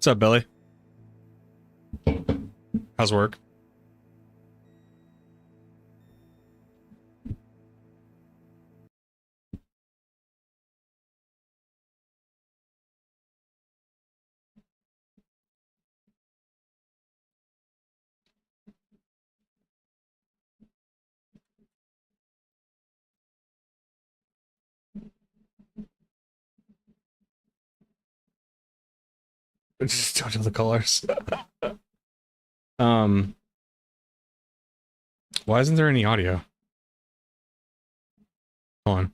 What's up, Billy? How's work? Just don't know the colors. um, why isn't there any audio? Hold on.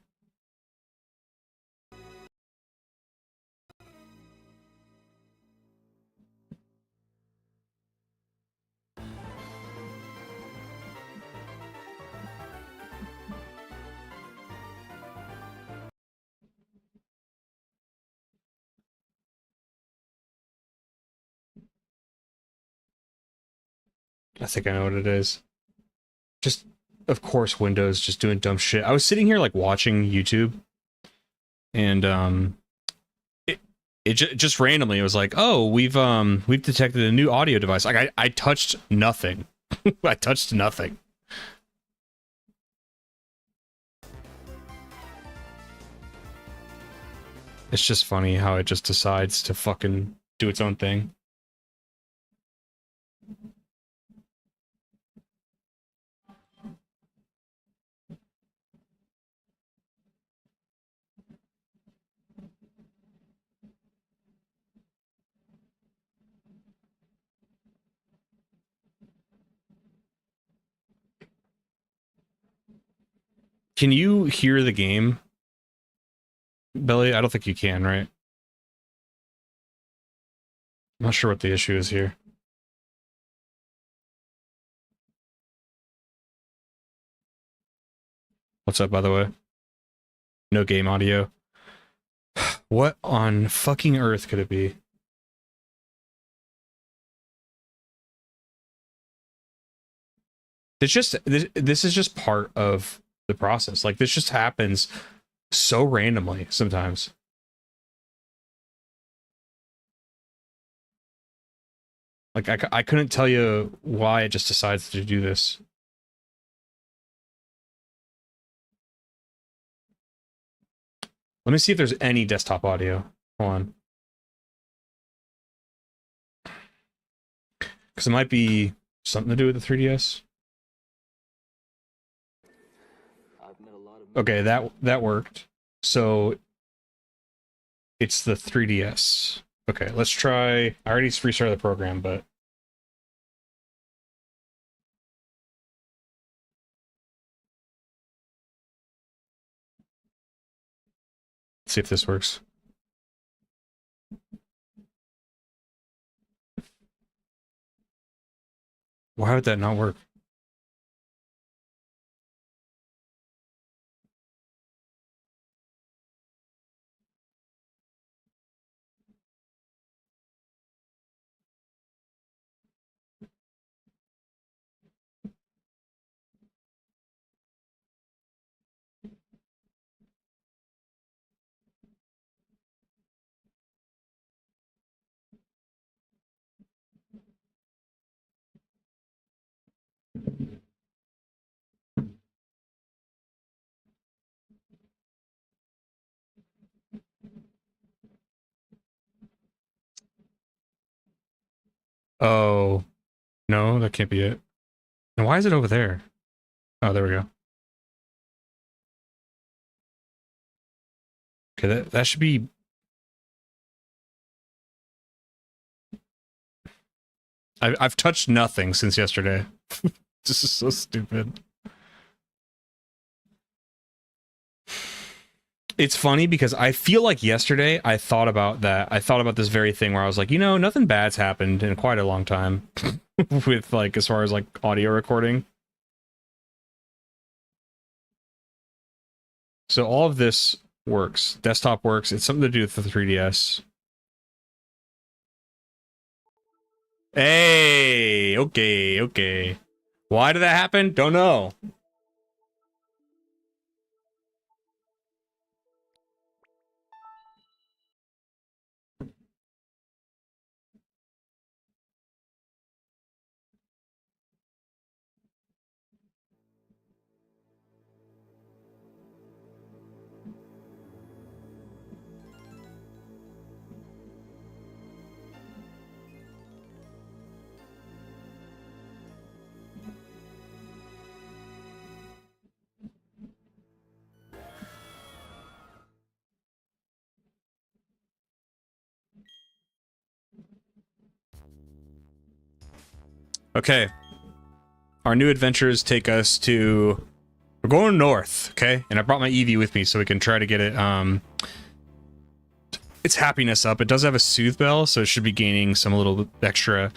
I think I know what it is. Just, of course, Windows just doing dumb shit. I was sitting here like watching YouTube, and it just randomly it was like, oh, we've detected a new audio device. Like I touched nothing. I touched nothing. It's just funny how it just decides to fucking do its own thing. Can you hear the game, Billy? I don't think you can, right? I'm not sure what the issue is here. What's up, by the way? No game audio. What on fucking earth could it be? It's just this is just part of the process. Like this just happens so randomly sometimes. Like I couldn't tell you why it just decides to do this. Let me see if there's any desktop audio. Hold on. Because it might be something to do with the 3DS. Okay, that worked. So it's the 3DS. Okay, let's try. I already restarted the program, but let's see if this works. Why would that not work? Oh, no, that can't be it. And why is it over there? Oh, there we go. Okay, that should be... I've touched nothing since yesterday. This is so stupid. It's funny because I feel like yesterday I thought about that. I thought about this very thing where I was like, you know, nothing bad's happened in quite a long time with like as far as like audio recording. So all of this works. Desktop works. It's something to do with the 3DS. Hey, okay, okay. Why did that happen? Don't know. Okay. Our new adventures take us to... We're going north, okay? And I brought my Eevee with me so we can try to get it, its happiness up. It does have a Soothe Bell, so it should be gaining some little extra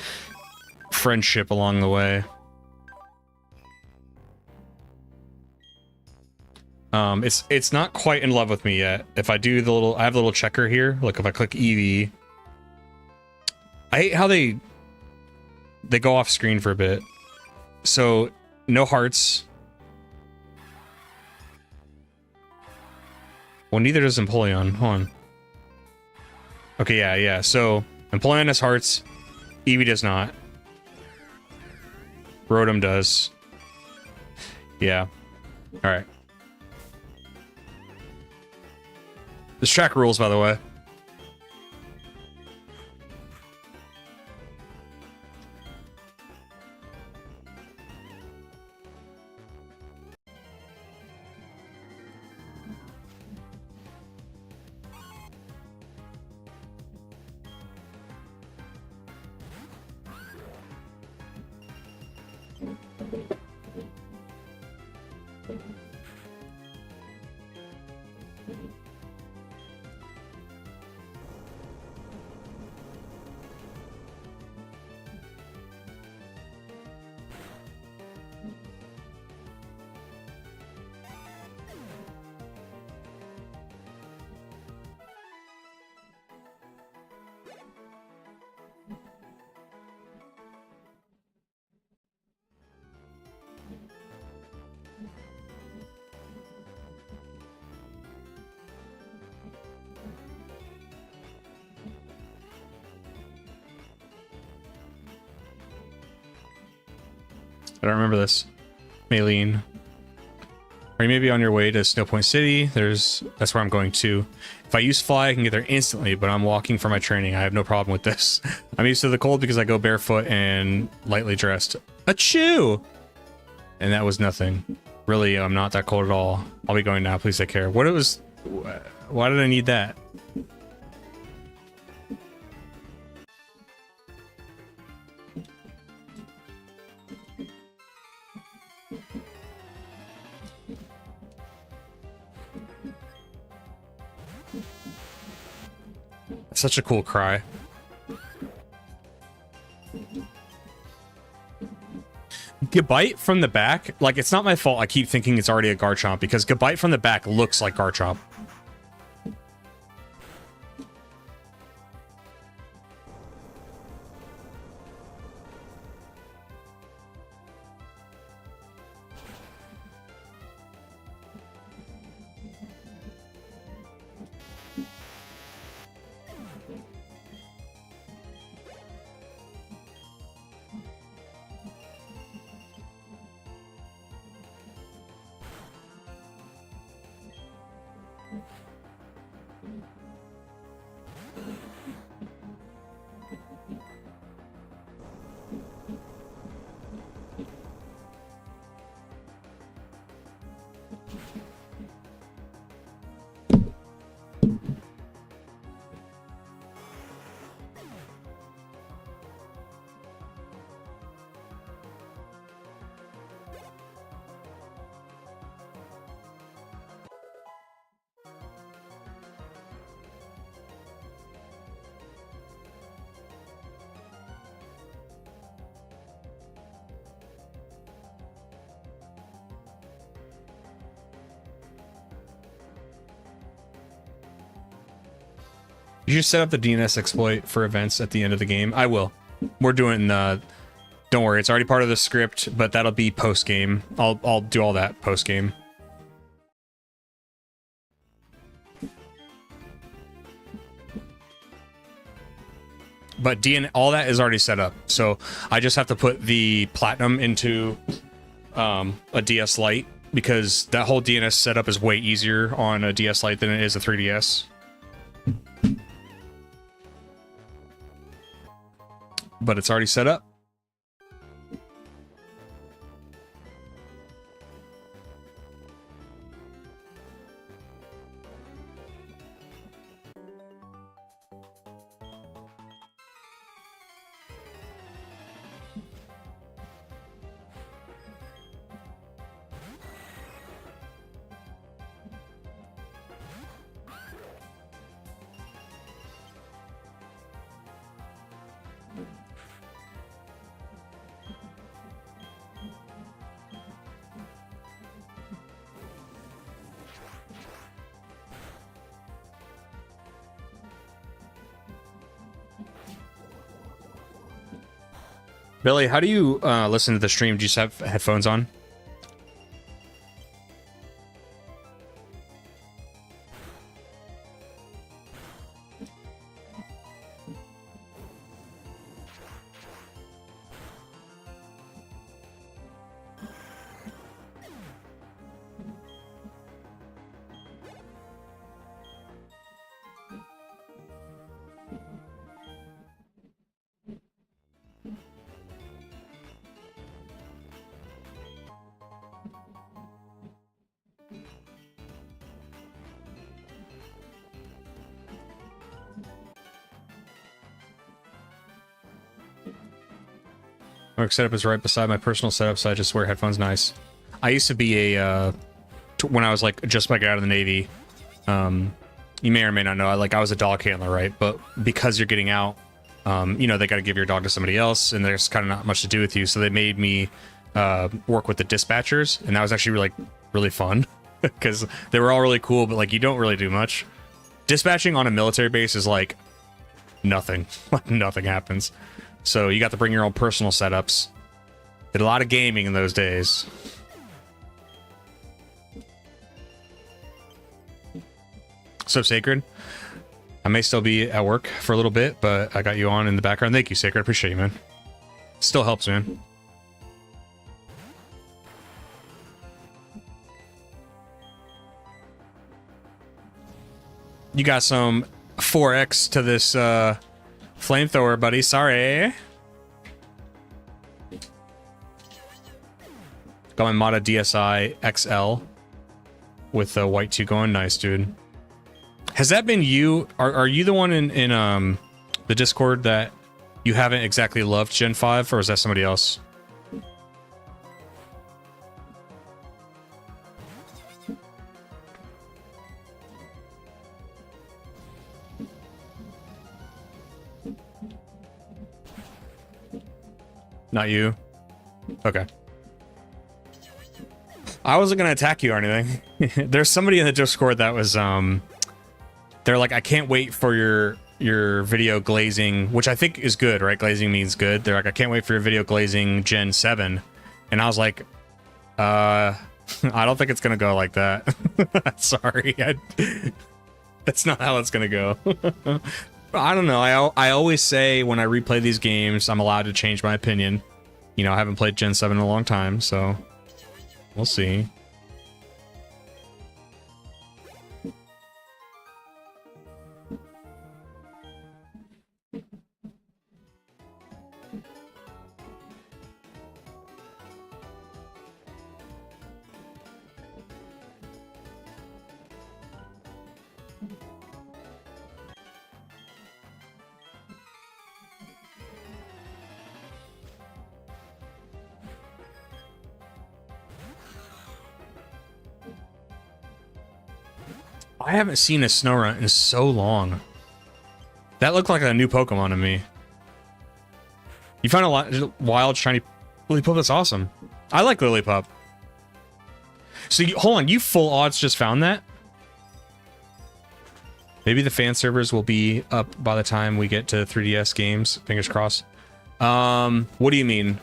friendship along the way. It's not quite in love with me yet. If I do the little... I have a little checker here. Look, if I click Eevee... I hate how they go off screen for a bit. So, no hearts. Well, neither does Empoleon. Hold on. Okay, yeah. So, Empoleon has hearts. Eevee does not. Rotom does. Yeah. Alright. This track rules, by the way. I don't remember this. Maylene. Or you may be on your way to Snowpoint City. That's where I'm going to. If I use Fly, I can get there instantly, but I'm walking for my training. I have no problem with this. I'm used to the cold because I go barefoot and lightly dressed. Achoo! And that was nothing. Really, I'm not that cold at all. I'll be going now. Please take care. Why did I need that? Such a cool cry. Gabite from the back, like, it's not my fault I keep thinking it's already a Garchomp, because Gabite from the back looks like Garchomp. You should set up the DNS exploit for events at the end of the game. I will. We're doing don't worry, it's already part of the script, but that'll be post game. I'll do all that post game. But all that is already set up. So I just have to put the platinum into a DS Lite, because that whole DNS setup is way easier on a DS Lite than it is a 3DS. But it's already set up. Billy, how do you listen to the stream? Do you just have headphones on? Work setup is right beside my personal setup, so I just wear headphones. Nice. I used to be a when I was like just like out of the Navy. You may or may not know, I was a dog handler, right? But because you're getting out, you know, they got to give your dog to somebody else, and there's kind of not much to do with you. So they made me work with the dispatchers, and that was actually really fun because they were all really cool, but like you don't really do much. Dispatching on a military base is like nothing. Like nothing happens. So you got to bring your own personal setups. Did a lot of gaming in those days. So Sacred, I may still be at work for a little bit, but I got you on in the background. Thank you, Sacred. Appreciate you, man. Still helps, man. You got some 4x to this flamethrower, buddy. Sorry. Got my Mata DSi XL with the white 2 going. Nice, dude. Has that been you? Are you the one in the Discord that you haven't exactly loved Gen 5, or is that somebody else? Not you? Okay. I wasn't gonna attack you or anything. There's somebody in the Discord that was they're like, I can't wait for your video glazing, which I think is good, right? Glazing means good. They're like, I can't wait for your video glazing Gen 7. And I was like, I don't think it's gonna go like that. Sorry. That's not how it's gonna go. I don't know. I always say when I replay these games, I'm allowed to change my opinion. You know, I haven't played Gen 7 in a long time, so we'll see. I haven't seen a Snorunt in so long. That looked like a new Pokemon to me. You found a wild shiny Lillipup? That's awesome. I like Lillipup. So hold on, you full odds just found that? Maybe the fan servers will be up by the time we get to 3DS games. Fingers crossed. What do you mean?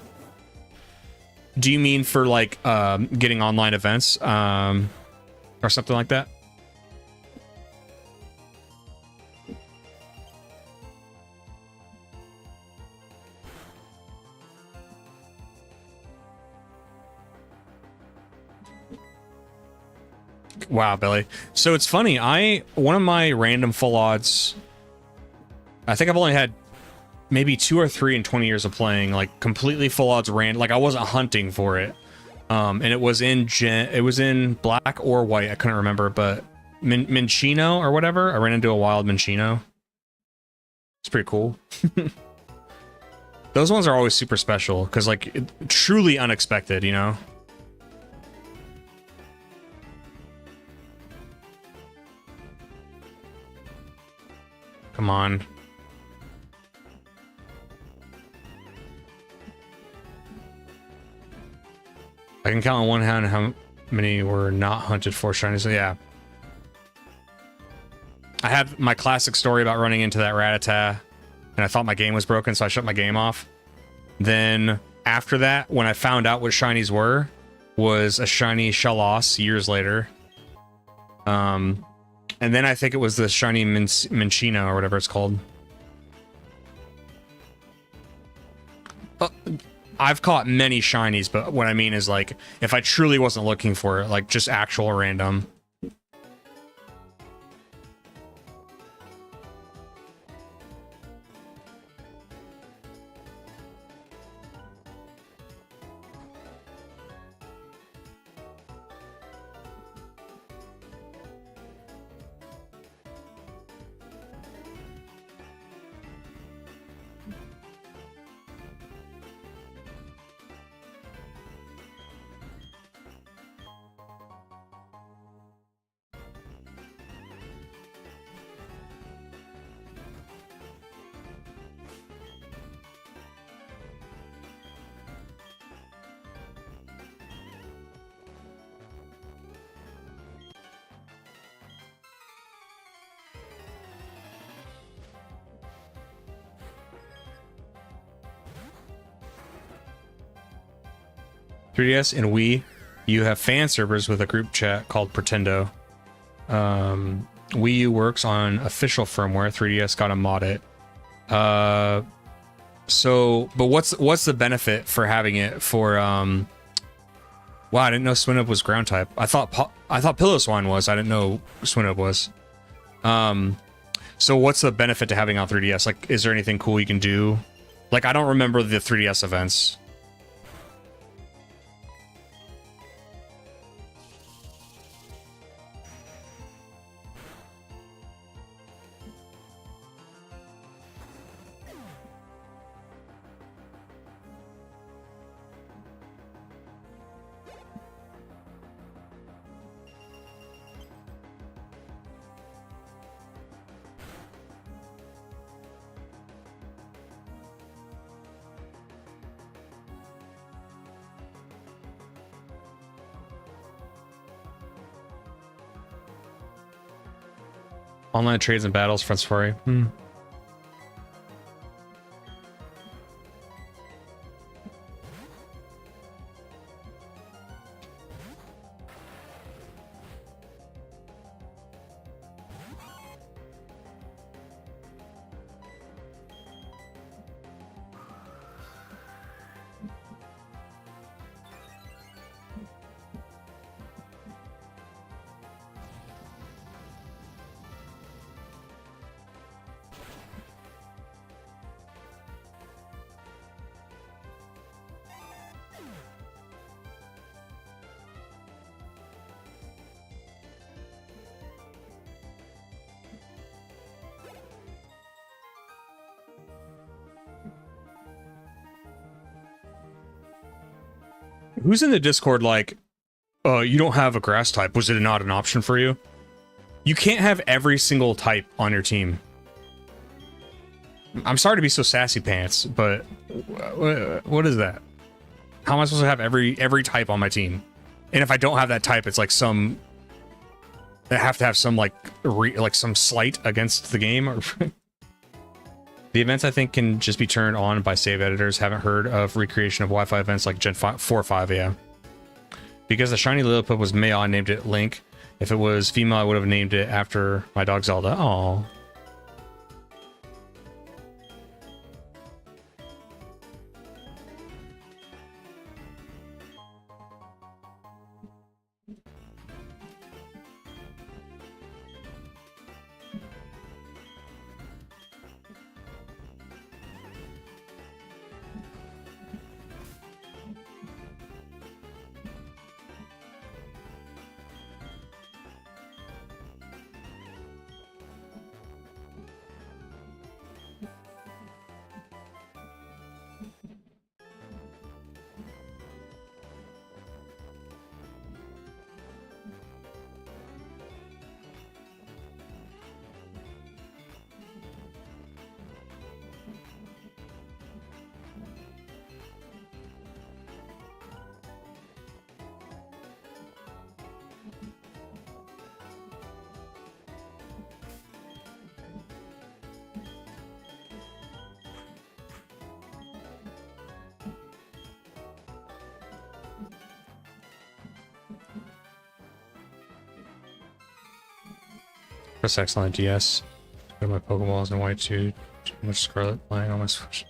Do you mean for like getting online events or something like that? Wow, Billy. So it's funny. One of my random full odds, I think I've only had maybe 2 or 3 in 20 years of playing, like completely full odds random. Like I wasn't hunting for it. And it was in black or white. I couldn't remember, but Minccino or whatever. I ran into a wild Minccino. It's pretty cool. Those ones are always super special because like truly unexpected, you know? Come on. I can count on one hand how many were not hunted for shinies. So yeah. I had my classic story about running into that Rattata, and I thought my game was broken, so I shut my game off. Then after that, when I found out what shinies were, was a shiny Shellos years later. And then I think it was the shiny Minccino or whatever it's called. I've caught many shinies, but what I mean is like, if I truly wasn't looking for it, like just actual random. .3DS and Wii, you have fan servers with a group chat called Pretendo. Wii U works on official firmware. 3DS got to mod it. So, but what's the benefit for having it for? Wow, I didn't know Swinub was ground type. I thought Piloswine was. I didn't know Swinub was. So what's the benefit to having on 3DS? Like, is there anything cool you can do? Like, I don't remember the 3DS events. Online trades and battles for Safari. Who's in the Discord like, you don't have a grass type. Was it not an option for you? You can't have every single type on your team. I'm sorry to be so sassy pants, but what is that? How am I supposed to have every type on my team? And if I don't have that type, it's like some... I have to have some like some slight against the game. Or the events I think can just be turned on by save editors. Haven't heard of recreation of Wi-Fi events like Gen 4 or 5, yeah. Because the shiny Lilliput was male, I named it Link. If it was female, I would have named it after my dog Zelda. Aww. Press X on the DS. Go to my Pokeballs and white too. Too much Scarlet playing on my Switch.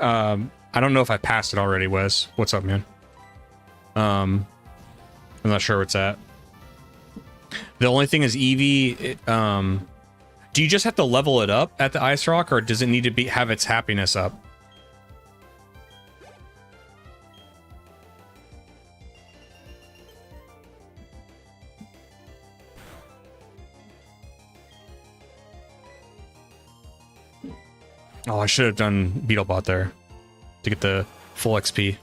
I don't know if I passed it already, Wes. What's up, man? I'm not sure where it's at. The only thing is Eevee, do you just have to level it up at the Ice Rock, or does it need to have its happiness up? Oh, I should have done Beetlebot there to get the full XP.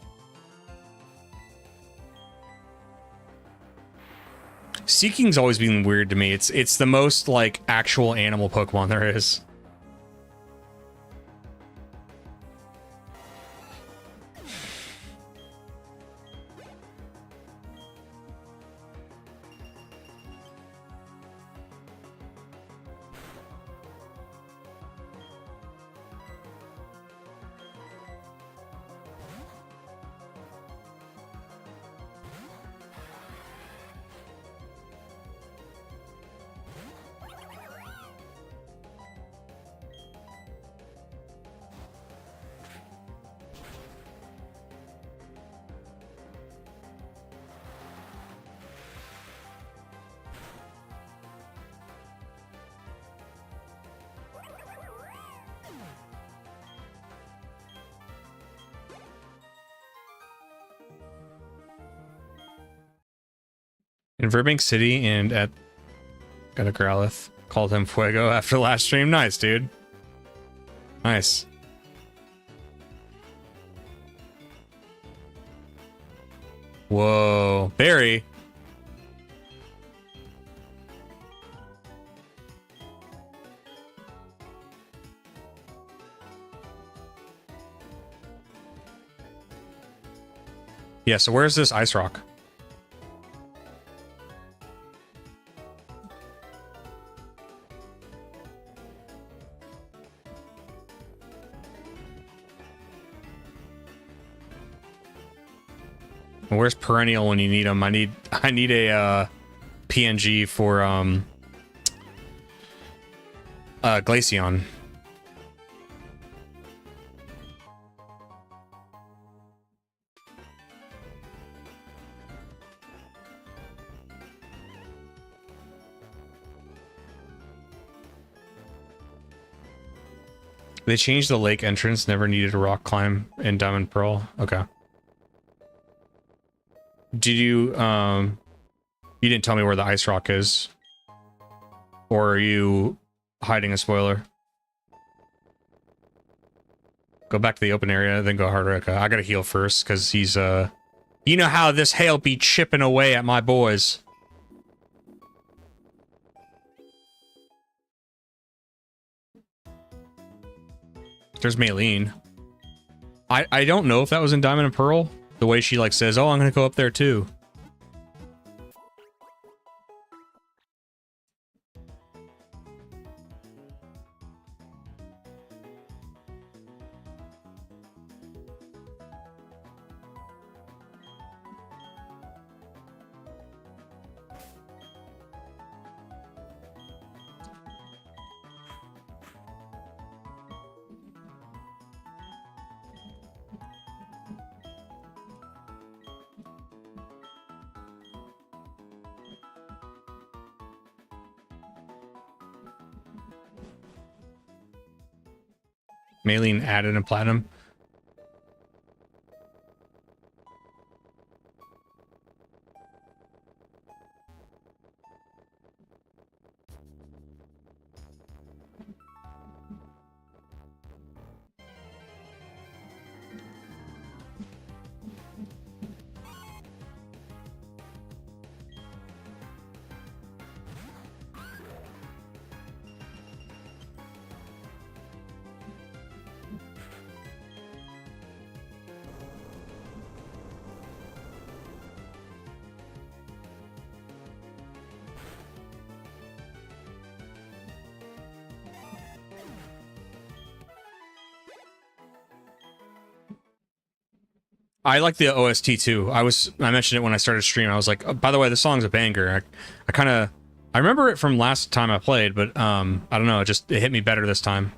Seeking's always been weird to me. It's the most like actual animal Pokemon there is. In Burbank City and at a Growlithe. Called him Fuego after last stream. Nice, dude. Nice. Whoa. Barry. Yeah, so where's this Ice Rock? Where's Perennial when you need him? I need a PNG for Glaceon. They changed the lake entrance, never needed a rock climb in Diamond Pearl. Okay. Did you, you didn't tell me where the Ice Rock is? Or are you hiding a spoiler? Go back to the open area, then go harder. Okay, I gotta heal first, because he's, you know how this hail be chipping away at my boys. There's Maylene. I don't know if that was in Diamond and Pearl. The way she like says, "Oh, I'm gonna go up there too." Maylene added in Platinum. I like the OST too. I mentioned it when I started stream. I was like, oh, by the way, the song's a banger. I remember it from last time I played, but I don't know, it hit me better this time.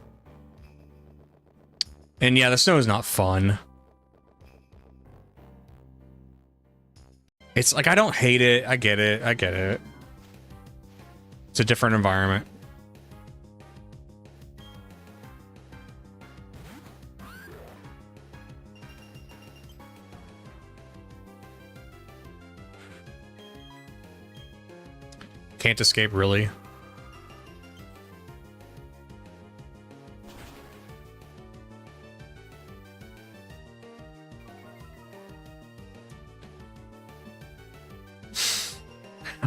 And yeah, the snow is not fun. It's like, I don't hate it. I get it. I get it. It's a different environment. Can't escape, really.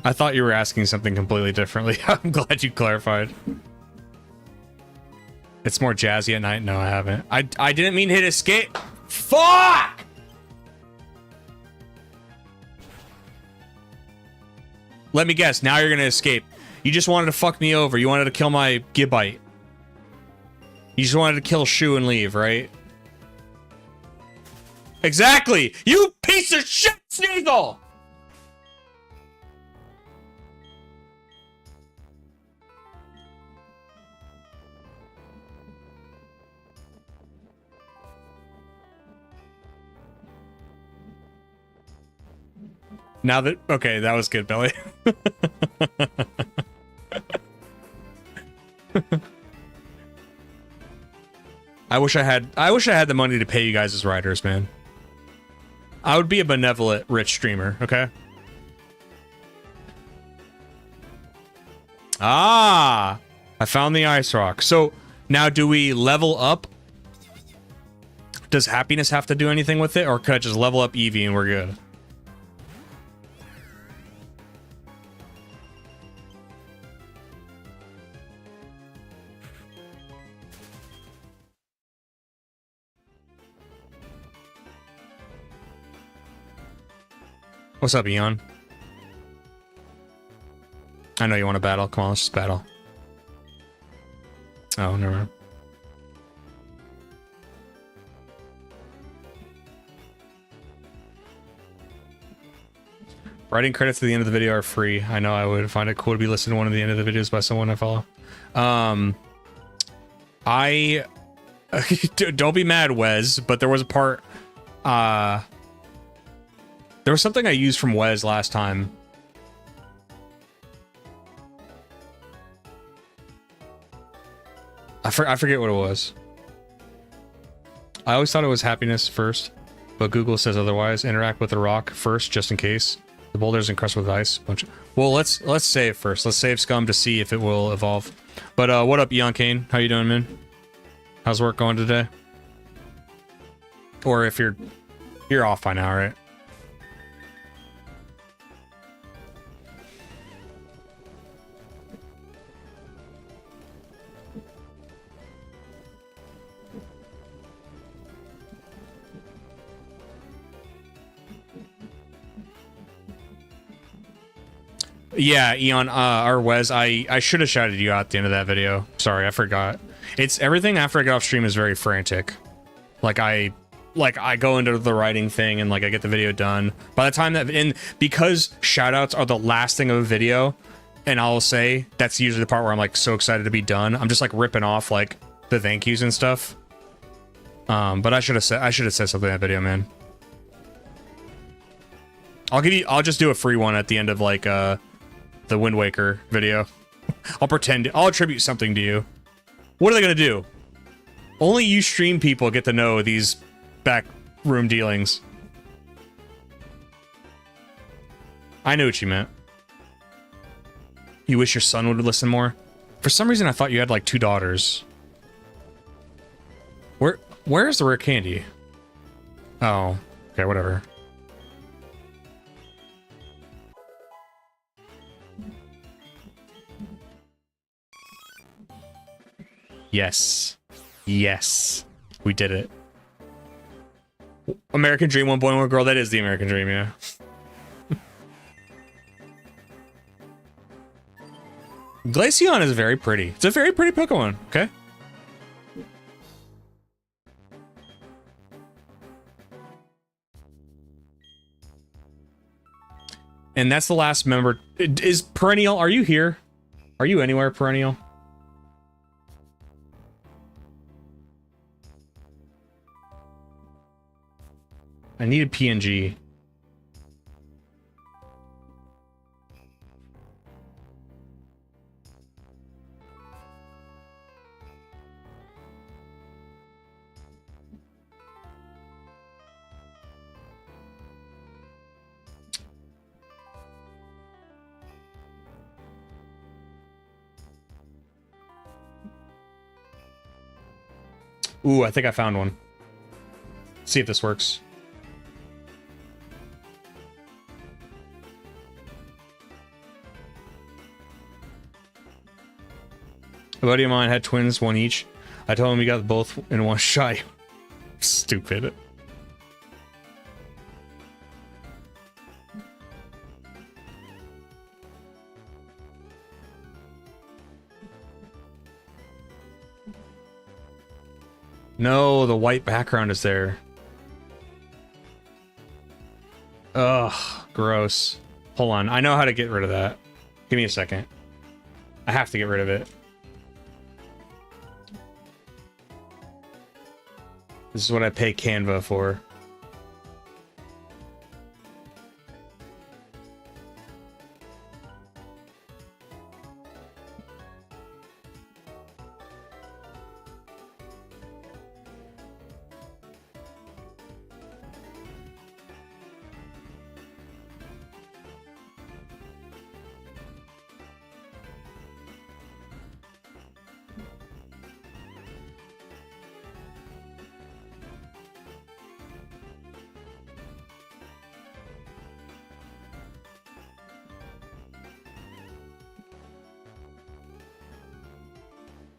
I thought you were asking something completely differently. I'm glad you clarified. It's more jazzy at night. No, I haven't. I didn't mean hit escape. Fuck! Let me guess. Now you're gonna escape. You just wanted to fuck me over. You wanted to kill my Gibbite. You just wanted to kill Shu and leave, right? Exactly! You piece of shit, Sneasel! Now that, okay, that was good, Billy. I wish I had the money to pay you guys as writers, man. I would be a benevolent rich streamer, okay? Ah, I found the ice rock. So now do we level up? Does happiness have to do anything with it, or could I just level up Eevee and we're good? What's up, Eon? I know you want to battle. Come on, let's just battle. Oh, never mind. Writing credits at the end of the video are free. I know I would find it cool to be listed in one of the end of the videos by someone I follow. Don't be mad, Wes, but there was a part, there was something I used from Wes last time. I forget what it was. I always thought it was happiness first, but Google says otherwise. Interact with the rock first, just in case. The boulder's encrusted with ice. Well, let's save first. Let's save Scum to see if it will evolve. But what up, Eon Kane? How you doing, man? How's work going today? Or if you're off by now, right? Yeah, Eon, or Wes, I should have shouted you out at the end of that video. Sorry, I forgot. It's everything after I get off stream is very frantic. Like I go into the writing thing and like I get the video done. By the time that, and because shoutouts are the last thing of a video, and I'll say that's usually the part where I'm like so excited to be done. I'm just like ripping off like the thank yous and stuff. But I should have said something in that video, man. I'll just do a free one at the end of like the Wind Waker video. I'll attribute something to you. What are they gonna do? Only you stream people get to know these backroom dealings. I know what you meant. You wish your son would listen more? For some reason I thought you had like 2 daughters. Where's the rare candy? Oh, okay, whatever. Yes. Yes. We did it. American Dream 1.1 girl, that is the American Dream, yeah. Glaceon is very pretty. It's a very pretty Pokemon, okay? And that's the last member. Is Perennial, are you here? Are you anywhere, Perennial? I needed PNG. Ooh, I think I found one. See if this works. A buddy of mine had twins, one each. I told him we got both in one shot. Stupid. No, the white background is there. Ugh, gross. Hold on, I know how to get rid of that. Give me a second. I have to get rid of it. This is what I pay Canva for.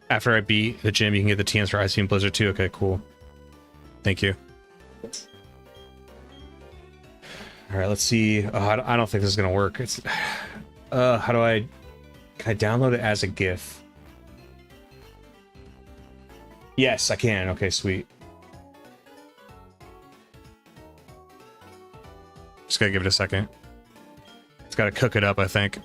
After I beat the gym, you can get the TNs for Icy and Blizzard too. Okay, cool. Thank you. All right, let's see. I don't think this is gonna work. It's how do I? Can I download it as a GIF? Yes, I can. Okay, sweet. Just gotta give it a second. It's gotta cook it up, I think.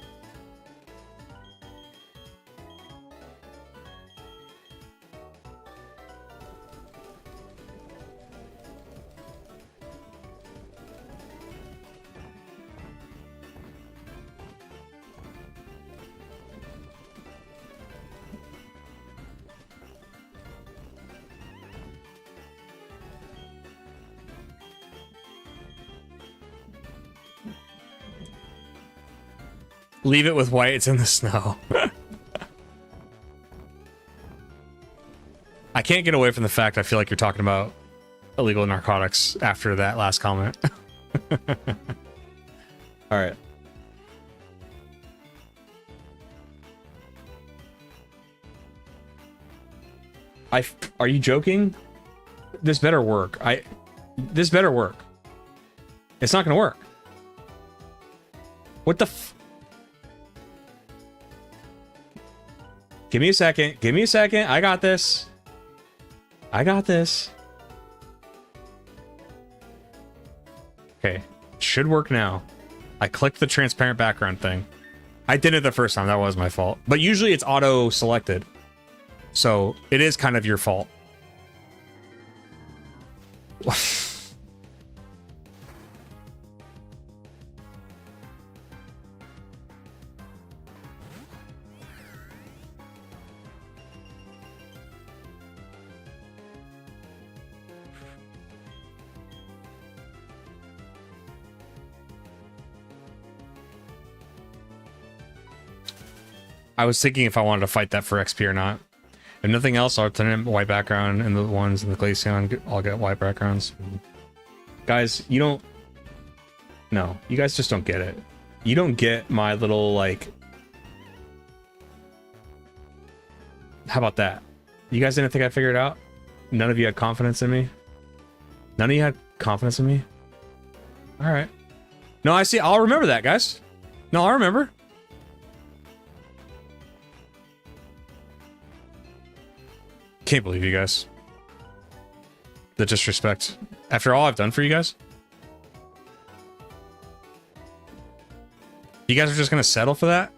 Leave it with white, it's in the snow. I can't get away from the fact I feel like you're talking about illegal narcotics after that last comment. All right. Are you joking? This better work. This better work. It's not gonna work. What the f- Give me a second. Give me a second. I got this. I got this. Okay. Should work now. I clicked the transparent background thing. I did it the first time. That was my fault. But usually it's auto-selected. So it is kind of your fault. I was thinking if I wanted to fight that for XP or not. If nothing else, I'll turn in white background, and the ones in the Glaceon, I'll get white backgrounds. Guys, you don't... No, you guys just don't get it. You don't get my little, like... How about that? You guys didn't think I figured it out? None of you had confidence in me? None of you had confidence in me? Alright. No, I see. I'll remember that, guys. No, I'll remember. Can't believe you guys. The disrespect. After all I've done for you guys? You guys are just gonna settle for that?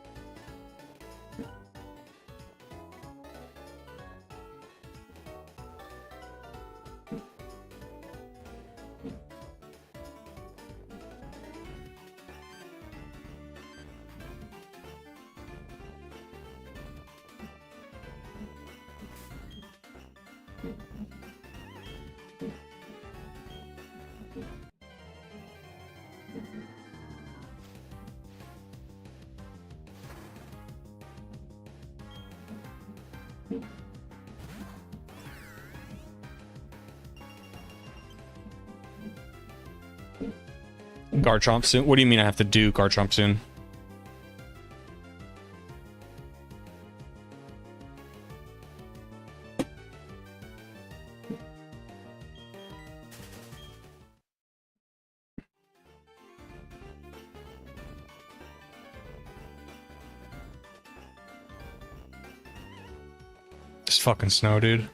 Garchomp soon? What do you mean I have to do Garchomp soon? This fucking snow, dude.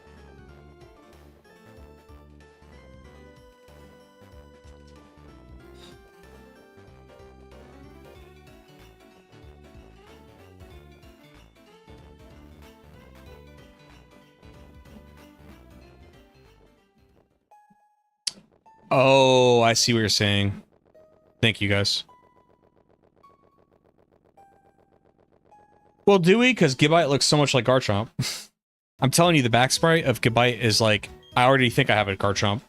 Oh, I see what you're saying. Thank you, guys. Well, do we? Because Gibite looks so much like Garchomp. I'm telling you, the back sprite of Gibite is like... I already think I have a Garchomp.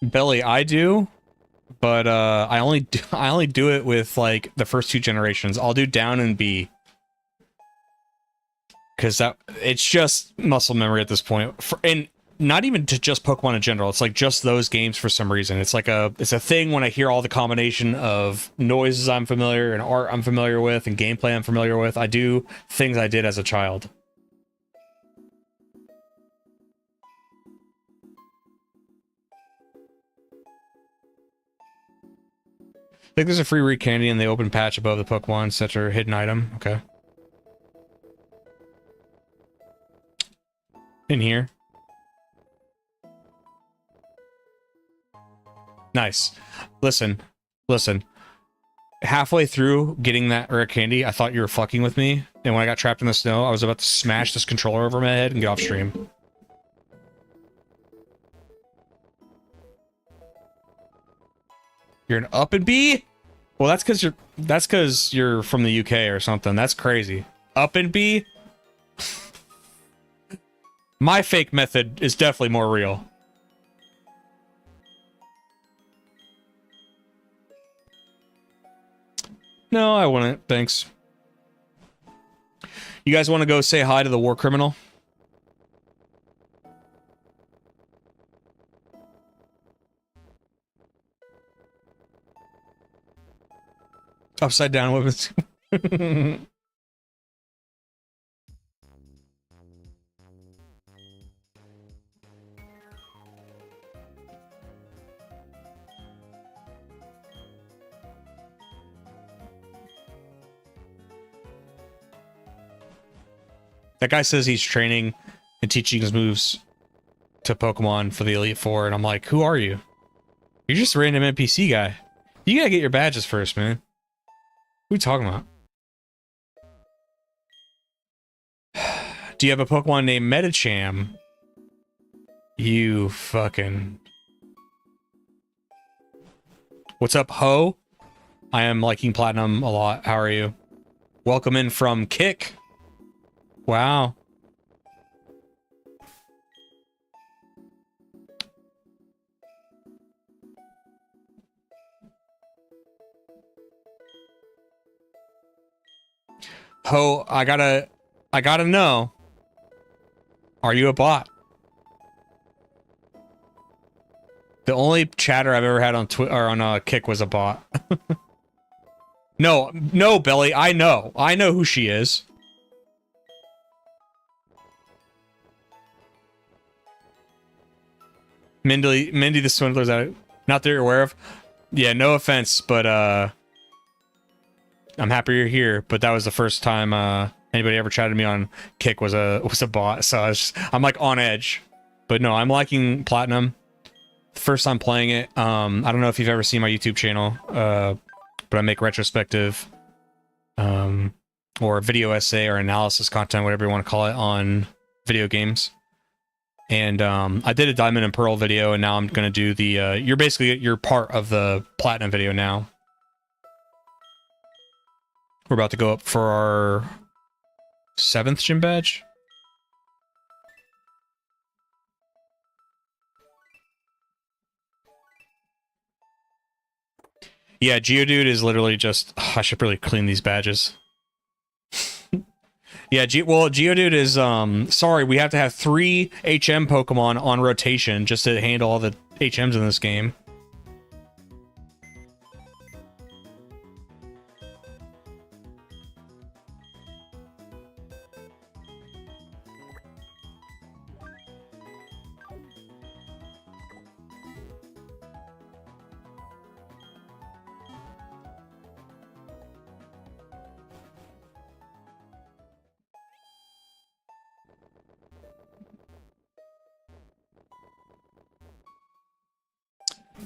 Belly, I do, but I only do it with like the first two generations. I'll do down and B, because that it's just muscle memory at this point, and not even to just Pokemon in general. It's like just those games for some reason. It's like it's a thing when I hear all the combination of noises I'm familiar and art I'm familiar with and gameplay I'm familiar with. I do things I did as a child. I think there's a free Rare Candy in the open patch above the Pokemon, etc. Hidden item. Okay. In here. Nice. Listen. Halfway through getting that Rare Candy, I thought you were fucking with me. And when I got trapped in the snow, I was about to smash this controller over my head and get off stream. You're an up and B? Well, that's because you're from the UK or something. That's crazy. Up and B? My fake method is definitely more real. No, I wouldn't. Thanks. You guys want to go say hi to the war criminal? Upside down weapons. That guy says he's training and teaching his moves to Pokemon for the Elite Four, and I'm like, who are you? You're just a random NPC guy. You gotta get your badges first, man. What are you talking about? Do you have a Pokemon named Medicham? You fucking... What's up, Ho? I am liking Platinum a lot. How are you? Welcome in from Kick. Wow. Ho, I gotta know. Are you a bot? The only chatter I've ever had on Twitter or on Kick was a bot. No, Belly, I know who she is. Mindy the Swindler's out. Not that you're aware of. Yeah, no offense, but I'm happy you're here. But that was the first time anybody ever chatted me on Kick was a bot. So I'm like on edge. But no, I'm liking Platinum. First time playing it. I don't know if you've ever seen my YouTube channel, but I make retrospective or video essay or analysis content, whatever you want to call it, on video games. And I did a Diamond and Pearl video, and now I'm going to do the... you're part of the Platinum video now. We're about to go up for our 7th gym badge. Yeah, Geodude is literally just... I should really clean these badges. Yeah, Geodude is... sorry, we have to have 3 HM Pokemon on rotation just to handle all the HMs in this game.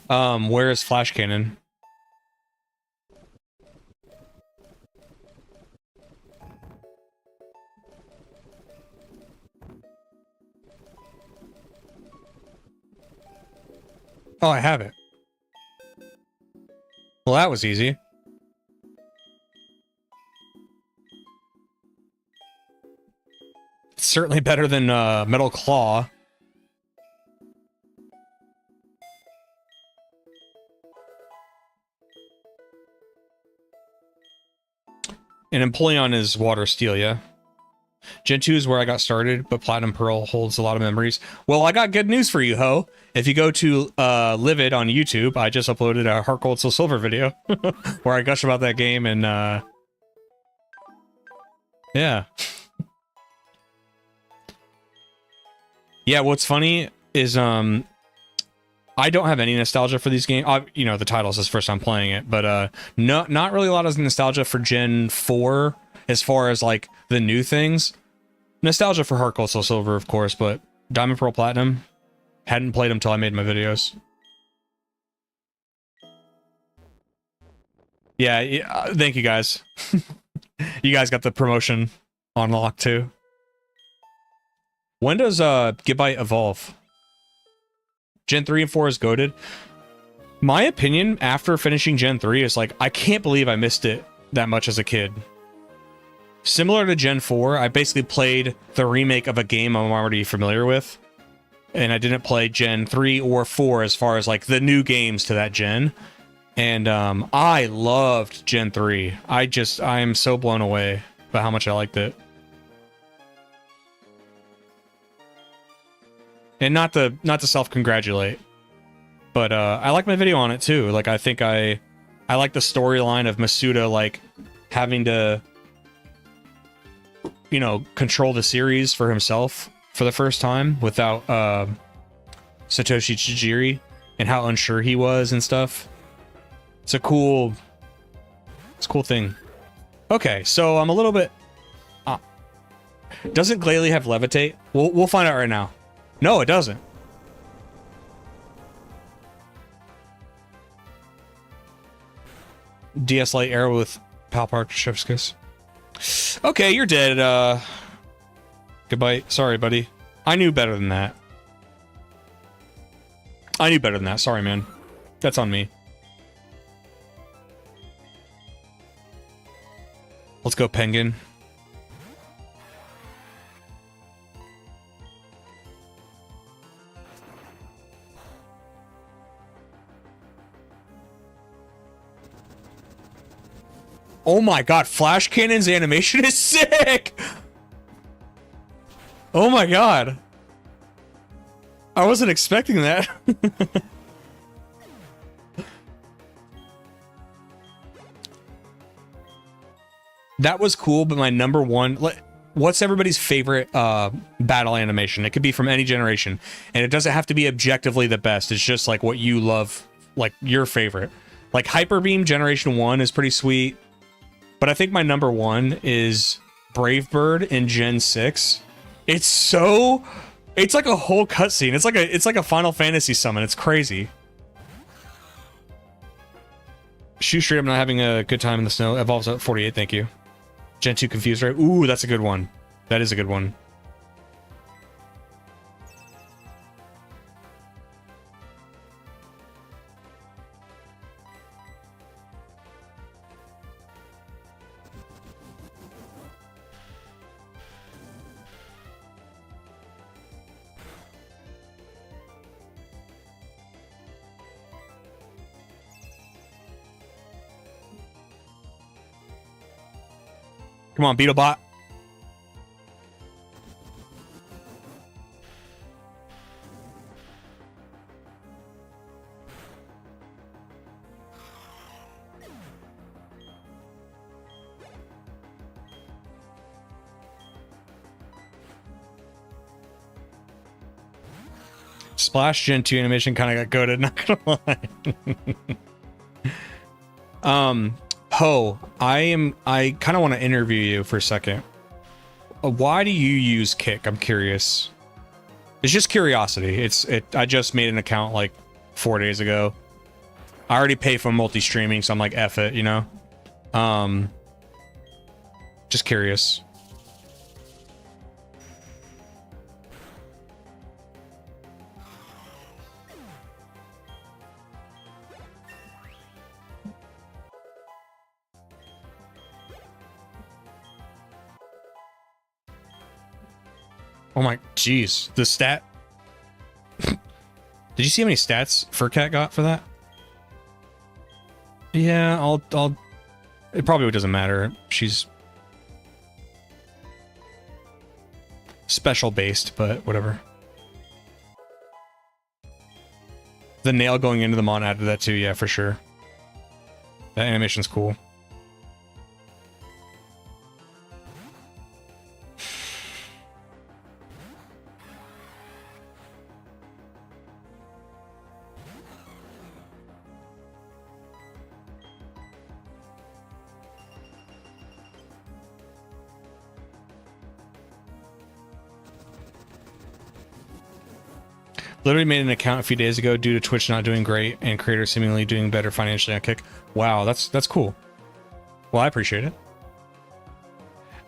Where is Flash Cannon? Oh, I have it. Well, that was easy. It's certainly better than Metal Claw. And Empoleon is Water Steel, yeah? Gen 2 is where I got started, but Platinum Pearl holds a lot of memories. Well, I got good news for you, ho. If you go to Livid on YouTube, I just uploaded a Heart Gold Soul Silver video where I gush about that game, and yeah. Yeah, what's funny is I don't have any nostalgia for these games. You know, the title's this first time playing it, but not really a lot of nostalgia for Gen 4 as far as like the new things. Nostalgia for Heart Gold Soul Silver, of course, but Diamond Pearl Platinum, hadn't played them until I made my videos. Yeah, thank you guys. You guys got the promotion on lock too. When does Gibbite evolve? Gen 3 and 4 is goated. My opinion after finishing Gen 3 is like, I can't believe I missed it that much as a kid. Similar to Gen 4, I basically played the remake of a game I'm already familiar with. And I didn't play Gen 3 or 4 as far as like the new games to that gen. And I loved Gen 3. I am so blown away by how much I liked it. And not to self-congratulate, but I like my video on it too. Like, I think I like the storyline of Masuda, like, having to, you know, control the series for himself for the first time without Satoshi Tajiri, and how unsure he was and stuff. It's a cool thing. Okay, so I'm a little bit... doesn't Glalie have Levitate? We'll find out right now. No, it doesn't. DS Light Arrow with Palparchevskis. Okay, you're dead. Goodbye. Sorry, buddy. I knew better than that. Sorry, man. That's on me. Let's go, Penguin. Oh my god, Flash Cannon's animation is sick! Oh my god. I wasn't expecting that. That was cool, but my number one... What's everybody's favorite battle animation? It could be from any generation. And it doesn't have to be objectively the best. It's just like what you love, like your favorite. Like Hyper Beam Generation 1 is pretty sweet. But I think my number one is Brave Bird in Gen 6. It's so It's like a whole cutscene. It's like a Final Fantasy summon. It's crazy. Shoe straight, I'm not having a good time in the snow. Evolves at 48, thank you. Gen 2 confused, right? Ooh, that's a good one. That is a good one. Come on, Beetlebot. Splash Gen 2 animation kind of got goated, not gonna lie. Ho, I kind of want to interview you for a second. Why do you use Kick? I'm curious. It's just curiosity. I just made an account like 4 days ago. I already pay for multi-streaming, so I'm like, F it, you know? Just curious. Oh my, jeez. The stat... Did you see how many stats Furcat got for that? Yeah, I'll... It probably doesn't matter. She's... special based, but whatever. The nail going into the mon added that too, yeah, for sure. That animation's cool. Literally made an account a few days ago due to Twitch not doing great and creators seemingly doing better financially on Kick. Wow, that's cool. Well, I appreciate it.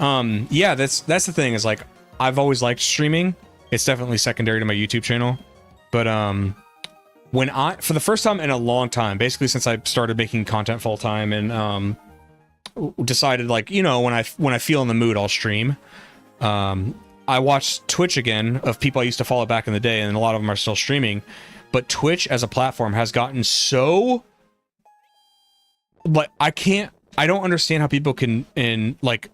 Yeah, that's the thing is like I've always liked streaming. It's definitely secondary to my YouTube channel. But when for the first time in a long time, basically since I started making content full time and decided like, you know, when I feel in the mood, I'll stream. I watched Twitch again of people I used to follow back in the day, and a lot of them are still streaming. But Twitch as a platform has gotten so... Like, I don't understand how people can, like...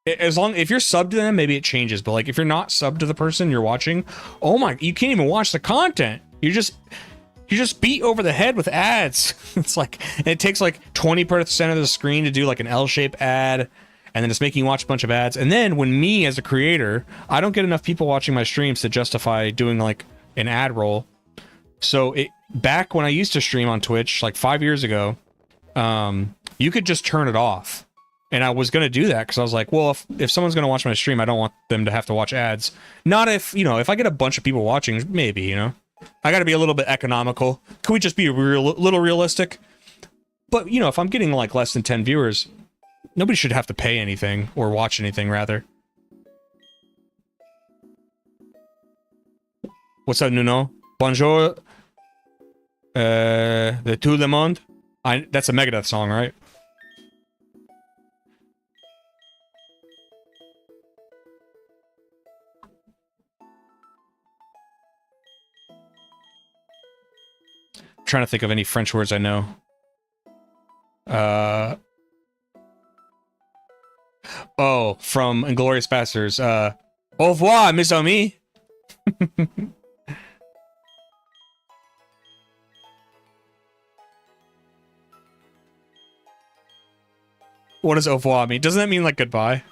If you're subbed to them, maybe it changes. But, like, if you're not subbed to the person you're watching, oh my... You can't even watch the content. You're just beat over the head with ads. It's like... It takes, like, 20% of the screen to do, like, an L-shaped ad... And then it's making you watch a bunch of ads. And then when me as a creator, I don't get enough people watching my streams to justify doing like an ad roll. So back when I used to stream on Twitch, like 5 years ago, you could just turn it off. And I was going to do that because I was like, well, if someone's going to watch my stream, I don't want them to have to watch ads. Not if, you know, if I get a bunch of people watching, maybe, you know, I got to be a little bit economical. Could we just be little realistic? But, you know, if I'm getting like less than 10 viewers, nobody should have to pay anything, or watch anything, rather. What's up, Nuno? Bonjour. The Tout le monde. That's a Megadeth song, right? I'm trying to think of any French words I know. Oh, from Inglourious Basterds. Au revoir, mes amis. What does au revoir mean? Doesn't that mean like goodbye?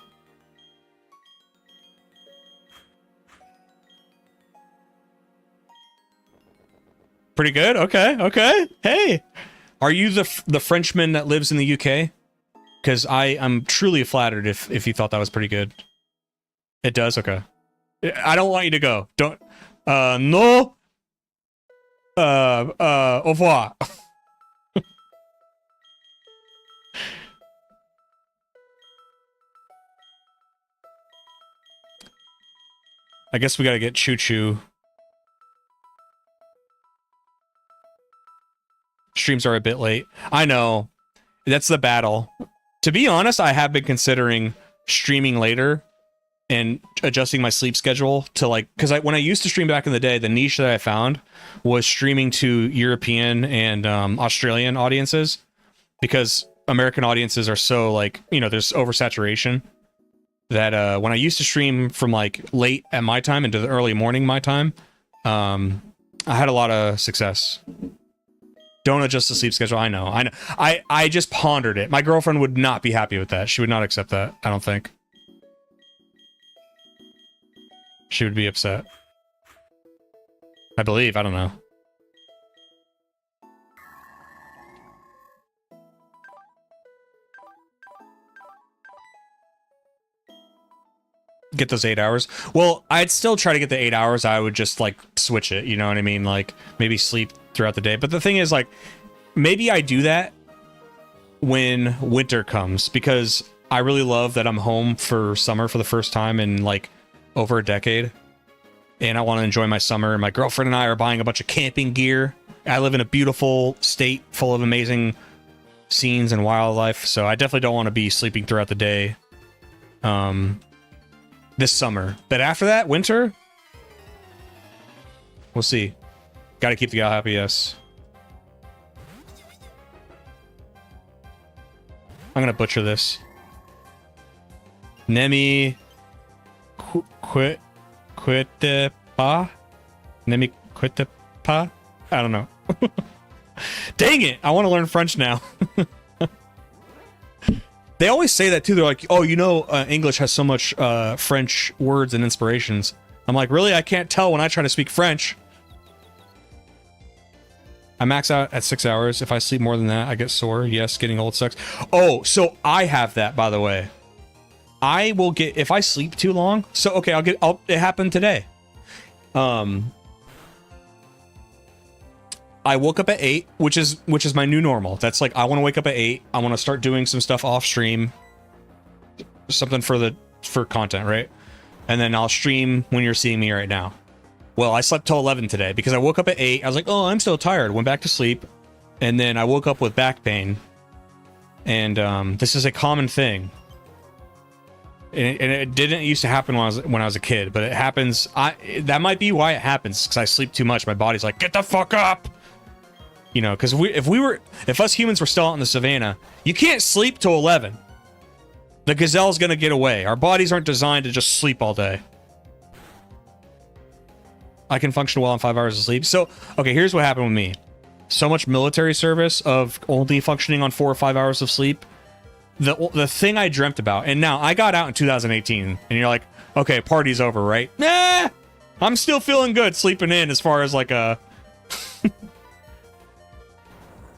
Pretty good. Okay. Okay. Hey, are you the Frenchman that lives in the UK? Because I'm truly flattered if you thought that was pretty good. It does? Okay. I don't want you to go. Don't. No. Au revoir. I guess we gotta get Choo Choo. Streams are a bit late. I know. That's the battle. To be honest, I have been considering streaming later and adjusting my sleep schedule to like, because when I used to stream back in the day, the niche that I found was streaming to European and Australian audiences, because American audiences are so like, you know, there's oversaturation that when I used to stream from like late at my time into the early morning my time, I had a lot of success. Don't adjust the sleep schedule. I know. I just pondered it. My girlfriend would not be happy with that. She would not accept that, I don't think. She would be upset. I believe. I don't know. Get those 8 hours. Well, I'd still try to get the 8 hours. I would just like switch it. You know what I mean? Like maybe sleep throughout the day. But the thing is, like, maybe I do that when winter comes, because I really love that I'm home for summer for the first time in like over a decade, and I want to enjoy my summer. My girlfriend and I are buying a bunch of camping gear. I live in a beautiful state full of amazing scenes and wildlife, so I definitely don't want to be sleeping throughout the day this summer. But after that, winter, we'll see. Got to keep the gal happy, yes. I'm gonna butcher this. Nemi Quitepa? Nemi Quitepa? I don't know. Dang it! I want to learn French now. They always say that too. They're like, oh, you know, English has so much French words and inspirations. I'm like, really? I can't tell when I try to speak French. I max out at 6 hours. If I sleep more than that, I get sore. Yes, getting old sucks. Oh, so I have that, by the way. I will get, if I sleep too long. So okay, it happened today. I woke up at 8, which is my new normal. That's like, I want to wake up at 8. I want to start doing some stuff off stream, something for content, right? And then I'll stream when you're seeing me right now. Well, I slept till 11 today because I woke up at 8. I was like, oh, I'm still tired. Went back to sleep. And then I woke up with back pain. And this is a common thing. And it didn't used to happen when I was a kid, but it happens. That might be why it happens, because I sleep too much. My body's like, get the fuck up. You know, because if us humans were still out in the savannah, you can't sleep till 11. The gazelle's gonna get away. Our bodies aren't designed to just sleep all day. I can function well on 5 hours of sleep. So, okay, here's what happened with me. So much military service of only functioning on 4 or 5 hours of sleep. The thing I dreamt about, and now I got out in 2018, and you're like, okay, party's over, right? Nah, I'm still feeling good sleeping in as far as like a...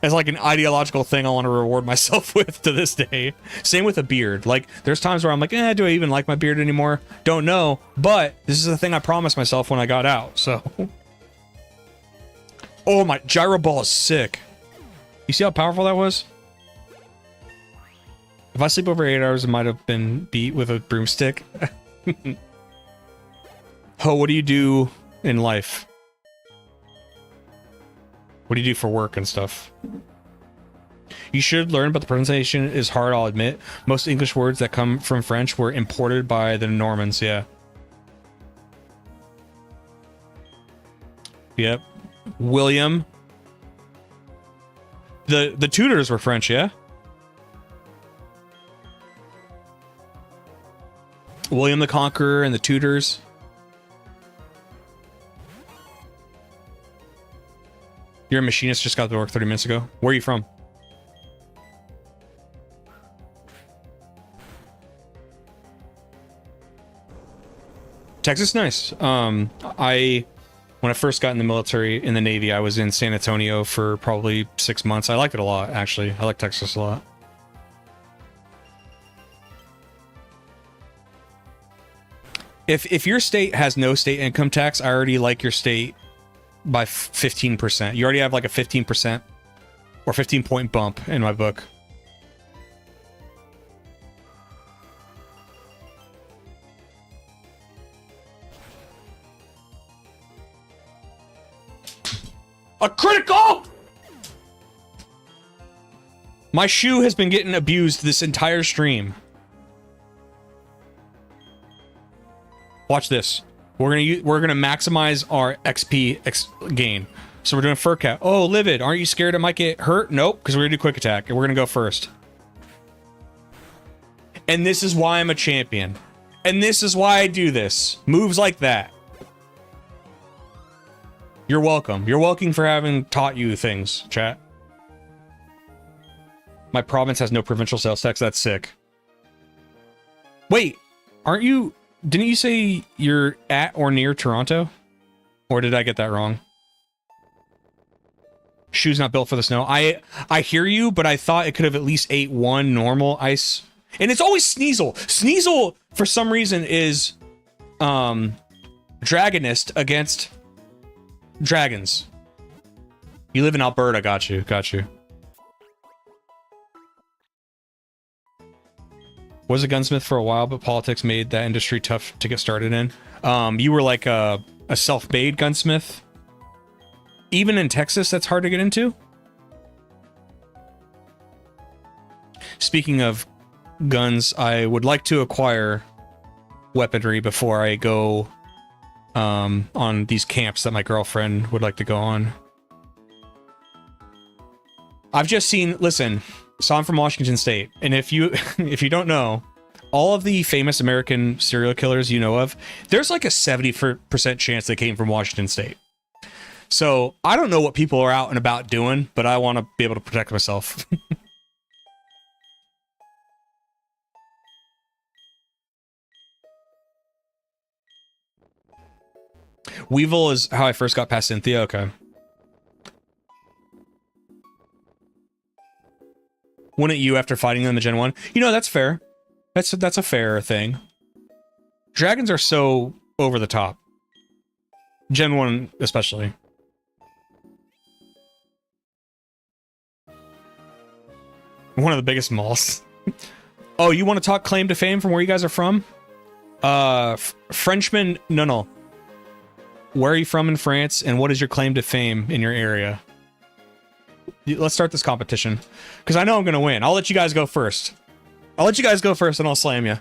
as like an ideological thing I want to reward myself with to this day. Same with a beard. Like, there's times where I'm like, do I even like my beard anymore? Don't know. But this is the thing I promised myself when I got out, so... Oh, my gyro ball is sick. You see how powerful that was? If I sleep over 8 hours, it might have been beat with a broomstick. Oh, what do you do in life? What do you do for work and stuff? You should learn, but the pronunciation is hard, I'll admit. Most English words that come from French were imported by the Normans, yeah. Yep. William. The Tudors were French, yeah? William the Conqueror and the Tudors. You're a machinist, just got to work 30 minutes ago. Where are you from? Texas, nice. When I first got in the military, in the Navy, I was in San Antonio for probably 6 months. I liked it a lot, actually. I like Texas a lot. If your state has no state income tax, I already like your state by 15%. You already have like a 15% or 15-point bump in my book. A critical! My shoe has been getting abused this entire stream. Watch this. We're gonna maximize our XP gain. So we're doing fur cat. Oh, Livid, aren't you scared it might get hurt? Nope, because we're gonna do quick attack and we're gonna go first. And this is why I'm a champion. And this is why I do this. Moves like that. You're welcome. You're welcome for having taught you things, chat. My province has no provincial sales tax. That's sick. Wait, aren't you... Didn't you say you're at or near Toronto? Or did I get that wrong? Shoes not built for the snow. I hear you, but I thought it could have at least ate one normal ice. And it's always Sneasel. Sneasel, for some reason, is Dragonist against dragons. You live in Alberta. Got you. Got you. Was a gunsmith for a while, but politics made that industry tough to get started in. You were like a self-made gunsmith. Even in Texas, that's hard to get into. Speaking of guns, I would like to acquire weaponry before I go on these camps that my girlfriend would like to go on. I've just seen, listen, so I'm from Washington State, and if you don't know, all of the famous American serial killers you know of, there's like a 70% chance they came from Washington State. So I don't know what people are out and about doing, but I want to be able to protect myself. Weevil is how I first got past Cynthia. Okay. Wouldn't you after fighting them in Gen 1? You know, that's fair. That's a fair thing. Dragons are so over the top. Gen 1 especially. One of the biggest malls. Oh, you want to talk claim to fame from where you guys are from? Frenchman Nunnel. Where are you from in France, and what is your claim to fame in your area? Let's start this competition, because I know I'm going to win. I'll let you guys go first. I'll let you guys go first, and I'll slam you.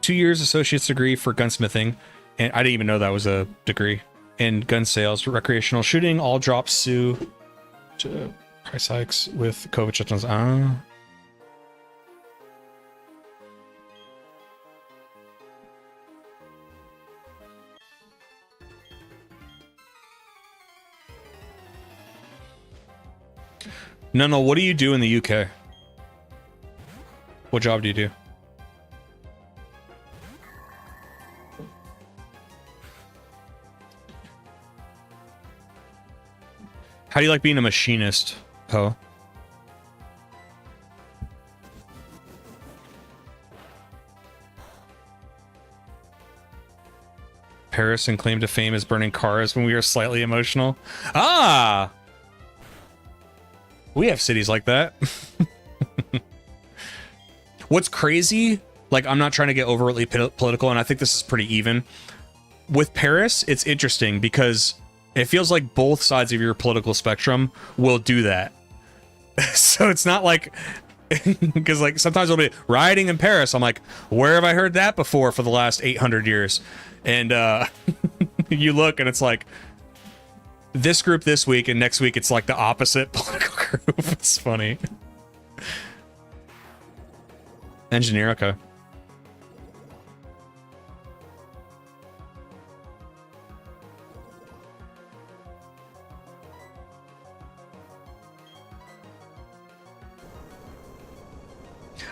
Two years associate's degree for gunsmithing, and I didn't even know that was a degree. In gun sales, recreational shooting, all drops sue to price hikes with COVID shutdowns. Ah. No, what do you do in the UK? What job do you do? How do you like being a machinist, Poe? Paris and claim to fame is burning cars when we are slightly emotional. Ah! We have cities like that. What's crazy, like, I'm not trying to get overtly political, and I think this is pretty even. With Paris, it's interesting because it feels like both sides of your political spectrum will do that. So it's not like, because like sometimes it'll be rioting in Paris. I'm like, where have I heard that before for the last 800 years? And you look and it's like this group this week, and next week it's like the opposite political group. It's funny. Engineer, okay.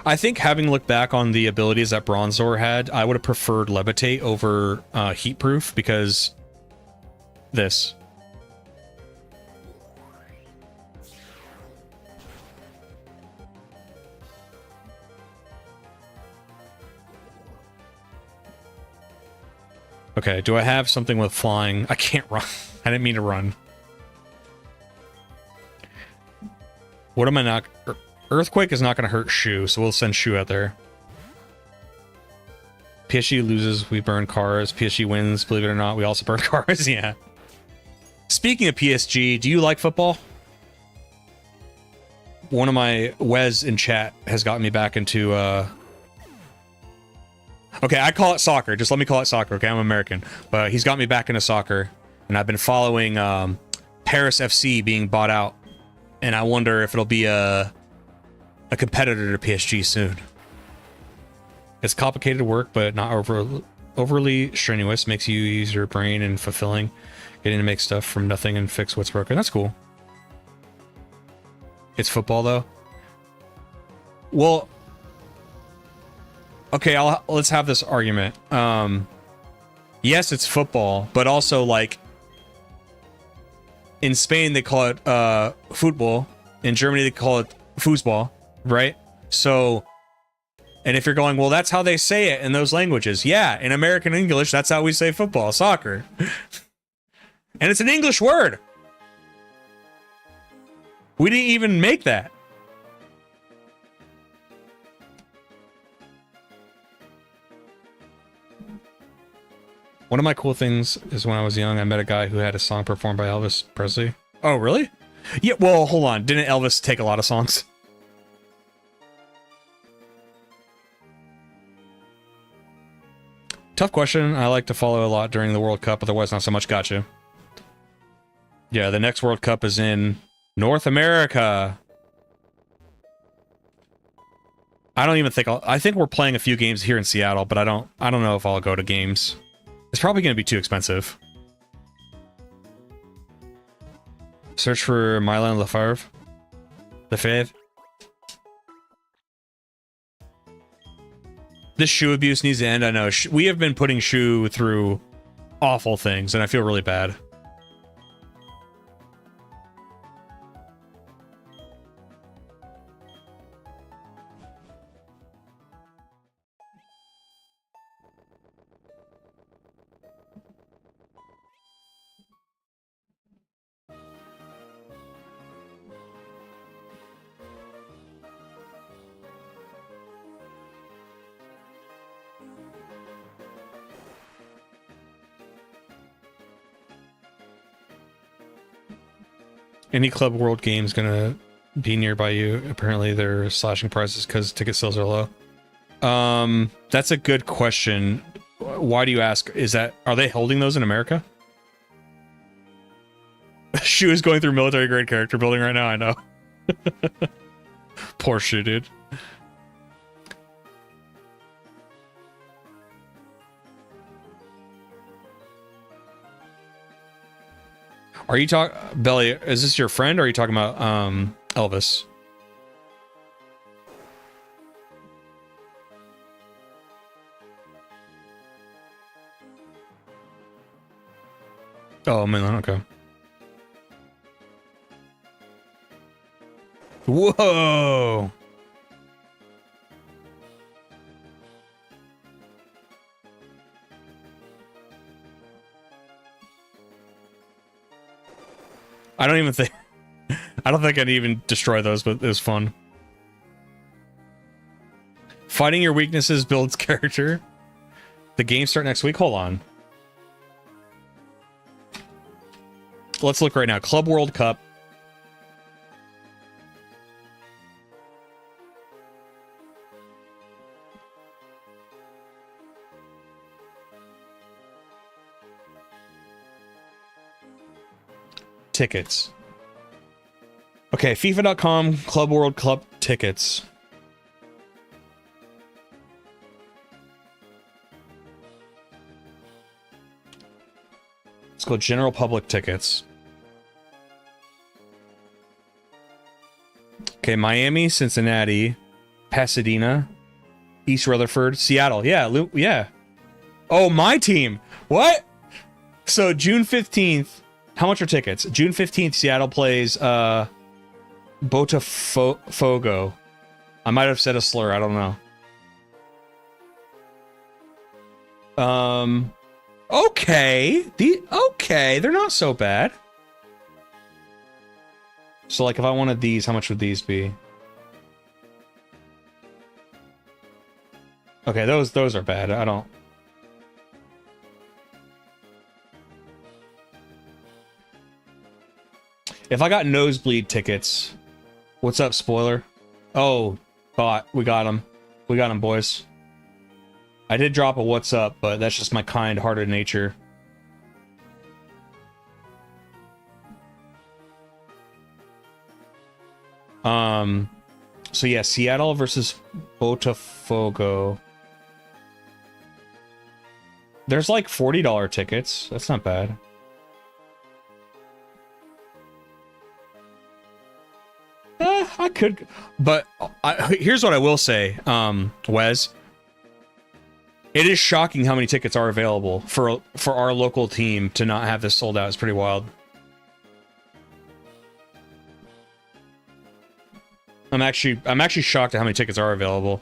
I think having looked back on the abilities that Bronzor had, I would have preferred Levitate over Heatproof because this. Okay, do I have something with flying? I can't run. I didn't mean to run. What am I not... Earthquake is not going to hurt Shu, so we'll send Shu out there. PSG loses, we burn cars. PSG wins, believe it or not, we also burn cars, yeah. Speaking of PSG, do you like football? One of my Wes in chat has gotten me back into... Okay, I call it soccer. Just let me call it soccer, okay? I'm American. But he's got me back into soccer, and I've been following Paris FC being bought out, and I wonder if it'll be a competitor to PSG soon. It's complicated work, but not overly strenuous. Makes you use your brain and fulfilling. Getting to make stuff from nothing and fix what's broken. That's cool. It's football, though. Well... Okay, let's have this argument. Yes, it's football, but also, like, in Spain they call it football. In Germany they call it foosball, right? So, and if you're going, well, that's how they say it in those languages. Yeah, in American English, that's how we say football, soccer. And it's an English word. We didn't even make that. One of my cool things is when I was young, I met a guy who had a song performed by Elvis Presley. Oh, really? Yeah, well, hold on. Didn't Elvis take a lot of songs? Tough question. I like to follow a lot during the World Cup, otherwise not so much. Gotcha. Yeah, the next World Cup is in North America. I don't even think I think we're playing a few games here in Seattle, but I don't know if I'll go to games. It's probably going to be too expensive. Search for Mylon Lefebvre. This Shu abuse needs to end. I know. We have been putting Shu through awful things, and I feel really bad. Any Club World game is gonna be nearby you. Apparently they're slashing prices because ticket sales are low. That's a good question. Why do you ask? Are they holding those in America? Shu is going through military grade character building right now, I know. Poor Shu, dude. Are you Belly, is this your friend or are you talking about Elvis? Oh, man, okay. Whoa! I don't think I'd even destroy those, but it was fun. Fighting your weaknesses builds character. The games start next week. Hold on. Let's look right now. Club World Cup. Tickets. Okay, FIFA.com, Club World Cup tickets. Let's go general public tickets. Okay, Miami, Cincinnati, Pasadena, East Rutherford, Seattle. Yeah, yeah. Oh, my team. What? So June 15th. How much are tickets? June 15th, Seattle plays Botafogo. I might have said a slur. I don't know. Okay. Okay, they're not so bad. So, like, if I wanted these, how much would these be? Okay, those are bad. I don't... If I got nosebleed tickets... What's up, spoiler? Oh, bot. We got him. We got him, boys. I did drop a what's up, but that's just my kind-hearted nature. So yeah, Seattle versus Botafogo. There's like $40 tickets. That's not bad. I could, but here's what I will say, Wes. It is shocking how many tickets are available for our local team to not have this sold out. It's pretty wild. I'm actually shocked at how many tickets are available.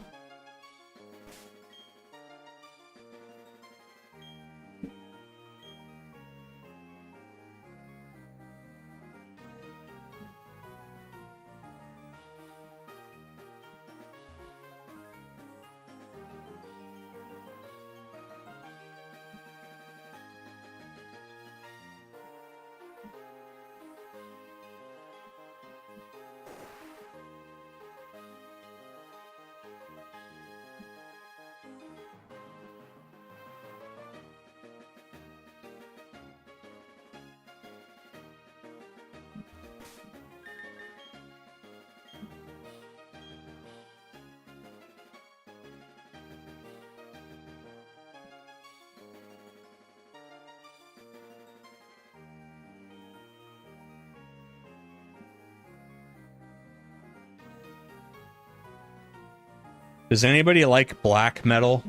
Does anybody like black metal?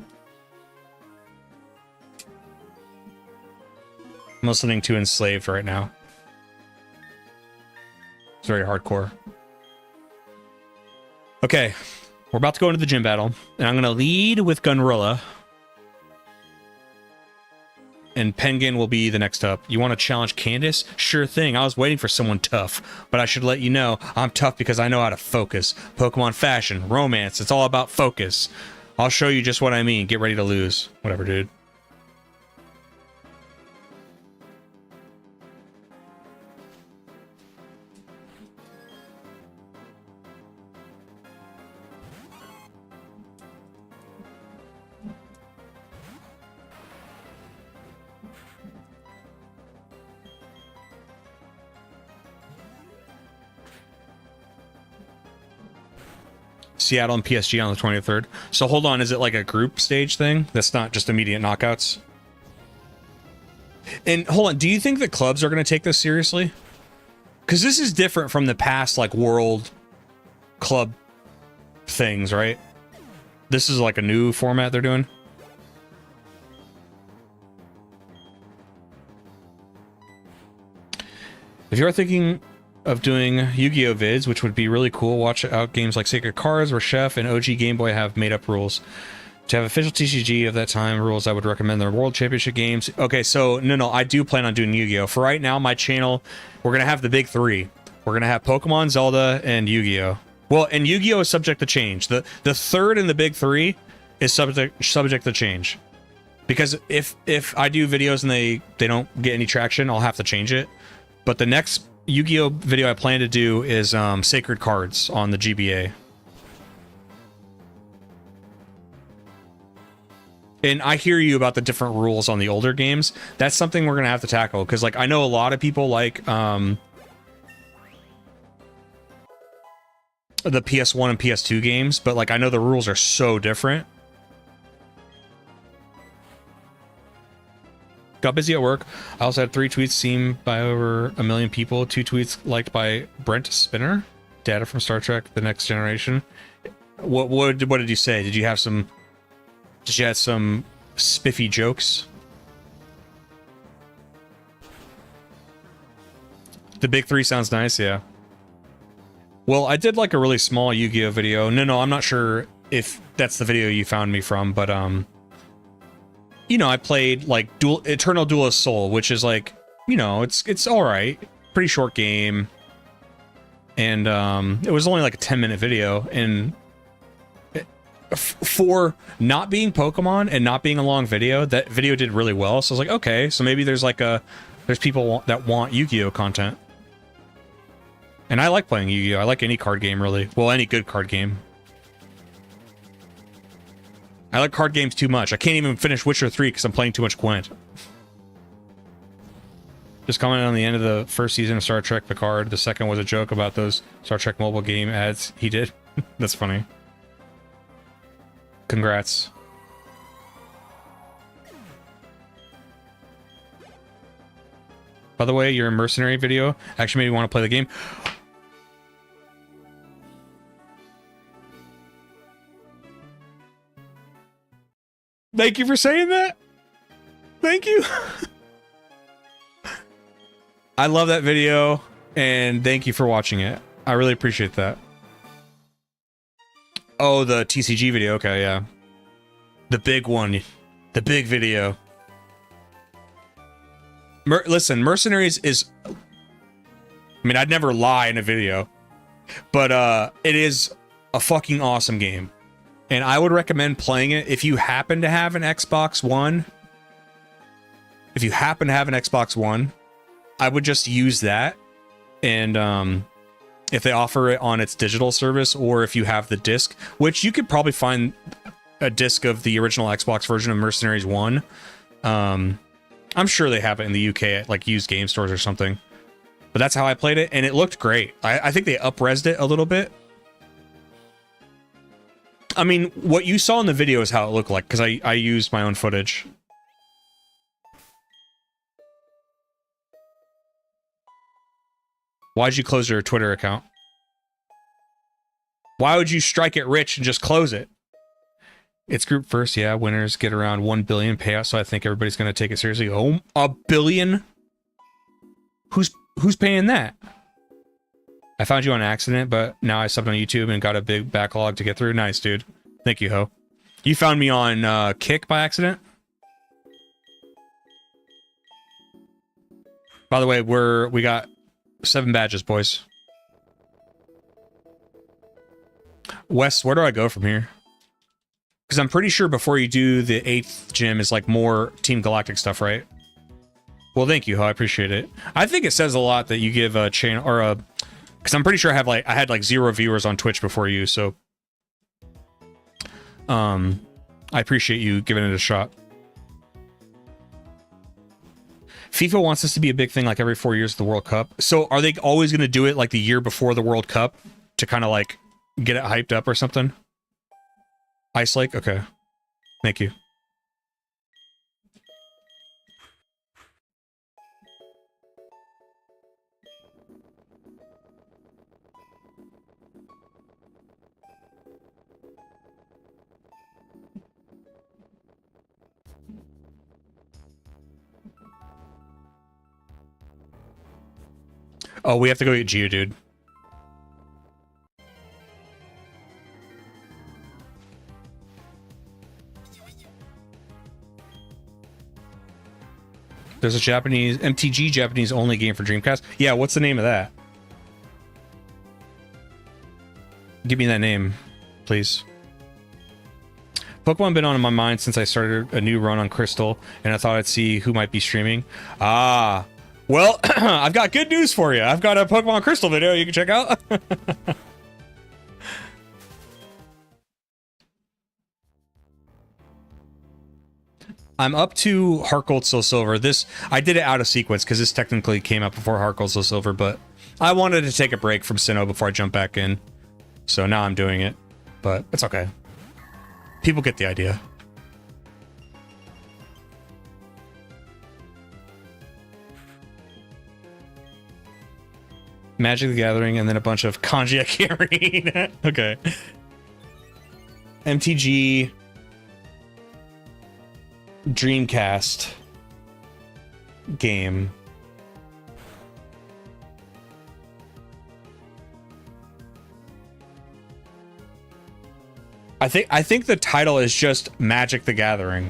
I'm listening to Enslaved right now. It's very hardcore. Okay, we're about to go into the gym battle, and I'm going to lead with Gunrilla. And Penguin will be the next up. You want to challenge Candace? Sure thing. I was waiting for someone tough. But I should let you know, I'm tough because I know how to focus. Pokemon fashion, romance, it's all about focus. I'll show you just what I mean. Get ready to lose. Whatever, dude. Seattle and PSG on the 23rd. So hold on, is it like a group stage thing? That's not just immediate knockouts? And hold on, do you think the clubs are going to take this seriously? Because this is different from the past, like, world club things, right? This is like a new format they're doing. If you're thinking of doing Yu-Gi-Oh vids, which would be really cool, watch out games like Sacred Cards, where Chef and OG Game Boy have made up rules. To have official TCG of that time rules, I would recommend the World Championship games. Okay, so no, I do plan on doing Yu-Gi-Oh. For right now, my channel, we're gonna have the big three. We're gonna have Pokemon, Zelda, and Yu-Gi-Oh. Well, and Yu-Gi-Oh is subject to change. The third in the big three is subject to change. Because if I do videos and they don't get any traction, I'll have to change it. But the next Yu-Gi-Oh video I plan to do is Sacred Cards on the GBA. And I hear you about the different rules on the older games. That's something we're gonna have to tackle, because like I know a lot of people like the PS1 and PS2 games, but like I know the rules are so different. Got busy at work. I also had 3 tweets seen by over 1 million people. 2 tweets liked by Brent Spinner. Data from Star Trek: The Next Generation. What did you say? Did you have some spiffy jokes? The big three sounds nice, yeah. Well, I did like a really small Yu-Gi-Oh video. No, I'm not sure if that's the video you found me from, but you know, I played like Eternal Duelist Soul, which is like, you know, it's all right, pretty short game, and it was only like a 10-minute video, and for not being Pokemon and not being a long video, that video did really well. So I was like, okay, so maybe there's people that want Yu-Gi-Oh content. And I like playing Yu-Gi-Oh! I like any card game, really. Well, any good card game. I like card games too much. I can't even finish Witcher 3 because I'm playing too much Gwent. Just commented on the end of the first season of Star Trek Picard. The second was a joke about those Star Trek mobile game ads he did. That's funny. Congrats. By the way, your mercenary video actually made me want to play the game. Thank you for saying that. Thank you. I love that video, and thank you for watching it. I really appreciate that. Oh, the TCG video. Okay, yeah. The big one. The big video. Listen, Mercenaries is... I mean, I'd never lie in a video, but it is a fucking awesome game. And I would recommend playing it if you happen to have an Xbox One. If you happen to have an Xbox One, I would just use that. And if they offer it on its digital service, or if you have the disc, which you could probably find a disc of the original Xbox version of Mercenaries 1. I'm sure they have it in the UK at like used game stores or something. But that's how I played it, and it looked great. I think they up-resed it a little bit. I mean, what you saw in the video is how it looked like, because I used my own footage. Why'd you close your Twitter account? Why would you strike it rich and just close it? It's group first, yeah. Winners get around 1 billion payout, so I think everybody's going to take it seriously. Oh, a billion? Who's paying that? I found you on accident, but now I subbed on YouTube and got a big backlog to get through. Nice, dude. Thank you, Ho. You found me on Kick by accident? By the way, we got 7 badges, boys. Wes, where do I go from here? Because I'm pretty sure before you do the 8th gym is like more Team Galactic stuff, right? Well, thank you, Ho. I appreciate it. I think it says a lot that you give a channel or a... Because I'm pretty sure I had like 0 viewers on Twitch before you, so... I appreciate you giving it a shot. FIFA wants this to be a big thing like every 4 years of the World Cup. So are they always going to do it like the year before the World Cup to kind of like get it hyped up or something? Ice Lake? Okay. Thank you. Oh, we have to go get Geodude. There's a Japanese MTG Japanese only game for Dreamcast. Yeah, what's the name of that? Give me that name, please. Pokemon been on my mind since I started a new run on Crystal, and I thought I'd see who might be streaming. Ah, well, I've got good news for you. I've got a Pokemon Crystal video you can check out. I'm up to Heart Gold Soul Silver. I did it out of sequence because this technically came out before Heart Gold Soul Silver, but I wanted to take a break from Sinnoh before I jump back in. So now I'm doing it, but it's okay. People get the idea. Magic the Gathering and then a bunch of kanji I can't read. Okay. MTG Dreamcast game. I think the title is just Magic the Gathering.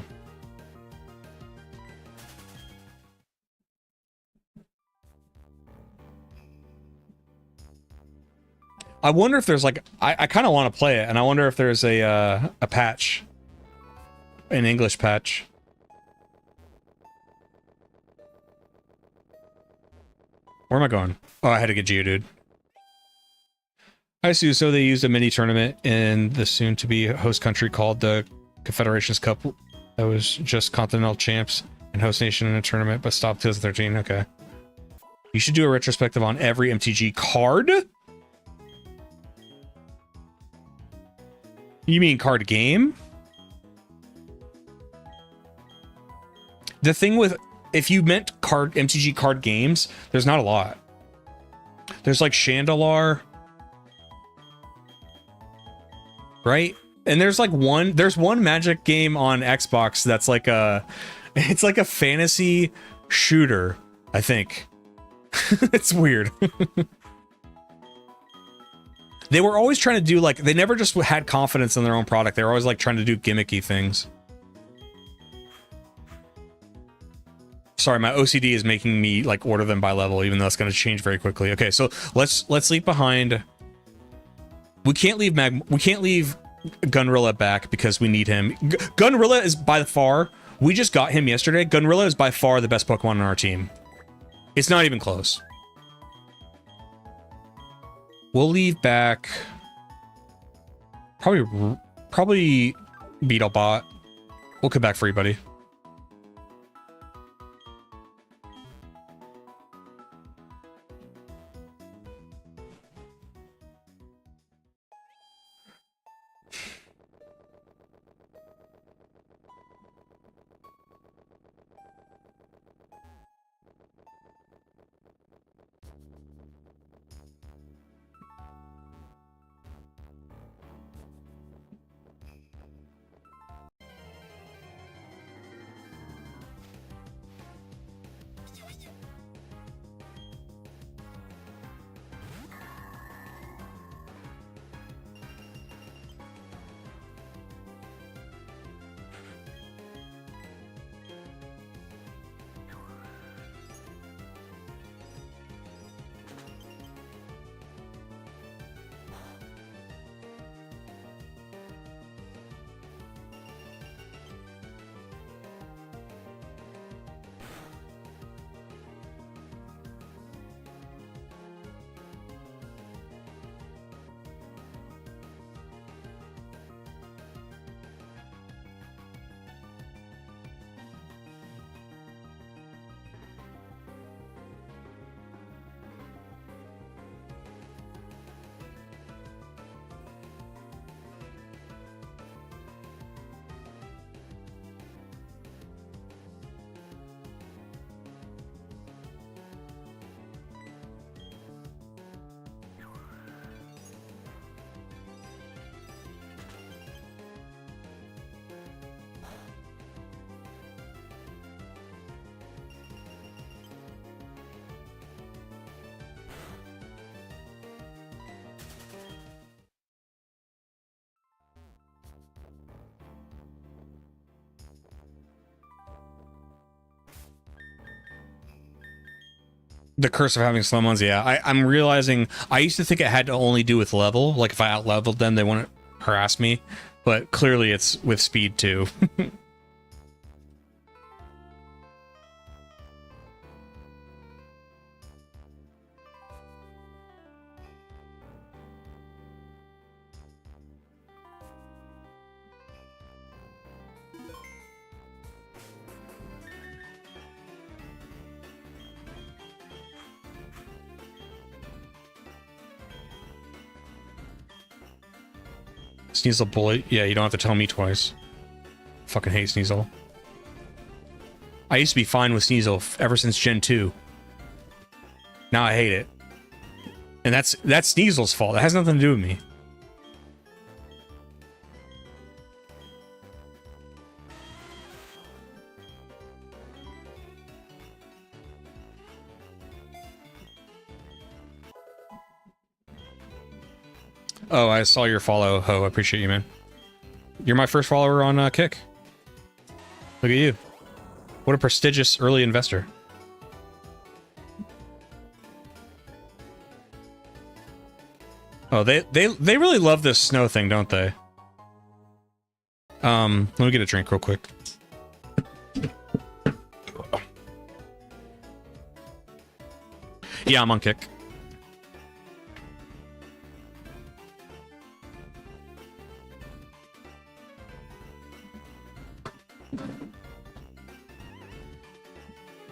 I wonder if there's like I kind of want to play it, and I wonder if there's a patch, an English patch. Where am I going? Oh, I had to get Geodude. I see. So they used a mini tournament in the soon-to-be host country called the Confederations Cup. That was just Continental Champs and host nation in a tournament, but stopped 2013. Okay. You should do a retrospective on every MTG card. You mean card game? The thing with, if you meant card MTG card games, there's not a lot. There's like Chandelar, right? And there's like one Magic game on Xbox that's like it's like a fantasy shooter, I think. It's weird. They were always trying to do like, they never just had confidence in their own product. They were always like trying to do gimmicky things. Sorry, my OCD is making me like order them by level, even though it's going to change very quickly. Okay, so let's leave behind. We can't leave Gunrilla back because we need him. Gunrilla is by far, we just got him yesterday. Gunrilla is by far the best Pokemon on our team. It's not even close. We'll leave back probably Beetlebot. We'll come back for you, buddy. The curse of having slow ones, yeah. I'm realizing, I used to think it had to only do with level. Like if I out-leveled them, they wouldn't harass me. But clearly it's with speed too. Sneasel bullet. Yeah, you don't have to tell me twice. Fucking hate Sneasel. I used to be fine with Sneasel ever since Gen 2. Now I hate it. And that's Sneasel's fault. That has nothing to do with me. Oh, I saw your follow, Ho. I appreciate you, man. You're my first follower on Kick. Look at you. What a prestigious early investor. Oh, they really love this snow thing, don't they? Let me get a drink real quick. Yeah, I'm on Kick.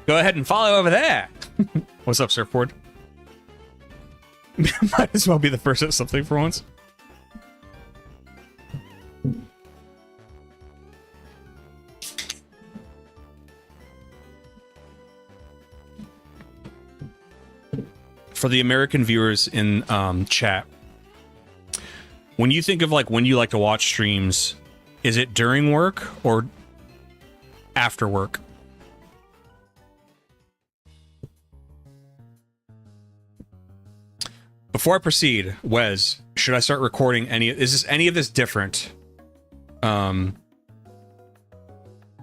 Go ahead and follow over there. What's up, Surfboard? Might as well be the first at something for once. For the American viewers in chat, when you think of like when you like to watch streams, is it during work or after work? Before I proceed, Wes, should I start recording is any of this different than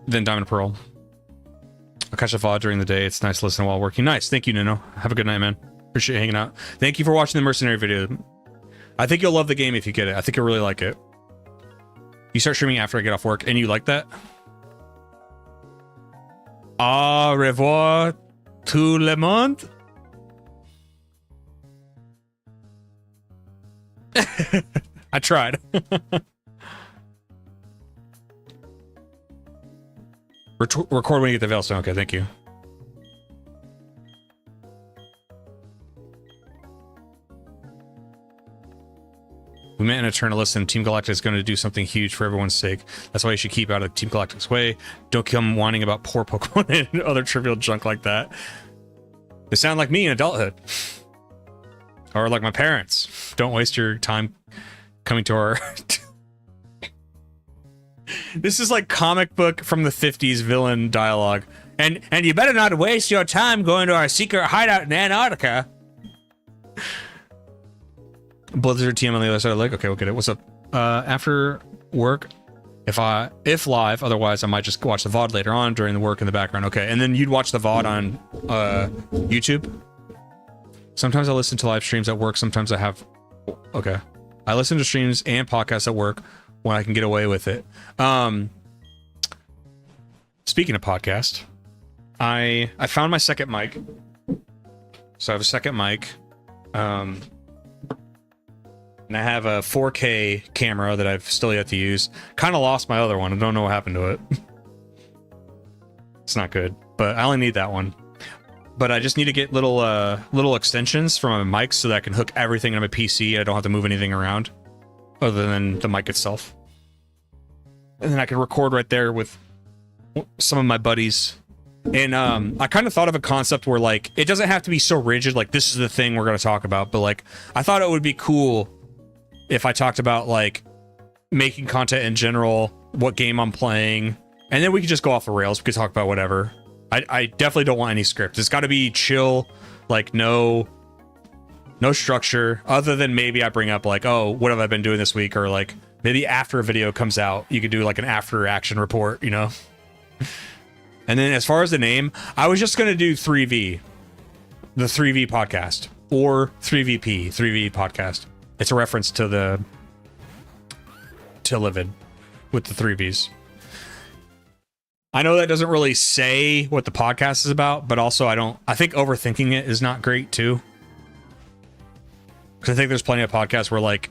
Diamond Pearl? I'll catch a VOD during the day. It's nice to listen while working. Nice. Thank you, Nino. Have a good night, man. Appreciate you hanging out. Thank you for watching the Mercenary video. I think you'll love the game if you get it. I think you'll really like it. You start streaming after I get off work, and you like that? Au revoir tout le monde. I tried. Record when you get the Veilstone. Okay, thank you. We met in Eternalist, and Team Galactic is going to do something huge for everyone's sake. That's why you should keep out of Team Galactic's way. Don't come whining about poor Pokemon and other trivial junk like that. They sound like me in adulthood. Or like my parents. Don't waste your time coming to our... This is like comic book from the 50s villain dialogue. And you better not waste your time going to our secret hideout in Antarctica. Blizzard TM on the other side of the lake. Okay, we'll get it. What's up? After work, if live, otherwise I might just watch the VOD later on during the work in the background. Okay, and then you'd watch the VOD on YouTube? Sometimes I listen to live streams at work. Sometimes I have... Okay. I listen to streams and podcasts at work when I can get away with it. Speaking of podcast, I found my second mic. So I have a second mic. And I have a 4K camera that I've still yet to use. Kind of lost my other one. I don't know what happened to it. It's not good, but I only need that one. But I just need to get little extensions from my mic so that I can hook everything on my PC. I don't have to move anything around other than the mic itself. And then I can record right there with some of my buddies. And I kind of thought of a concept where, like, it doesn't have to be so rigid, like, this is the thing we're going to talk about. But, like, I thought it would be cool if I talked about, like, making content in general, what game I'm playing. And then we could just go off the rails. We could talk about whatever. I definitely don't want any script. It's got to be chill, like no structure, other than maybe I bring up like, oh, what have I been doing this week? Or like maybe after a video comes out, you could do like an after action report, you know? And then as far as the name, I was just going to do 3V, the 3V podcast, or 3VP, 3V podcast. It's a reference to Livid with the 3Vs. I know that doesn't really say what the podcast is about, but also I think overthinking it is not great too. Because I think there's plenty of podcasts where like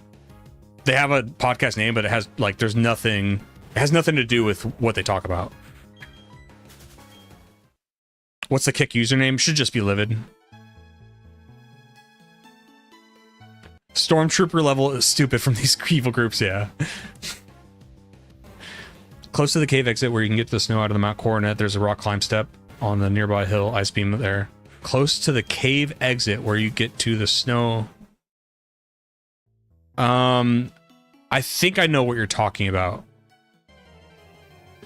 they have a podcast name, but it has like it has nothing to do with what they talk about. What's the Kick username? Should just be Livid. Stormtrooper level is stupid from these evil groups, yeah. Close to the cave exit where you can get to the snow out of the Mount Coronet, there's a rock climb step on the nearby hill. Ice beam there. Close to the cave exit where you get to the snow. I think I know what you're talking about.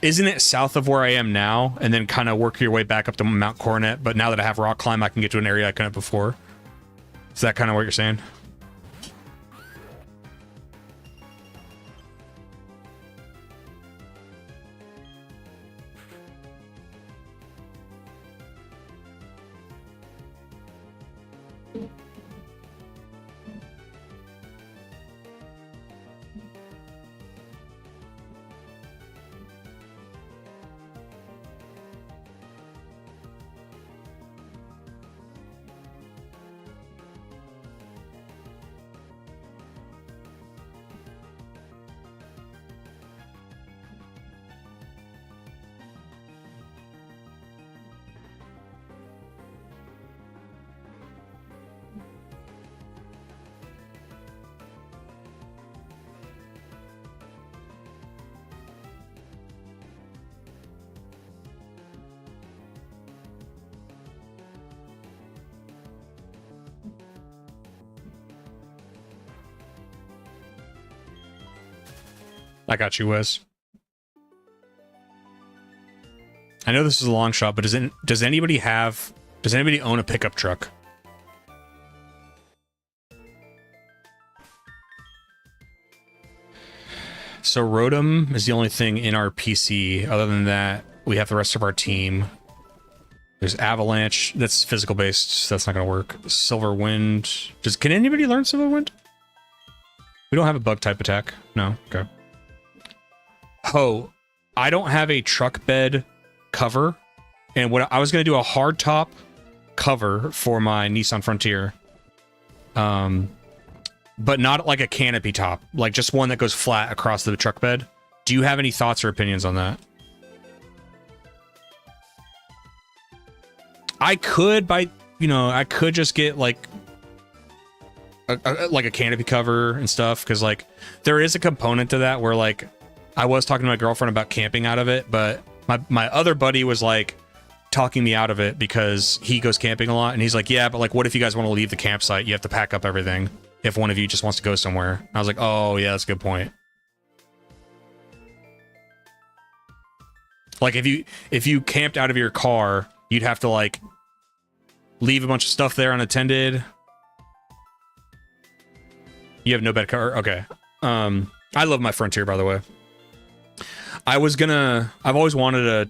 Isn't it south of where I am now, and then kind of work your way back up to Mount Coronet? But now that I have rock climb, I can get to an area I couldn't before. Is that kind of what you're saying? I got you, Wes. I know this is a long shot, but does anybody own a pickup truck? So Rotom is the only thing in our PC. Other than that, we have the rest of our team. There's Avalanche. That's physical based. So that's not going to work. Silver Wind. Can anybody learn Silver Wind? We don't have a bug type attack. No. Okay. Oh, I don't have a truck bed cover. And what I was going to do a hard top cover for my Nissan Frontier. But not like a canopy top, like just one that goes flat across the truck bed. Do you have any thoughts or opinions on that? I could I could just get like a canopy cover and stuff, because like there is a component to that where like I was talking to my girlfriend about camping out of it, but my other buddy was like talking me out of it because he goes camping a lot, and he's like, yeah, but like what if you guys want to leave the campsite? You have to pack up everything if one of you just wants to go somewhere. I was like, oh yeah, that's a good point. Like if you camped out of your car, you'd have to like leave a bunch of stuff there unattended. You have no bed cover. Okay. I love my Frontier, by the way. I've always wanted a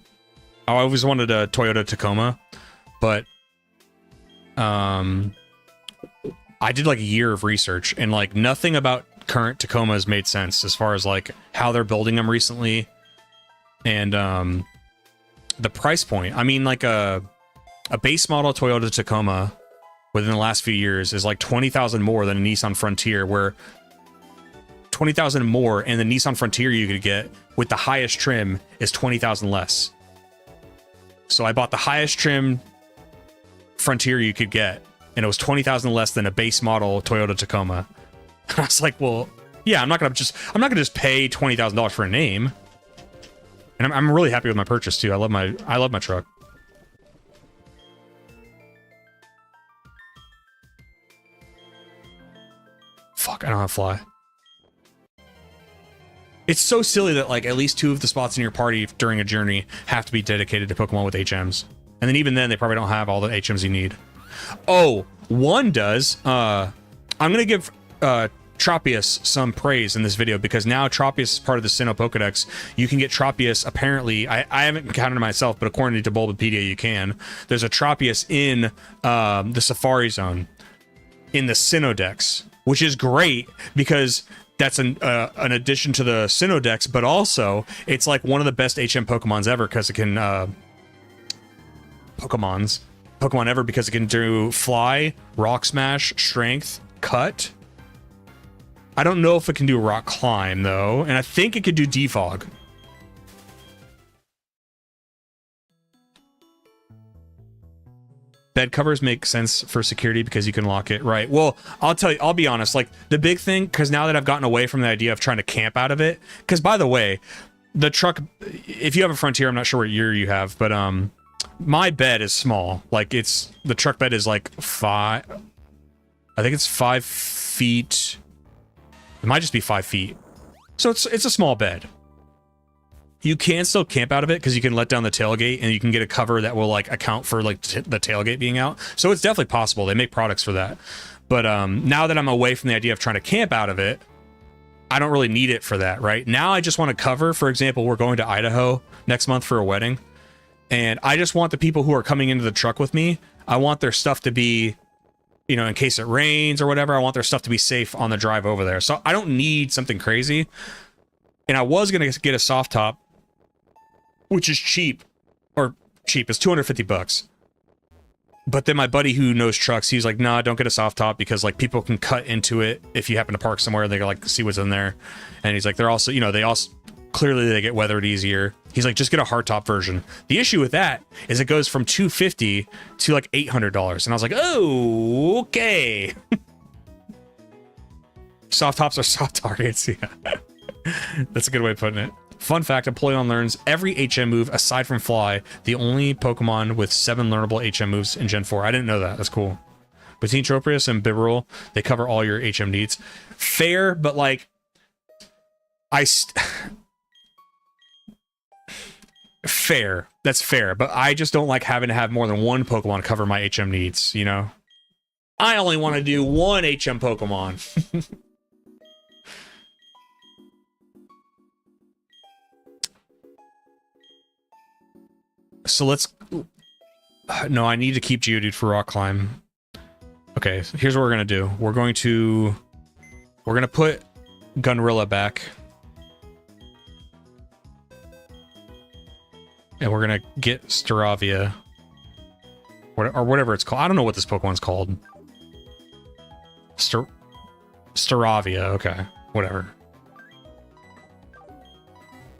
Toyota Tacoma, but I did like a year of research, and like nothing about current Tacomas made sense as far as like how they're building them recently, and the price point. I mean, like a base model Toyota Tacoma within the last few years is like 20,000 more than a Nissan Frontier, where 20,000 more, and the Nissan Frontier you could get with the highest trim is 20,000 less. So I bought the highest trim Frontier you could get, and it was 20,000 less than a base model Toyota Tacoma. I was like, well, yeah, I'm not gonna just pay $20,000 for a name. And I'm really happy with my purchase too. I love my truck. Fuck, I don't have fly. It's so silly that like at least 2 of the spots in your party during a journey have to be dedicated to Pokemon with HMs. And then even then, they probably don't have all the HMs you need. Oh, one does. I'm going to give Tropius some praise in this video, because now Tropius is part of the Sinnoh Pokedex. You can get Tropius, apparently. I haven't encountered it myself, but according to Bulbapedia, you can. There's a Tropius in the Safari Zone in the Sinnoh Dex, which is great because that's an addition to the Sinnoh Dex, but also it's like one of the best HM Pokemons ever because it can Pokemon ever because it can do Fly, Rock Smash, Strength, Cut. I don't know if it can do Rock Climb though, and I think it could do Defog. Bed covers make sense for security because you can lock it, right? Well, I'll be honest, like the big thing, because now that I've gotten away from the idea of trying to camp out of it, because by the way, the truck, if you have a Frontier, I'm not sure what year you have, but my bed is small. Like the truck bed is like 5, I think it's 5 feet. It might just be 5 feet. So it's a small bed. You can still camp out of it because you can let down the tailgate and you can get a cover that will like account for like the tailgate being out. So it's definitely possible. They make products for that. But now that I'm away from the idea of trying to camp out of it, I don't really need it for that, right? Now I just want to cover. For example, we're going to Idaho next month for a wedding. And I just want the people who are coming into the truck with me, I want their stuff to be, you know, in case it rains or whatever, I want their stuff to be safe on the drive over there. So I don't need something crazy. And I was going to get a soft top, which is cheap, it's 250 bucks. But then my buddy who knows trucks, he's like, nah, don't get a soft top because like people can cut into it if you happen to park somewhere, they can like see what's in there. And he's like, they're also, you know, clearly they get weathered easier. He's like, just get a hardtop version. The issue with that is it goes from $250 to like $800. And I was like, oh, okay. Soft tops are soft targets. Yeah. That's a good way of putting it. Fun fact, Empoleon learns every HM move aside from Fly, the only Pokemon with 7 learnable HM moves in Gen 4. I didn't know that. That's cool. Between Tropius and Bibarel, they cover all your HM needs. Fair, but like, Fair. That's fair. But I just don't like having to have more than one Pokemon cover my HM needs, you know? I only want to do one HM Pokemon. So let's... No, I need to keep Geodude for Rock Climb. Okay, so here's what we're going to do. We're going to put Gunrilla back. And we're going to get Staravia. Or whatever it's called. I don't know what this Pokemon's called. Staravia, okay. Whatever.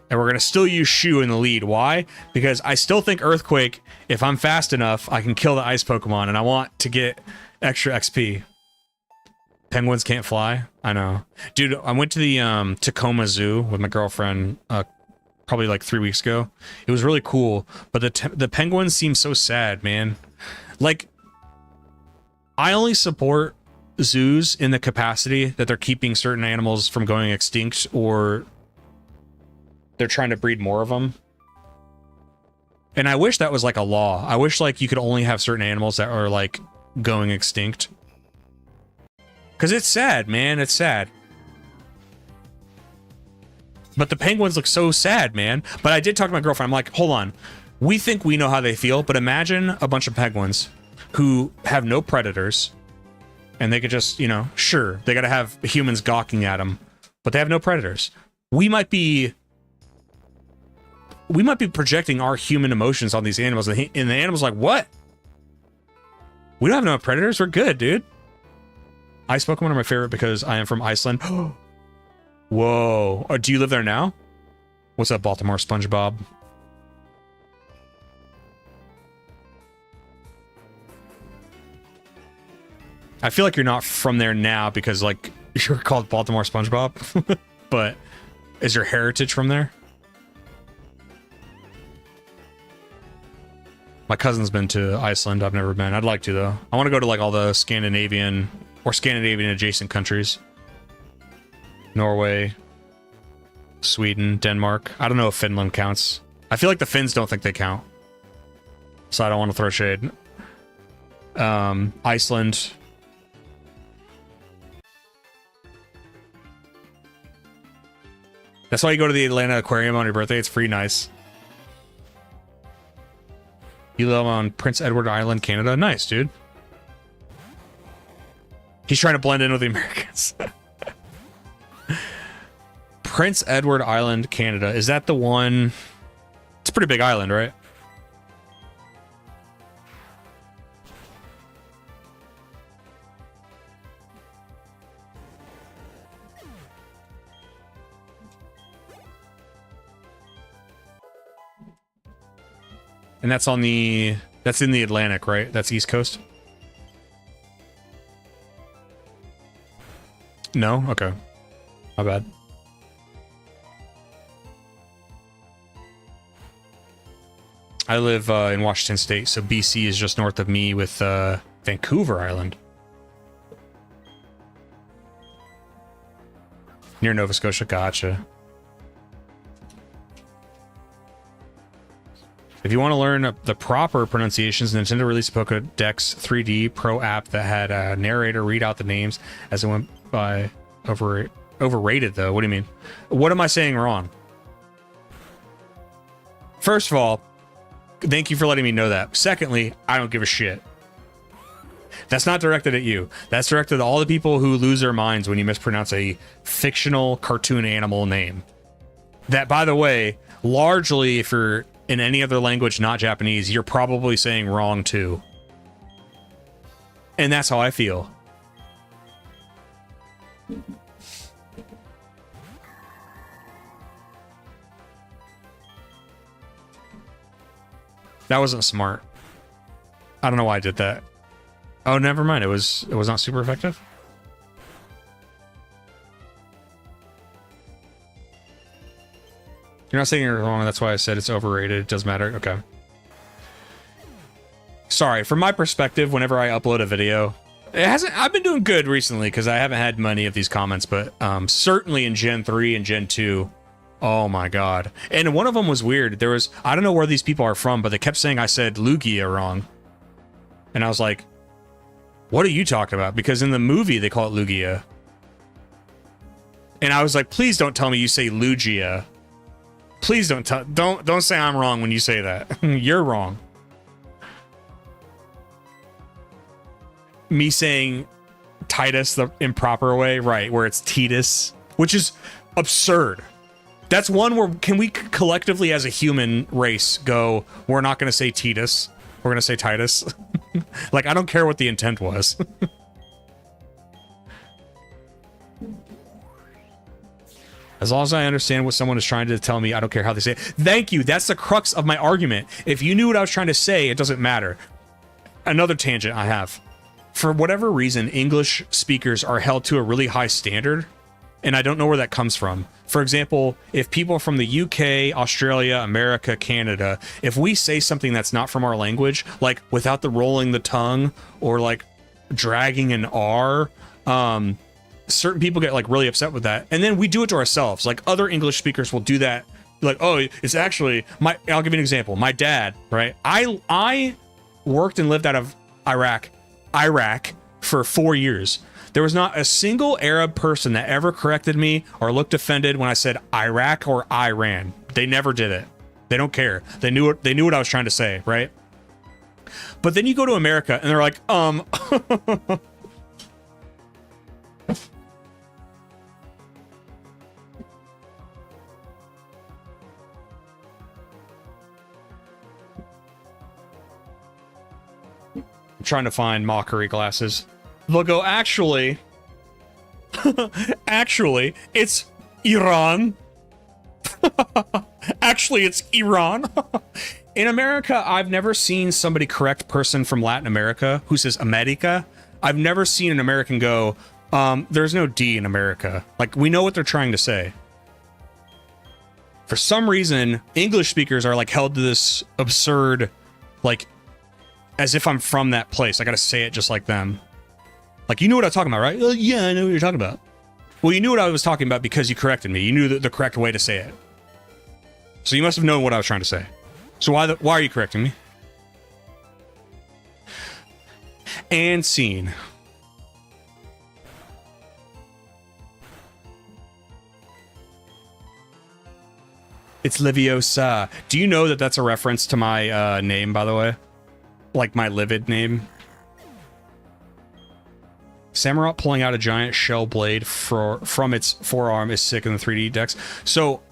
And we're going to still use Shu in the lead. Why? Because I still think Earthquake, if I'm fast enough, I can kill the ice Pokemon, and I want to get extra XP. Penguins can't fly? I know. Dude, I went to the Tacoma Zoo with my girlfriend probably like 3 weeks ago. It was really cool, but the penguins seem so sad, man. Like, I only support zoos in the capacity that they're keeping certain animals from going extinct, or they're trying to breed more of them. And I wish that was like a law. I wish like you could only have certain animals that are like going extinct. Because it's sad, man. It's sad. But the penguins look so sad, man. But I did talk to my girlfriend. I'm like, hold on. We think we know how they feel, but imagine a bunch of penguins who have no predators. And they could just, you know, sure, they got to have humans gawking at them, but they have no predators. We might be projecting our human emotions on these animals, and the animal's like, what? We don't have no predators. We're good, dude. Ice Pokemon are my favorite because I am from Iceland. Whoa. Do you live there now? What's up, Baltimore SpongeBob? I feel like you're not from there now because, like, you're called Baltimore SpongeBob. But is your heritage from there? My cousin's been to Iceland. I've never been. I'd like to, though. I want to go to, like, all the Scandinavian or Scandinavian adjacent countries. Norway, Sweden, Denmark. I don't know if Finland counts. I feel like the Finns don't think they count. So I don't want to throw shade. Iceland. That's why you go to the Atlanta Aquarium on your birthday. It's free nice. You live on Prince Edward Island, Canada. Nice, dude. He's trying to blend in with the Americans. Prince Edward Island, Canada. Is that the one? It's a pretty big island, right? And that's on the... That's in the Atlantic, right? That's East Coast? No? Okay. My bad. I live in Washington State, so BC is just north of me with Vancouver Island. Near Nova Scotia, gotcha. If you want to learn the proper pronunciations, Nintendo released a Pokédex 3D Pro app that had a narrator read out the names as it went by. Overrated, though. What do you mean? What am I saying wrong? First of all, thank you for letting me know that. Secondly, I don't give a shit. That's not directed at you. That's directed at all the people who lose their minds when you mispronounce a fictional cartoon animal name. That, by the way, largely, if you're in any other language not Japanese, you're probably saying wrong too. And that's how I feel. That wasn't smart. I don't know why I did that. Oh, never mind. It was not super effective. You're not saying you're wrong. That's why I said it's overrated. It doesn't matter. Okay. Sorry. From my perspective, whenever I upload a video, It hasn't. I've been doing good recently because I haven't had many of these comments, but certainly in Gen 3 and Gen 2. Oh my god. And one of them was weird. There was, I don't know where these people are from, but they kept saying I said Lugia wrong. And I was like, what are you talking about? Because in the movie they call it Lugia. And I was like, please don't tell me you say Lugia. Please don't say I'm wrong when you say that. You're wrong. Me saying Titus the improper way, right, where it's Titus, which is absurd. That's one where, can we collectively as a human race go, we're not going to say Titus, we're going to say Titus? Like, I don't care what the intent was. As long as I understand what someone is trying to tell me, I don't care how they say it. Thank you. That's the crux of my argument. If you knew what I was trying to say, it doesn't matter. Another tangent I have. For whatever reason, English speakers are held to a really high standard, and I don't know where that comes from. For example, if people from the UK, Australia, America, Canada, if we say something that's not from our language, like without the rolling the tongue or like dragging an R, certain people get like really upset with that. And then we do it to ourselves. Like other English speakers will do that. Like, oh, it's actually I'll give you an example. My dad, right? I worked and lived out of Iraq for 4 years. There was not a single Arab person that ever corrected me or looked offended when I said Iraq or Iran. They never did it. They don't care. They knew what I was trying to say, right? But then you go to America and they're like, I'm trying to find mockery glasses. They'll go, actually, it's Iran. Actually, it's Iran. In America, I've never seen somebody correct person from Latin America who says America. I've never seen an American go, there's no D in America. Like, we know what they're trying to say. For some reason, English speakers are like held to this absurd, like, as if I'm from that place. I gotta say it just like them. Like, you knew what I was talking about, right? Yeah, I know what you're talking about. Well, you knew what I was talking about because you corrected me. You knew the correct way to say it. So you must have known what I was trying to say. So why are you correcting me? And scene. It's Leviosa. Do you know that that's a reference to my name, by the way? Like my livid name? Samurott pulling out a giant shell blade from its forearm is sick in the 3D decks. So,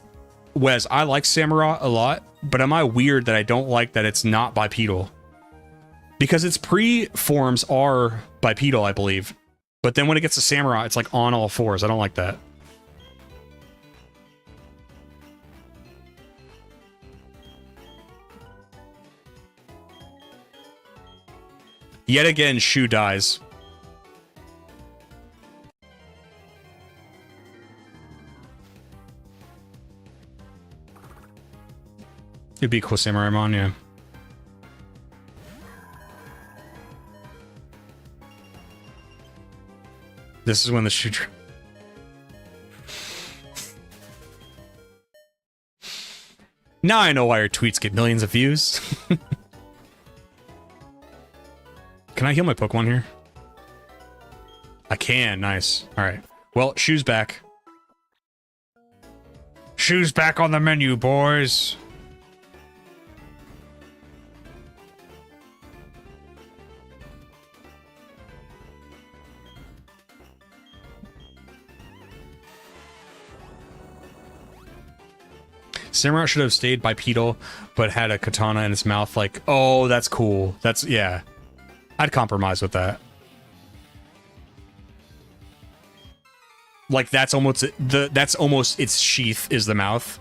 Wes, I like Samurott a lot, but am I weird that I don't like that it's not bipedal? Because its pre-forms are bipedal, I believe. But then when it gets to Samurott, it's like on all fours. I don't like that. Yet again, Shu dies. It'd be cool, Samuraimon, yeah. This is when the shooter. Now I know why your tweets get millions of views. Can I heal my Pokemon here? I can, nice. Alright. Well, Shu's back. Shu's back on the menu, boys. Samurott should have stayed bipedal, but had a katana in its mouth. Like, oh, that's cool. That's, yeah. I'd compromise with that. Like, that's almost its sheath is the mouth.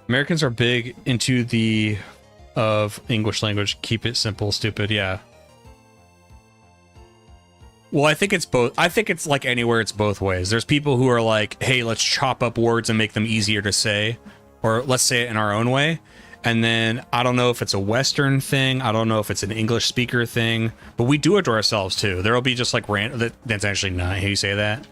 Americans are big into the of English language. Keep it simple, stupid. Yeah. Well, I think it's both. I think it's like anywhere, it's both ways. There's people who are like, hey, let's chop up words and make them easier to say, or let's say it in our own way. And then I don't know if it's a Western thing. I don't know if it's an English speaker thing, but we do it to ourselves too. There'll be just like that's actually not how you say that.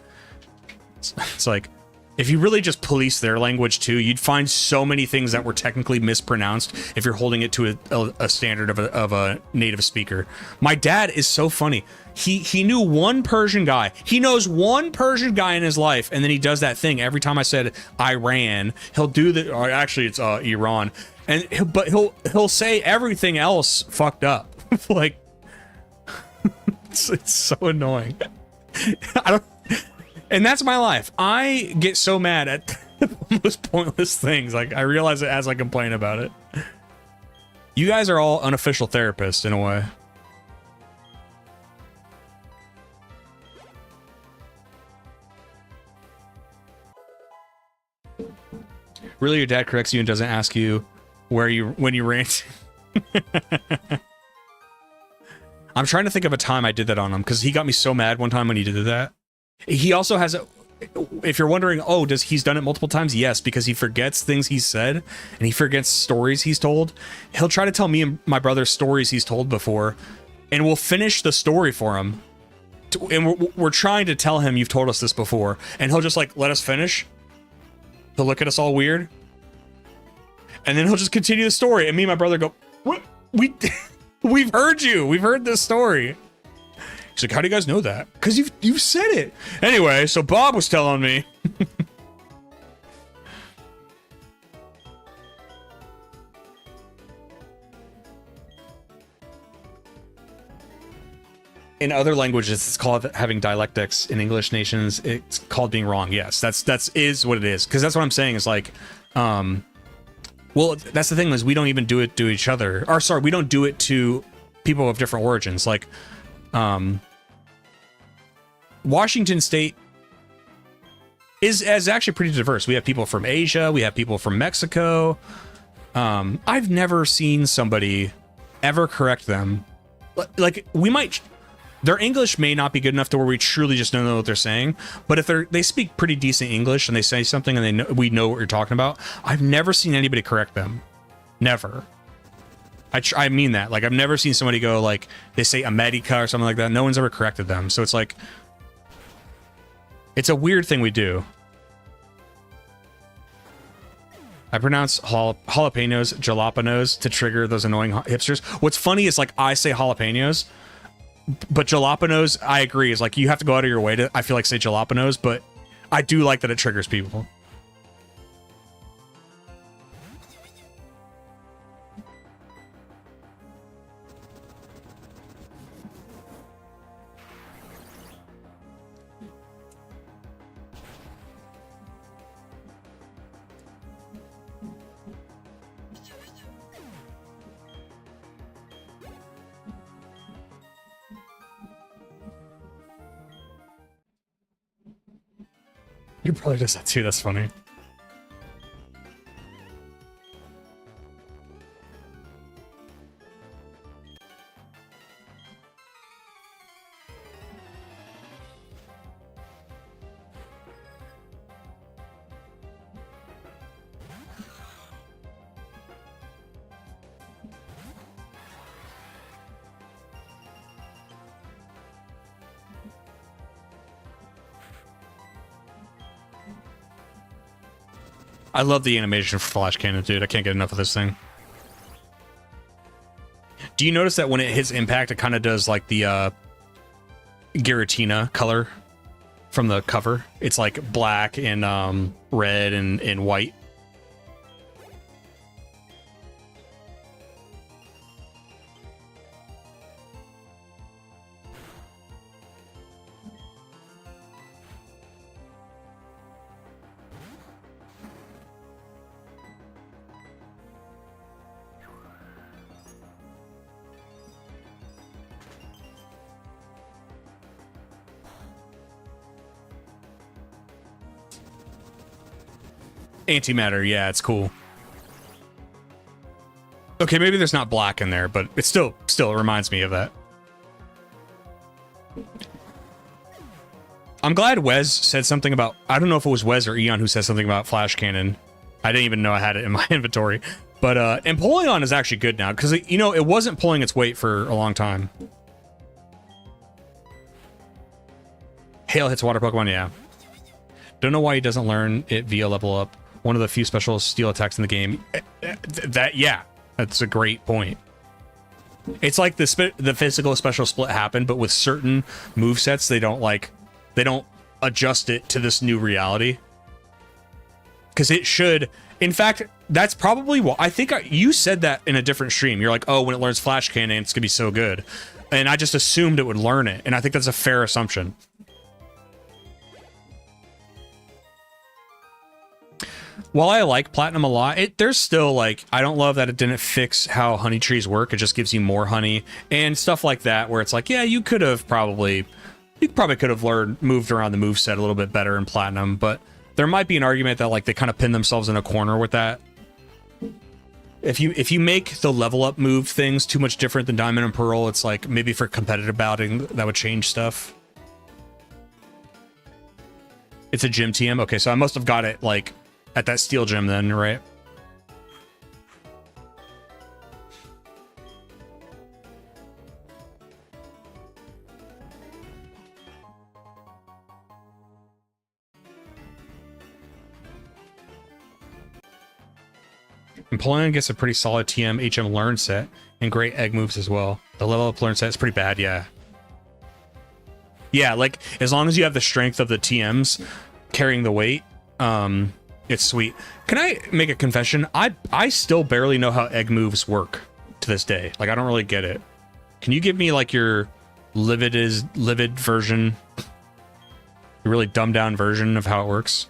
It's like, if you really just police their language too, you'd find so many things that were technically mispronounced if you're holding it to a standard of a native speaker. My dad is so funny. He knew one Persian guy. He knows one Persian guy in his life, and then he does that thing. Every time I said Iran, he'll do the, or actually it's Iran. But he'll say everything else fucked up. Like, it's so annoying. I don't. And that's my life. I get so mad at the most pointless things. Like, I realize it as I complain about it. You guys are all unofficial therapists in a way. Really, your dad corrects you and doesn't ask you when you rant. I'm trying to think of a time I did that on him, because he got me so mad one time when he did that. He also has if you're wondering, oh, he's done it multiple times? Yes, because he forgets things he's said, and he forgets stories he's told. He'll try to tell me and my brother stories he's told before, and we'll finish the story for him. And we're trying to tell him, you've told us this before, and he'll just like, let us finish. He'll look at us all weird, and then he'll just continue the story, and me and my brother go, what? We've heard you. We've heard this story. He's like, how do you guys know that? Because you've said it. Anyway, so Bob was telling me. In other languages, it's called having dialectics. In English nations, it's called being wrong. Yes, that's is what it is. Because that's what I'm saying is like, well, that's the thing is we don't even do it to each other. Or sorry, we don't do it to people of different origins. Like, Washington State is actually pretty diverse. We have people from Asia. We have people from Mexico. I've never seen somebody ever correct them. Like, we might... Their English may not be good enough to where we truly just don't know what they're saying, but if they speak pretty decent English and they say something and we know what you're talking about, I've never seen anybody correct them. Never. I mean that. Like, I've never seen somebody go, like, they say America or something like that. No one's ever corrected them. So it's like... It's a weird thing we do. I pronounce jalapenos jalapenos to trigger those annoying hipsters. What's funny is, like, I say jalapenos, but jalapenos, I agree, is like, you have to go out of your way to, I feel like, say jalapenos, but I do like that it triggers people. He probably does that too, that's funny. I love the animation for Flash Cannon, dude. I can't get enough of this thing. Do you notice that when it hits impact, it kind of does like the Giratina color from the cover? It's like black and red and white. Antimatter, yeah, it's cool. Okay, maybe there's not black in there, but it still reminds me of that. I'm glad Wes said something about, I don't know if it was Wes or Eon who said something about flash cannon. I didn't even know I had it in my inventory. But Empoleon is actually good now, because, you know, it wasn't pulling its weight for a long time. Hail hits water Pokemon, yeah. Don't know why he doesn't learn it via level up. One of the few special steel attacks in the game. Yeah, that's a great point. It's like the physical special split happened, but with certain movesets, they don't adjust it to this new reality. Because it should, in fact, that's probably what, I think you said that in a different stream. You're like, oh, when it learns Flash Cannon, it's going to be so good. And I just assumed it would learn it, and I think that's a fair assumption. While I like Platinum a lot, there's still, like, I don't love that it didn't fix how honey trees work. It just gives you more honey and stuff like that, where it's like, yeah, you probably could have moved around the moveset a little bit better in Platinum, but there might be an argument that, like, they kind of pin themselves in a corner with that. If you make the level up move things too much different than Diamond and Pearl, it's like, maybe for competitive bouting, that would change stuff. It's a gym TM? Okay, so I must have got it, like, at that steel gym then, right? Empoleon gets a pretty solid TM HM learn set and great egg moves as well. The level up learn set is pretty bad, yeah. Yeah, like, as long as you have the strength of the TMs carrying the weight, it's sweet. Can I make a confession? I still barely know how egg moves work to this day. Like, I don't really get it. Can you give me, like, your livid version, your really dumbed down version of how it works?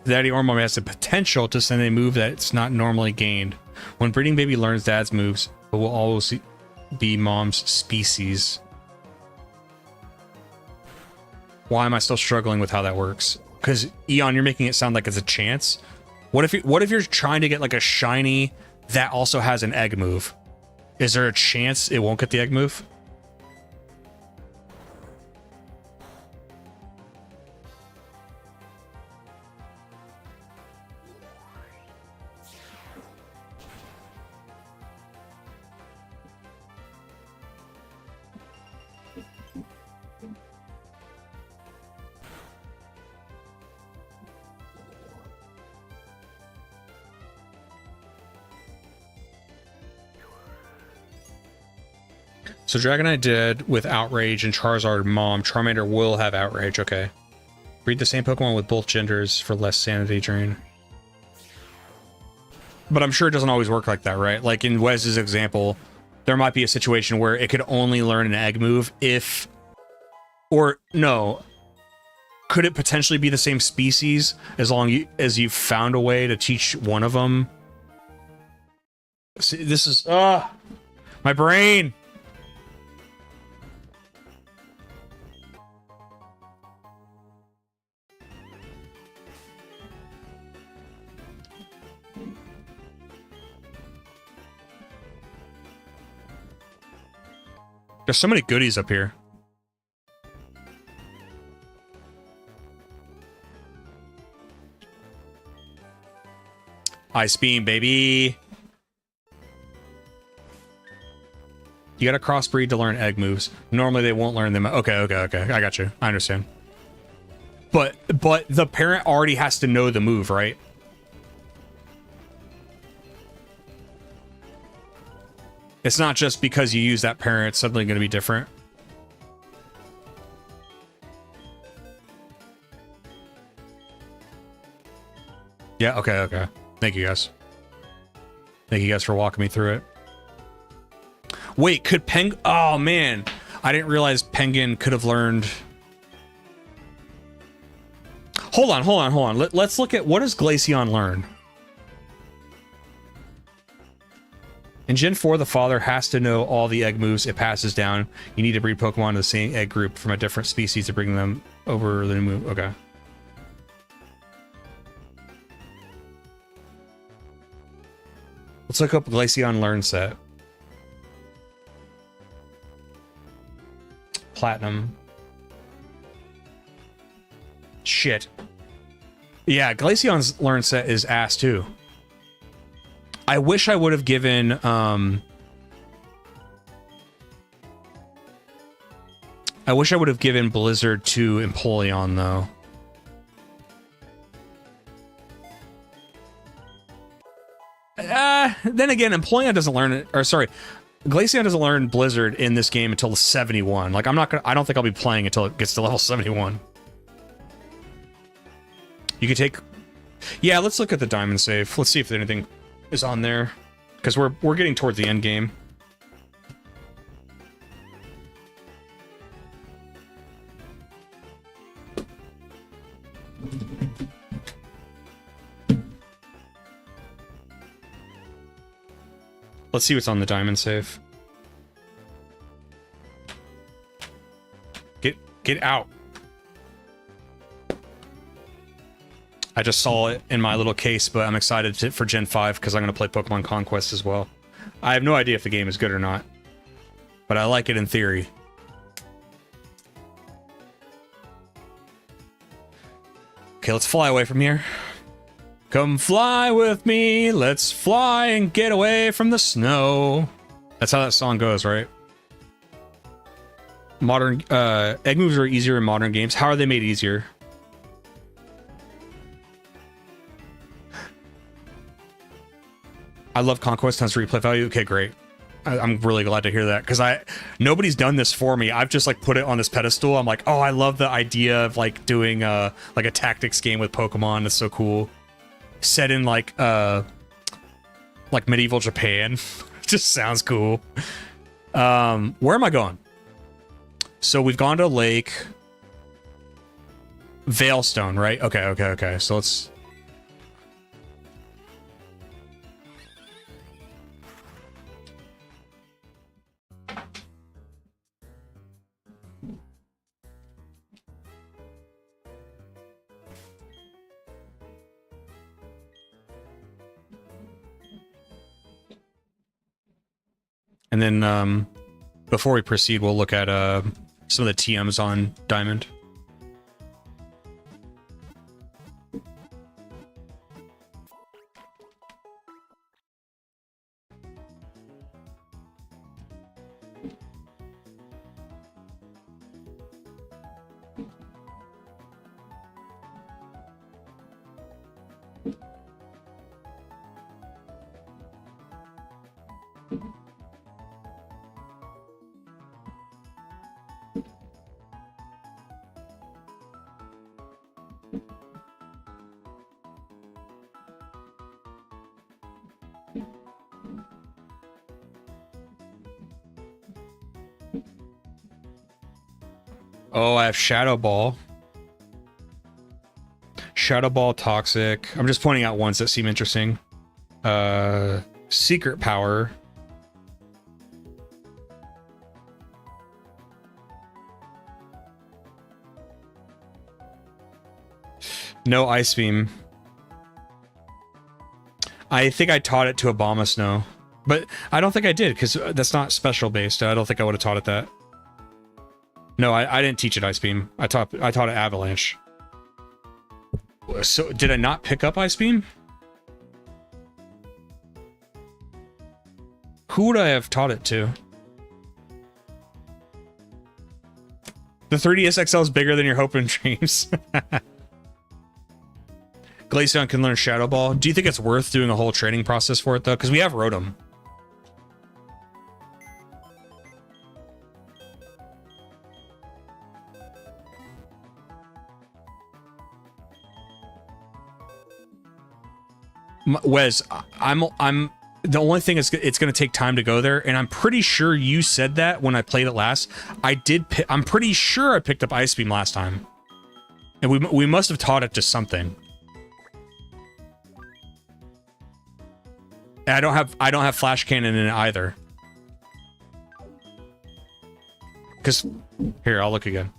Daddy Ormom has the potential to send a move that's not normally gained. When breeding baby learns dad's moves, but will always be mom's species. Why am I still struggling with how that works? Because Eon, you're making it sound like it's a chance. What if you're trying to get like a shiny that also has an egg move? Is there a chance it won't get the egg move? So Dragonite did with Outrage and Charizard Mom. Charmander will have Outrage, okay. Breed the same Pokemon with both genders for less sanity drain. But I'm sure it doesn't always work like that, right? Like in Wes's example, there might be a situation where it could only learn an egg move if... Or, no. Could it potentially be the same species as long as you've found a way to teach one of them? See, this is... my brain! There's so many goodies up here. Ice Beam, baby. You gotta crossbreed to learn egg moves. Normally they won't learn them. Okay. I got you. I understand. But the parent already has to know the move, right? It's not just because you use that parent, it's suddenly going to be different. Yeah, okay, okay. Thank you guys. Thank you guys for walking me through it. Wait, could Peng... Oh, man. I didn't realize Penguin could have learned... Hold on. Let's look at... What does Glaceon learn? In Gen 4, the father has to know all the egg moves it passes down. You need to breed Pokemon to the same egg group from a different species to bring them over the new move. Okay. Let's look up Glaceon Learn Set. Platinum. Shit. Yeah, Glaceon's Learn Set is ass too. I wish I would have given Blizzard to Empoleon though. Then again, Empoleon doesn't learn it, or sorry, Glaceon doesn't learn Blizzard in this game until 71. Like I don't think I'll be playing until it gets to level 71. You could take, yeah, let's look at the diamond save. Let's see if anything is on there, because we're getting towards the end game. Let's see what's on the diamond save. Get out. I just saw it in my little case, but I'm excited for Gen 5 because I'm going to play Pokemon Conquest as well. I have no idea if the game is good or not, but I like it in theory. Okay, let's fly away from here. Come fly with me, let's fly and get away from the snow. That's how that song goes, right? Modern egg moves are easier in modern games. How are they made easier? I love Conquest, tons of replay value. Okay, great. I'm really glad to hear that, because nobody's done this for me. I've just like put it on this pedestal. I'm like, oh, I love the idea of like doing like a tactics game with Pokemon. It's so cool. Set in like medieval Japan. Just sounds cool. Where am I going? So we've gone to Lake Veilstone, right? Okay. So let's... And then, before we proceed, we'll look at some of the TMs on Diamond. Oh, I have Shadow Ball. Shadow Ball, Toxic. I'm just pointing out ones that seem interesting. Secret Power. No Ice Beam. I think I taught it to Abomasnow. But I don't think I did, because that's not special based. I don't think I would have taught it that. No, I didn't teach it Ice Beam. I taught it Avalanche. So did I not pick up Ice Beam? Who would I have taught it to? The 3DS XL is bigger than your hope and dreams. Glaceon can learn Shadow Ball. Do you think it's worth doing a whole training process for it though? Because we have Rotom. Wes, I'm the only thing is it's going to take time to go there, and I'm pretty sure you said that when I played it last. I'm pretty sure I picked up Ice Beam last time, and we must have taught it to something. And I don't have Flash Cannon in it either. Cause here, I'll look again.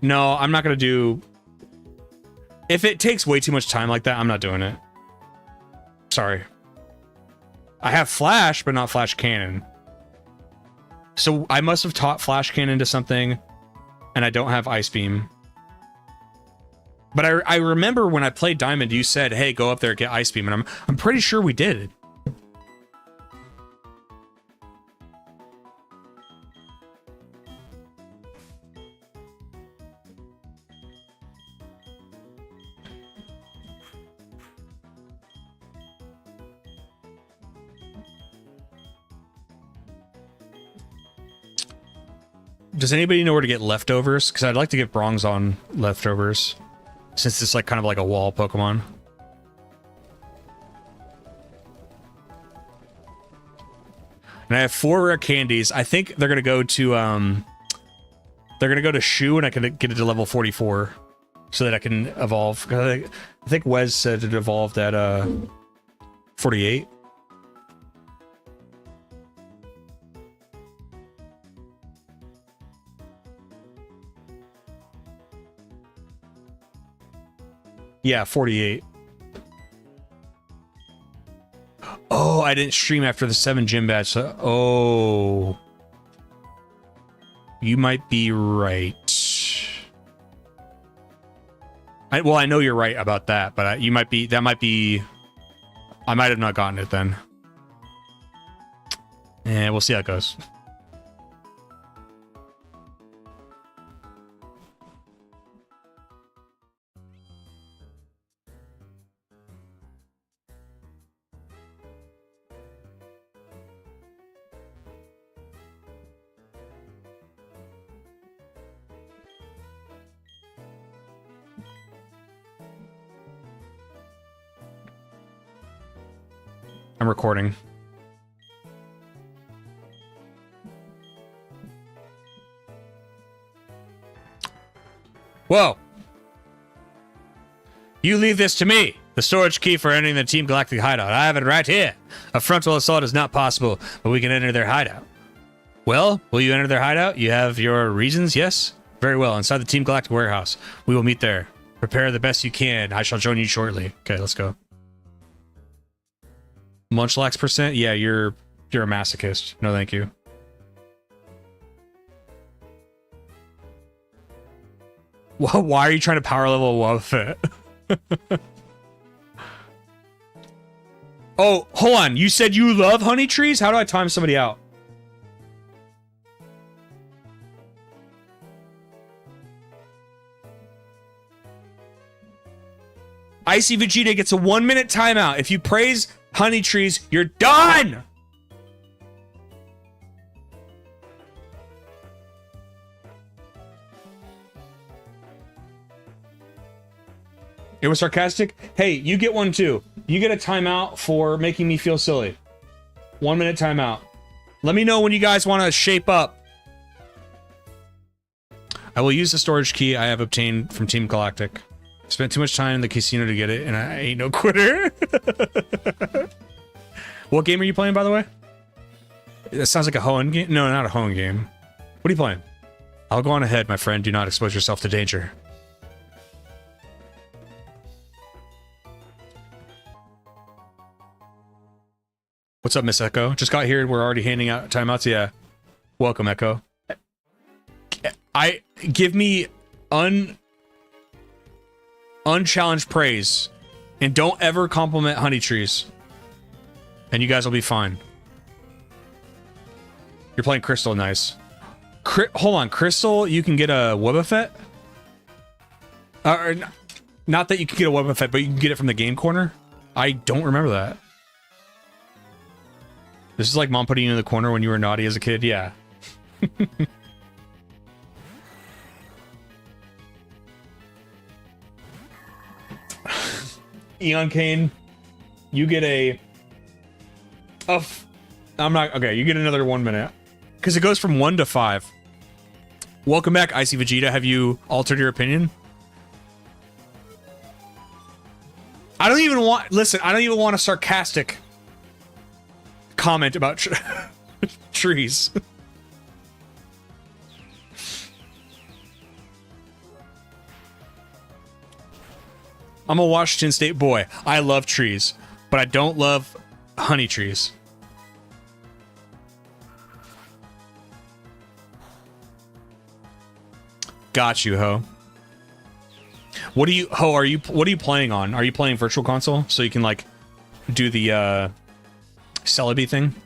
No, I'm not gonna do. If it takes way too much time like that, I'm not doing it. Sorry. I have Flash, but not Flash Cannon. So I must have taught Flash Cannon to something, and I don't have Ice Beam. But I remember when I played Diamond, you said, "Hey, go up there and get Ice Beam," and I'm pretty sure we did. Does anybody know where to get leftovers? Because I'd like to get Bronzong leftovers, since it's like kind of like a wall Pokemon. And I have 4 rare candies. I think they're gonna go to Shu, and I can get it to level 44, so that I can evolve. I think Wes said it evolved at 48. Yeah, 48. Oh, I didn't stream after the 7 gym badge. So, oh, you might be right. Well, I know you're right about that, but you might be. That might be. I might have not gotten it then. And we'll see how it goes. I'm recording. Whoa! You leave this to me. The storage key for entering the Team Galactic hideout. I have it right here. A frontal assault is not possible, but we can enter their hideout. Well, will you enter their hideout? You have your reasons, yes? Very well. Inside the Team Galactic warehouse. We will meet there. Prepare the best you can. I shall join you shortly. Okay, let's go. Munchlax percent? Yeah, you're a masochist. No, thank you. Well, why are you trying to power level Wobbuffet? Oh, hold on. You said you love honey trees? How do I time somebody out? Icy Vegeta gets a 1-minute timeout. If you praise honey trees, you're done! It was sarcastic? Hey, you get one too. You get a timeout for making me feel silly. 1-minute timeout. Let me know when you guys want to shape up. I will use the storage key I have obtained from Team Galactic. Spent too much time in the casino to get it, and I ain't no quitter. What game are you playing, by the way? That sounds like a Hoenn game. No, not a Hoenn game. What are you playing? I'll go on ahead, my friend. Do not expose yourself to danger. What's up, Miss Echo? Just got here and we're already handing out timeouts. Yeah. Welcome, Echo. Give me unchallenged praise, and don't ever compliment honey trees, and you guys will be fine. You're playing Crystal, nice. Hold on, Crystal, you can get a Wobbuffet? Not that you can get a Wobbuffet, but you can get it from the game corner? I don't remember that. This is like mom putting you in the corner when you were naughty as a kid? Yeah. Eon Kane, you get I'm not okay. You get another 1 minute because it goes from 1 to 5. Welcome back, Icy Vegeta. Have you altered your opinion? I don't even want. Listen, I don't even want a sarcastic comment about trees. I'm a Washington State boy. I love trees, but I don't love honey trees. Got you, Ho. What are you playing on? Are you playing Virtual Console so you can like do the Celebi thing?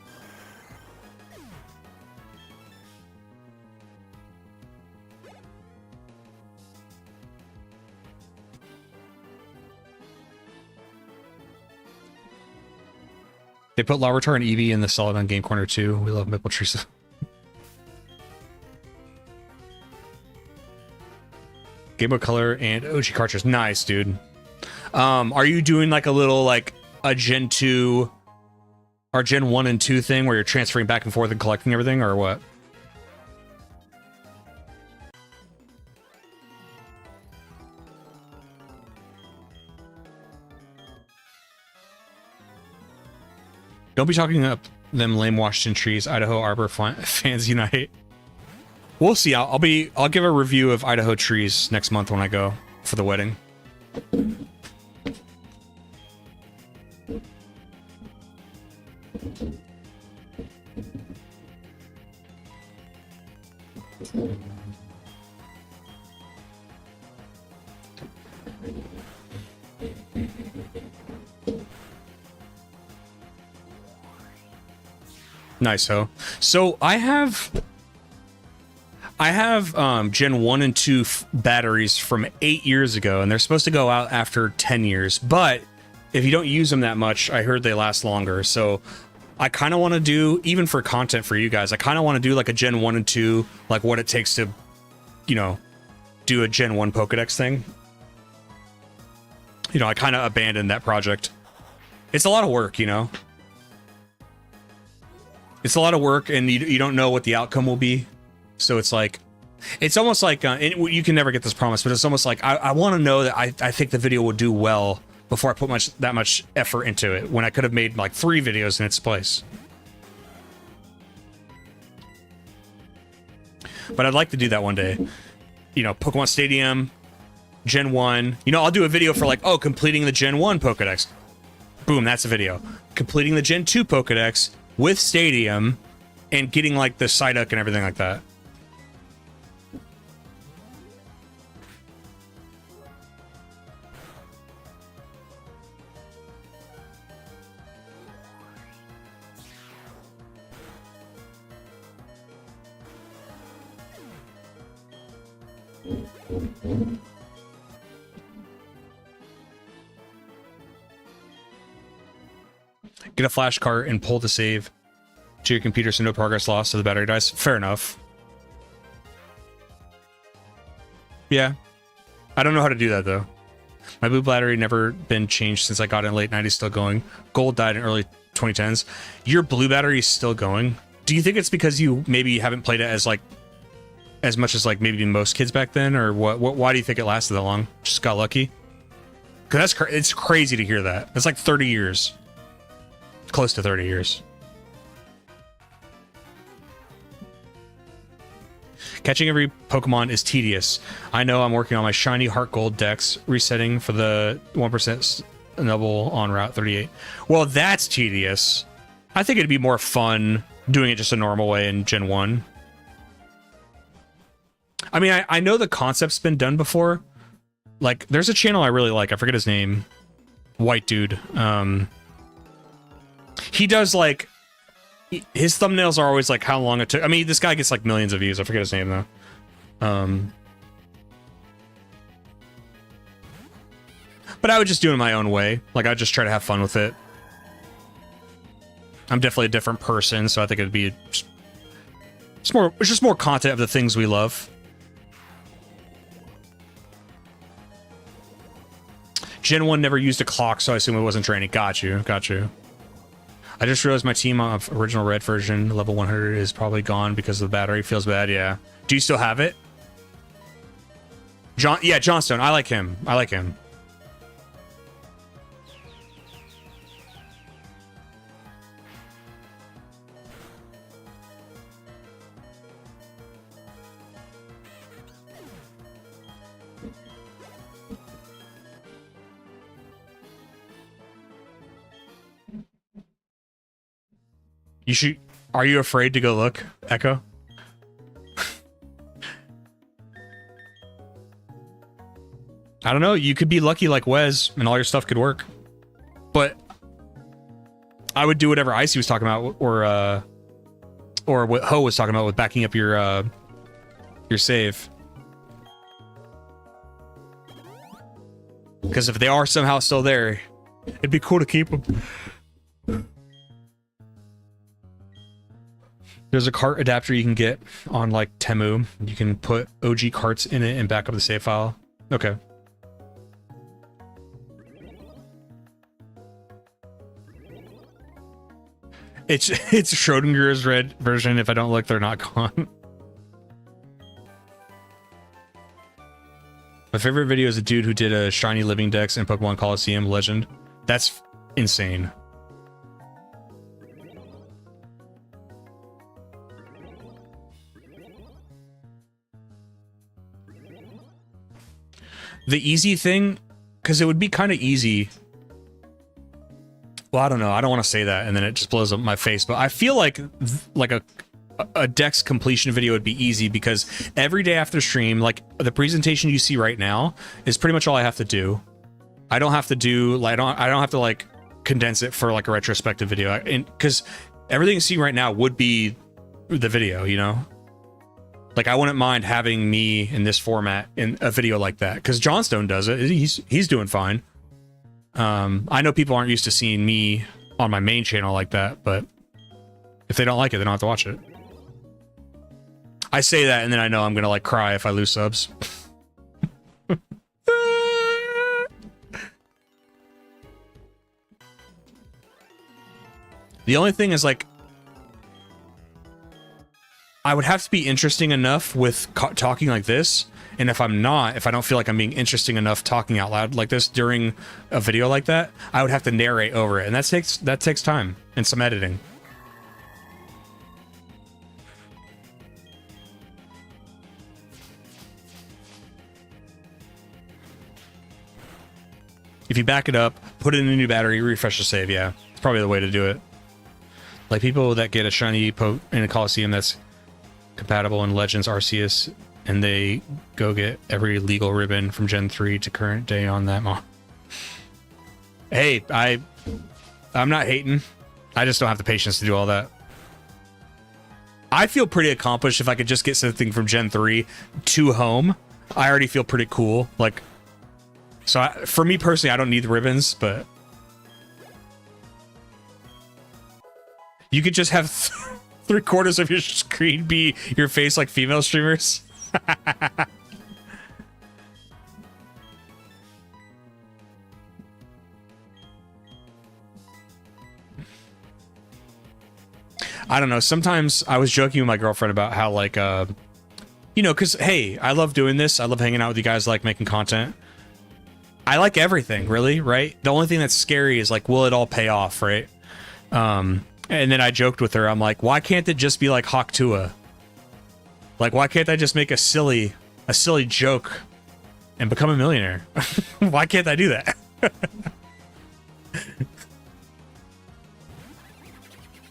They put Larvitar and Eevee in the Solid on Game Corner too. We love Maple Trees. Game Boy Color and OG cartridge. Nice, dude. Are you doing like a little like a Gen 2 or Gen 1 and 2 thing where you're transferring back and forth and collecting everything, or what? Don't be talking up them lame Washington trees. Idaho Arbor fans unite. We'll see. I'll give a review of Idaho trees next month when I go for the wedding. Nice, Ho. So I have Gen 1 and 2 batteries from 8 years ago, and they're supposed to go out after 10 years. But if you don't use them that much, I heard they last longer. So I kind of want to do, even for content for you guys, I kind of want to do like a Gen 1 and 2, like what it takes to, you know, do a Gen 1 Pokedex thing. You know, I kind of abandoned that project. It's a lot of work, you know? It's a lot of work, and you don't know what the outcome will be. So it's like, it's almost like, you can never get this promise, but it's almost like, I want to know that I think the video will do well before I put that much effort into it, when I could have made like 3 videos in its place. But I'd like to do that one day. You know, Pokemon Stadium, Gen 1. You know, I'll do a video for like, oh, completing the Gen 1 Pokedex. Boom, that's a video. Completing the Gen 2 Pokedex with Stadium and getting like the Psyduck and everything like that. Get a flash cart and pull the save to your computer so no progress lost so the battery dies. Fair enough. Yeah. I don't know how to do that though. My blue battery never been changed since I got it in late 90s, still going. Gold died in early 2010s. Your blue battery is still going? Do you think it's because you maybe haven't played it as like as much as like maybe most kids back then, or what? Why do you think it lasted that long? Just got lucky? Because it's crazy to hear that. It's like 30 years. Close to 30 years. Catching every Pokemon is tedious. I know. I'm working on my shiny Heart Gold Dex, resetting for the 1% Snubble on Route 38. Well, that's tedious. I think it'd be more fun doing it just a normal way in Gen 1. I mean, I know the concept's been done before. Like, there's a channel I really like. I forget his name. White dude. He does, like... His thumbnails are always, like, how long it took. I mean, this guy gets, like, millions of views. I forget his name, though. But I would just do it my own way. Like, I'd just try to have fun with it. I'm definitely a different person, so I think it'd be... It's just more content of the things we love. Gen 1 never used a clock, so I assume it wasn't training. Got you. I just realized my team of original red version, level 100, is probably gone because of the battery. Feels bad, yeah. Do you still have it? Yeah, Johnstone. I like him. You should. Are you afraid to go look, Echo? I don't know. You could be lucky like Wes, and all your stuff could work. But I would do whatever Icy was talking about, or what Ho was talking about with backing up your save. Because if they are somehow still there, it'd be cool to keep them. There's a cart adapter you can get on like Temu. You can put OG carts in it and back up the save file. Okay. It's Schrodinger's red version. If I don't look, they're not gone. My favorite video is a dude who did a shiny living dex in Pokemon Coliseum Legend. That's insane. The easy thing, because it would be kind of easy. Well, I don't know. I don't want to say that, and then it just blows up my face. But I feel like a Dex completion video would be easy because every day after stream, like the presentation you see right now, is pretty much all I have to do. I don't have to do like I don't have to like condense it for like a retrospective video, and because everything you see right now would be the video, you know. Like I wouldn't mind having me in this format in a video like that because Johnstone does it. He's doing fine. I know people aren't used to seeing me on my main channel like that, but if they don't like it, they don't have to watch it. I say that and then I know I'm gonna like cry if I lose subs. The only thing is like I would have to be interesting enough with talking like this, and if I'm not, if I don't feel like I'm being interesting enough talking out loud like this during a video like that, I would have to narrate over it, and that takes time and some editing. If you back it up, put it in a new battery, refresh the save, yeah, it's probably the way to do it. Like people that get a shiny poke in a Coliseum that's compatible in Legends Arceus, and they go get every legal ribbon from Gen 3 to current day on that mod. Hey, I'm not hating. I just don't have the patience to do all that. I feel pretty accomplished if I could just get something from Gen 3 to home. I already feel pretty cool. Like, so for me personally, I don't need the ribbons, but you could just have 3/4 of your screen be your face like female streamers. I don't know. Sometimes I was joking with my girlfriend about how like, you know, because hey, I love doing this. I love hanging out with you guys, like making content. I like everything, really, right? The only thing that's scary is like, will it all pay off, right? And then I joked with her. I'm like, why can't it just be like Hawk Tuah? Like, why can't I just make a silly joke and become a millionaire? Why can't I do that?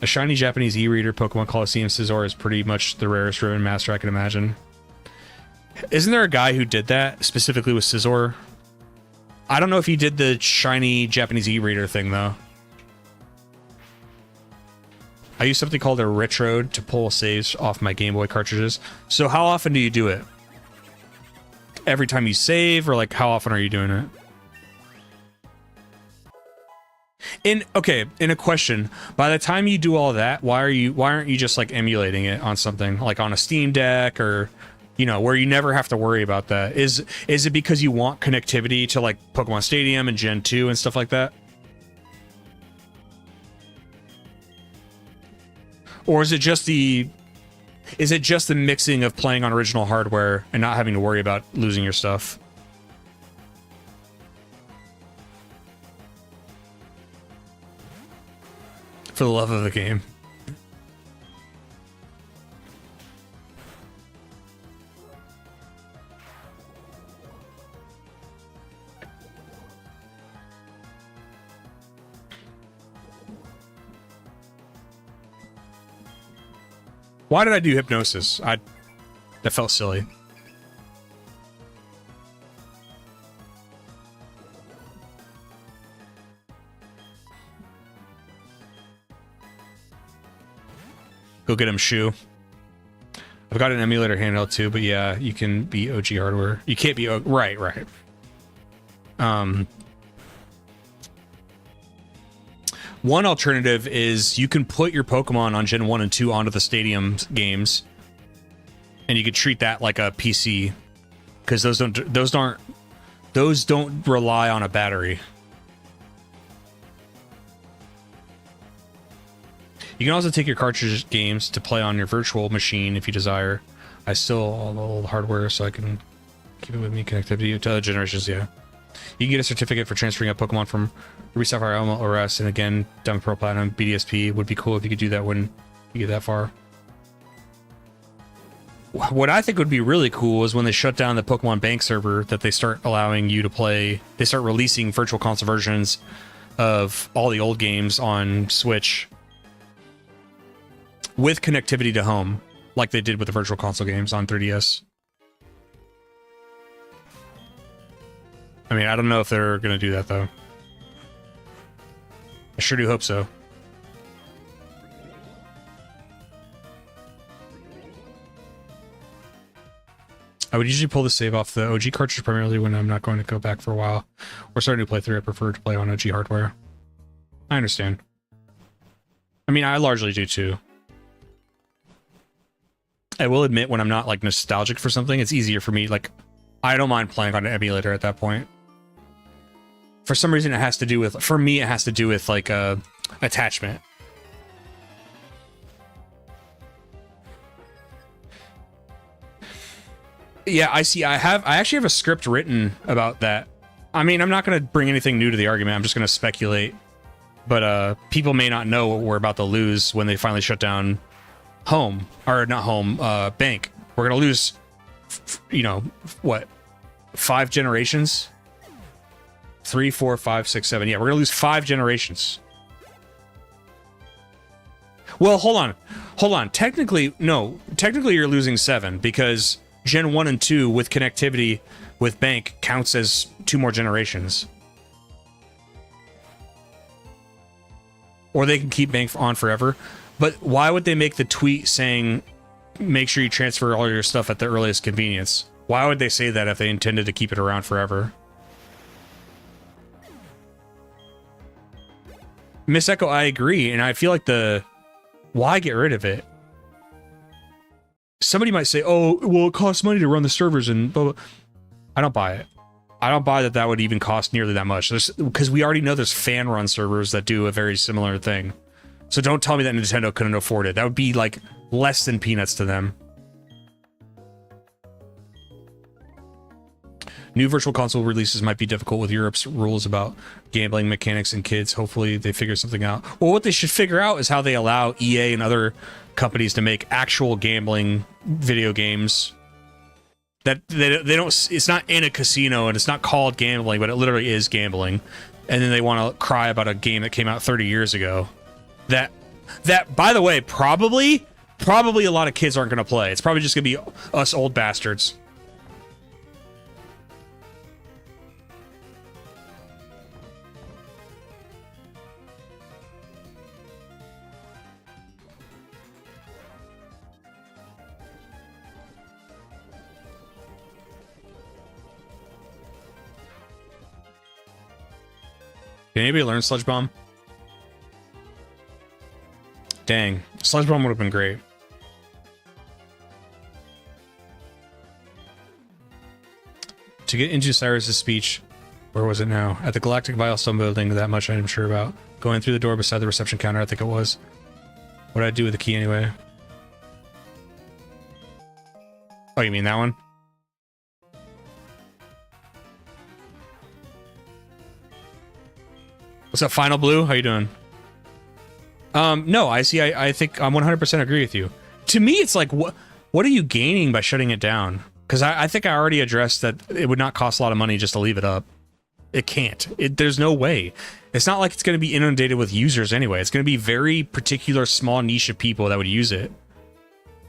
A shiny Japanese e-reader Pokemon Coliseum Scizor is pretty much the rarest ribbon master I can imagine. Isn't there a guy who did that specifically with Scizor? I don't know if he did the shiny Japanese e-reader thing though. I use something called a retro to pull saves off my Game Boy cartridges. So how often do you do it? Every time you save, or like how often are you doing it? In a question, by the time you do all that, why aren't you just like emulating it on something like on a Steam Deck or You know, where you never have to worry about that. Is it because you want connectivity to like Pokemon Stadium and Gen 2 and stuff like that? Or is it just the mixing of playing on original hardware and not having to worry about losing your stuff? For the love of the game. Why did I do hypnosis? That felt silly. Go get him, Shu. I've got an emulator handheld too, but yeah, you can be OG hardware. You can't be right. One alternative is you can put your Pokemon on Gen 1 and 2 onto the Stadium games, and you could treat that like a PC, because those don't rely on a battery. You can also take your cartridge games to play on your virtual machine if you desire. I still all the old hardware, so I can keep it with me. Connectivity to other generations, yeah. You can get a certificate for transferring a Pokemon from Ruby Sapphire Emerald OS, and again, Diamond Pearl Platinum, BDSP. Would be cool if you could do that when you get that far. What I think would be really cool is when they shut down the Pokemon Bank server, that they start allowing you to play, they start releasing virtual console versions of all the old games on Switch with connectivity to home, like they did with the virtual console games on 3DS. I mean, I don't know if they're going to do that, though. I sure do hope so. I would usually pull the save off the OG cartridge primarily when I'm not going to go back for a while. Or starting to play through, I prefer to play on OG hardware. I understand. I mean, I largely do, too. I will admit, when I'm not, like, nostalgic for something, it's easier for me. Like, I don't mind playing on an emulator at that point. For some reason, it has to do with... For me, it has to do with, like, attachment. Yeah, I see. I actually have a script written about that. I mean, I'm not going to bring anything new to the argument. I'm just going to speculate. But people may not know what we're about to lose when they finally shut down home. Or not home, bank. We're going to lose, you know, what? 5 generations? 3, 4, 5, 6, 7. Yeah, we're going to lose 5 generations. Well, hold on. Technically, no. Technically, you're losing 7 because Gen 1 and 2 with connectivity with Bank counts as 2 more generations. Or they can keep Bank on forever. But why would they make the tweet saying, make sure you transfer all your stuff at the earliest convenience? Why would they say that if they intended to keep it around forever? Miss Echo, I agree, and I feel like why get rid of it? Somebody might say, oh, well, it costs money to run the servers and blah, blah. I don't buy it. I don't buy that would even cost nearly that much. Because we already know there's fan-run servers that do a very similar thing. So don't tell me that Nintendo couldn't afford it. That would be, like, less than peanuts to them. New Virtual Console releases might be difficult with Europe's rules about gambling mechanics and kids. Hopefully they figure something out. Well, what they should figure out is how they allow EA and other companies to make actual gambling video games. That they don't. It's not in a casino and it's not called gambling, but it literally is gambling. And then they want to cry about a game that came out 30 years ago. That by the way, probably a lot of kids aren't going to play. It's probably just going to be us old bastards. Can anybody learn Sludge Bomb? Dang, Sludge Bomb would have been great. To get into Cyrus's speech, where was it now? At the Galactic Milestone building, that much I'm sure about. Going through the door beside the reception counter, I think it was. What did I do with the key anyway? Oh, you mean that one? What's up, Final Blue? How you doing? No, I think I'm 100% agree with you. To me, it's like, what are you gaining by shutting it down? Because I think I already addressed that it would not cost a lot of money just to leave it up. It can't. There's no way. It's not like it's going to be inundated with users anyway. It's going to be very particular small niche of people that would use it.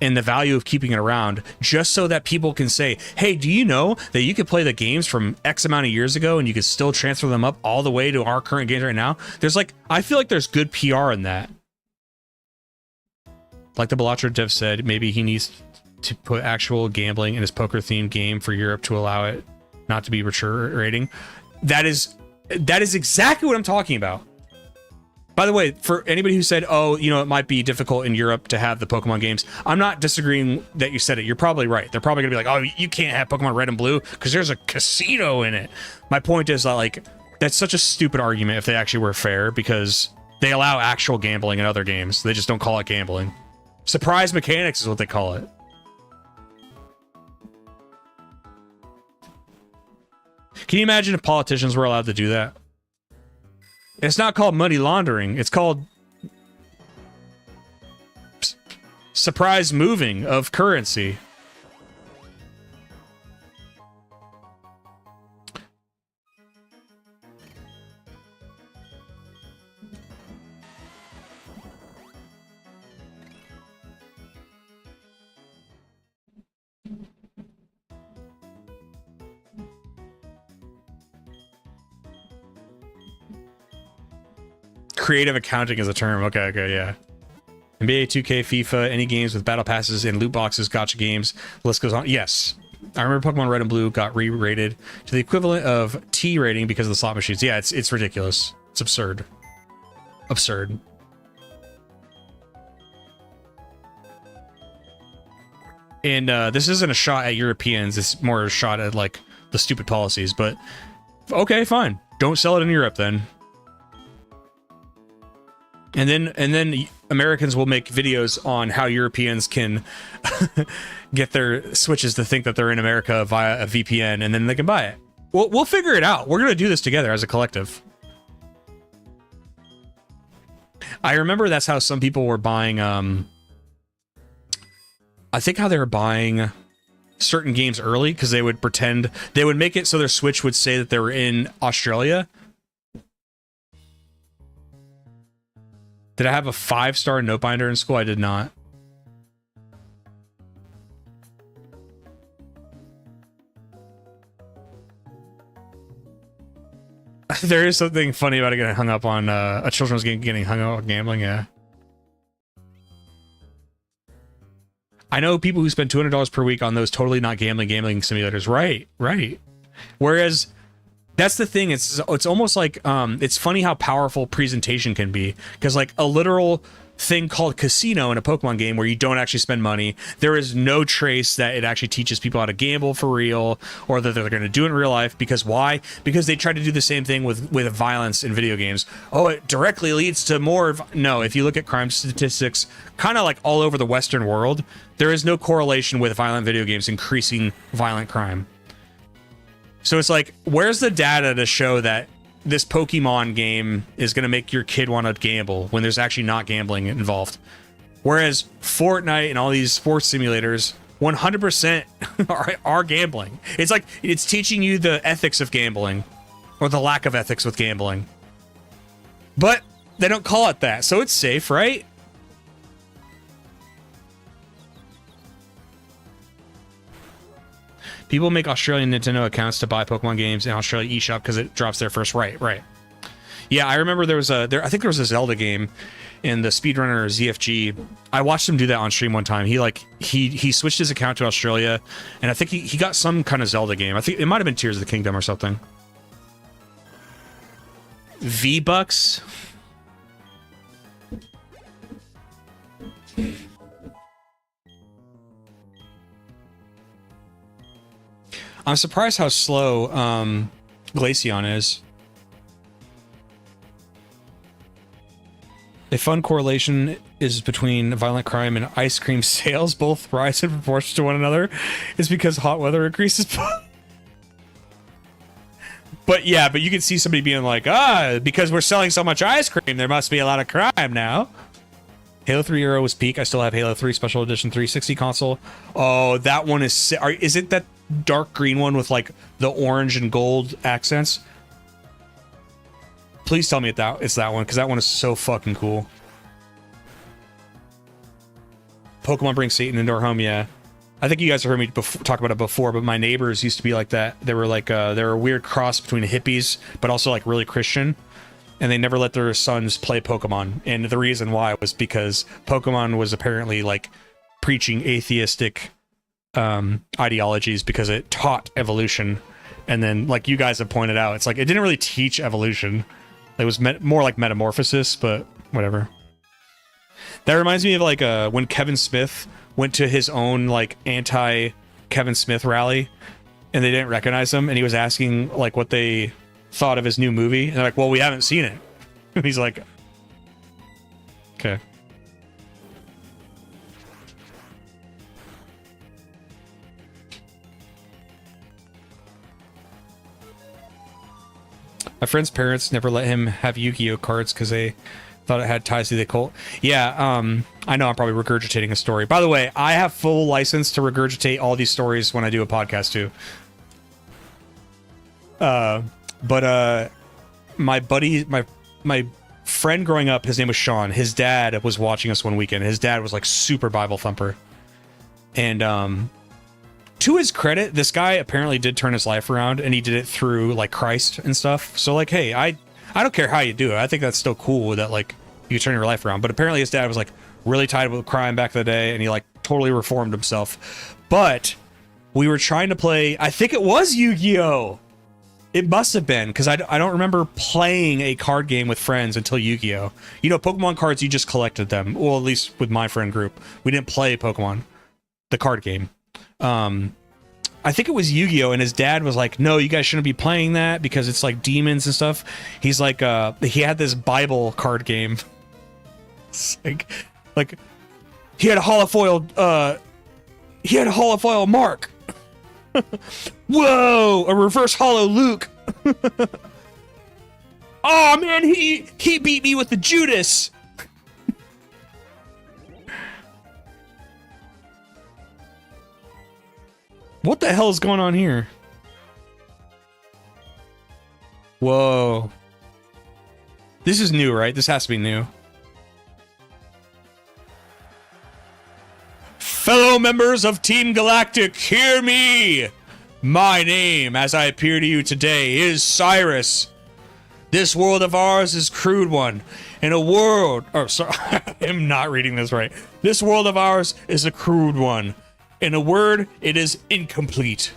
And the value of keeping it around just so that people can say, hey, do you know that you could play the games from X amount of years ago and you could still transfer them up all the way to our current games right now? There's like, I feel like there's good PR in that. Like the Balatro dev said, maybe he needs to put actual gambling in his poker themed game for Europe to allow it not to be mature rating. That is exactly what I'm talking about. By the way, for anybody who said, oh, you know, it might be difficult in Europe to have the Pokemon games, I'm not disagreeing that you said it. You're probably right. They're probably gonna be like, oh, you can't have Pokemon Red and Blue because there's a casino in it. My point is that, like, that's such a stupid argument if they actually were fair, because they allow actual gambling in other games. They just don't call it gambling. Surprise mechanics is what they call it. Can you imagine if politicians were allowed to do that? It's not called money laundering. It's called surprise moving of currency. Creative accounting is a term. Okay, yeah. NBA 2K, FIFA, any games with battle passes and loot boxes, gotcha games, the list goes on. Yes. I remember Pokemon Red and Blue got re-rated to the equivalent of T rating because of the slot machines. Yeah, it's ridiculous. It's absurd. Absurd. And this isn't a shot at Europeans. It's more a shot at, like, the stupid policies. But, okay, fine. Don't sell it in Europe, then. And then Americans will make videos on how Europeans can get their Switches to think that they're in America via a VPN, and then they can buy it. We'll figure it out. We're going to do this together as a collective. I remember that's how some people were buying, I think how they were buying certain games early, because they would pretend, they would make it so their Switch would say that they were in Australia. Did I have a 5-star note binder in school? I did not. There is something funny about it getting hung up on a children's game getting hung up on gambling, yeah. I know people who spend $200 per week on those totally not gambling simulators. Right. Whereas that's the thing. It's almost like it's funny how powerful presentation can be, because like a literal thing called casino in a Pokemon game where you don't actually spend money, there is no trace that it actually teaches people how to gamble for real, or that they're going to do it in real life. Because why? Because they try to do the same thing with violence in video games. Oh, it directly leads to more. No, if you look at crime statistics, kind of like all over the Western world, there is no correlation with violent video games increasing violent crime. So it's like, where's the data to show that this Pokemon game is going to make your kid want to gamble when there's actually not gambling involved? Whereas Fortnite and all these sports simulators 100% are gambling. It's like, it's teaching you the ethics of gambling, or the lack of ethics with gambling. But they don't call it that, so it's safe, right? People make Australian Nintendo accounts to buy Pokemon games in Australia eShop because it drops there first. Right. Yeah, I remember there was I think there was a Zelda game in the speedrunner ZFG. I watched him do that on stream one time. He switched his account to Australia, and I think he got some kind of Zelda game. I think it might have been Tears of the Kingdom or something. V-Bucks? I'm surprised how slow Glaceon is. A fun correlation is between violent crime and ice cream sales. Both rise in proportion to one another. It's because hot weather increases. But yeah, but you can see somebody being like, because we're selling so much ice cream, there must be a lot of crime now. Halo 3 Euro was peak. I still have Halo 3 Special Edition 360 console. Oh, that one is... Is it that dark green one with like the orange and gold accents? Please tell me it's that one, because that one is so fucking cool. Pokemon Bring Satan into our home, yeah. I think you guys have heard me talk about it before, but my neighbors used to be like that. They were like, they were a weird cross between hippies, but also like really Christian. And they never let their sons play Pokemon. And the reason why was because Pokemon was apparently like preaching atheistic ideologies because it taught evolution. And then, like you guys have pointed out, it's like it didn't really teach evolution. It was more like metamorphosis, but whatever. That reminds me of like when Kevin Smith went to his own like anti-Kevin Smith rally, and they didn't recognize him, and he was asking like what they thought of his new movie, and they're like, well, we haven't seen it. And he's like, okay. My friend's parents never let him have Yu-Gi-Oh cards because they thought it had ties to the occult. Yeah, I know I'm probably regurgitating a story. By the way, I have full license to regurgitate all these stories when I do a podcast too. But my buddy, my friend growing up, his name was Sean. His dad was watching us one weekend. His dad was like super Bible thumper. And to his credit, this guy apparently did turn his life around, and he did it through like Christ and stuff. So like, hey, I don't care how you do it. I think that's still cool that like you turn your life around. But apparently his dad was like really tied with crime back in the day, and he like totally reformed himself. But we were trying to play, I think it was Yu-Gi-Oh! It must have been, because I don't remember playing a card game with friends until Yu-Gi-Oh! You know, Pokemon cards, you just collected them. Well, at least with my friend group. We didn't play Pokemon, the card game. I think it was Yu-Gi-Oh! And his dad was like, no, you guys shouldn't be playing that because it's like demons and stuff. He's like, he had this Bible card game. It's like he had a holofoil, Mark. Whoa, a reverse holo Luke. Oh man, he beat me with the Judas. What the hell is going on here? Whoa. This is new, right? This has to be new. Fellow members of Team Galactic, hear me! My name, as I appear to you today, is Cyrus. This world of ours is crude one. In a world... Oh, sorry. I'm not reading this right. This world of ours is a crude one. In a word, it is incomplete.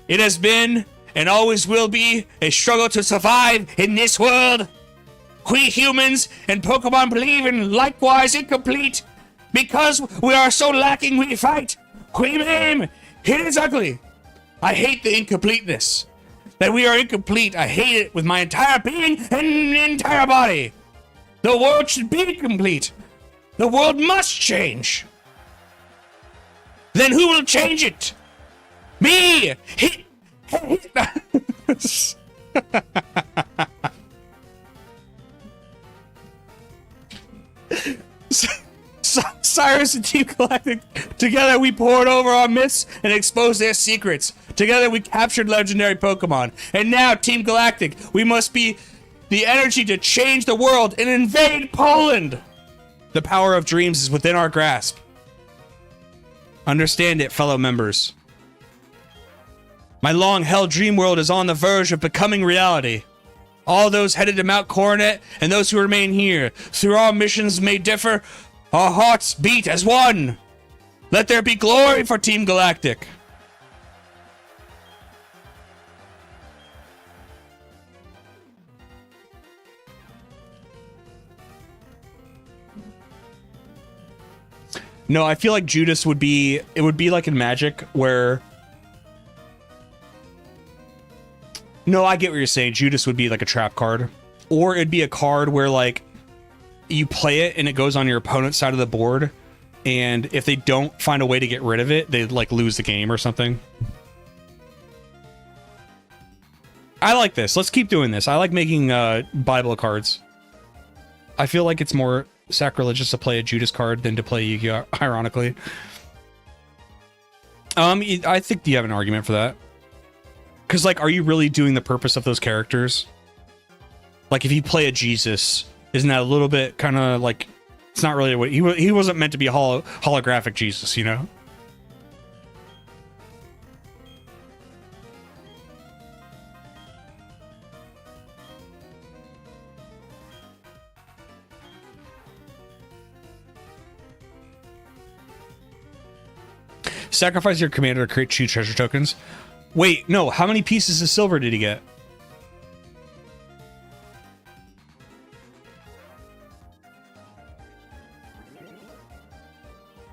It has been, and always will be, a struggle to survive in this world. We humans and Pokemon believe in likewise incomplete. Because we are so lacking, we fight. We maim. It is ugly. I hate the incompleteness. That we are incomplete. I hate it with my entire being and entire body. The world should be complete. The world must change. Then who will change it? Me! Cyrus and Team Galactic, together we poured over our myths and exposed their secrets. Together we captured legendary Pokemon. And now, Team Galactic, we must be the energy to change the world and invade Poland. The power of dreams is within our grasp. Understand it, fellow members. My long-held dream world is on the verge of becoming reality. All those headed to Mount Coronet and those who remain here, through our missions may differ, our hearts beat as one. Let there be glory for Team Galactic. No, I feel like Judas would be... It would be like in Magic, where No, I get what you're saying. Judas would be like a trap card. Or it'd be a card where like you play it and it goes on your opponent's side of the board. And if they don't find a way to get rid of it, they like lose the game or something. I like this. Let's keep doing this. I like making Bible cards. I feel like it's more sacrilegious to play a Judas card than to play Yu-Gi-Oh! Ironically. I think you have an argument for that. Because, like, are you really doing the purpose of those characters? Like, if you play a Jesus, isn't that a little bit kind of like... It's not really what... He wasn't meant to be a holographic Jesus, you know? Sacrifice your commander to create 2 treasure tokens. Wait, no. How many pieces of silver did he get?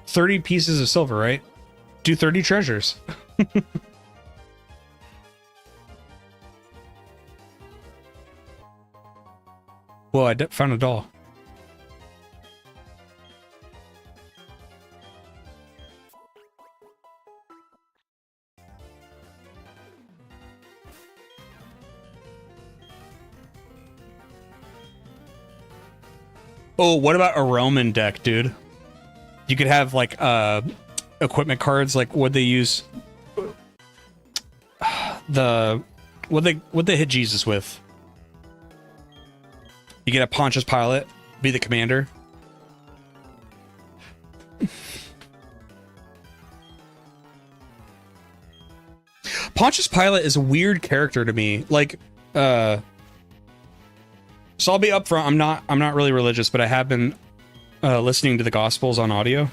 $30 pieces of silver, right? Do 30 treasures. Whoa, I found a doll. Oh, what about a Roman deck, dude? You could have like equipment cards, like what they use what they hit Jesus with. You get a Pontius Pilate, be the commander. Pontius Pilate is a weird character to me. Like so I'll be upfront. I'm not really religious, but I have been listening to the Gospels on audio.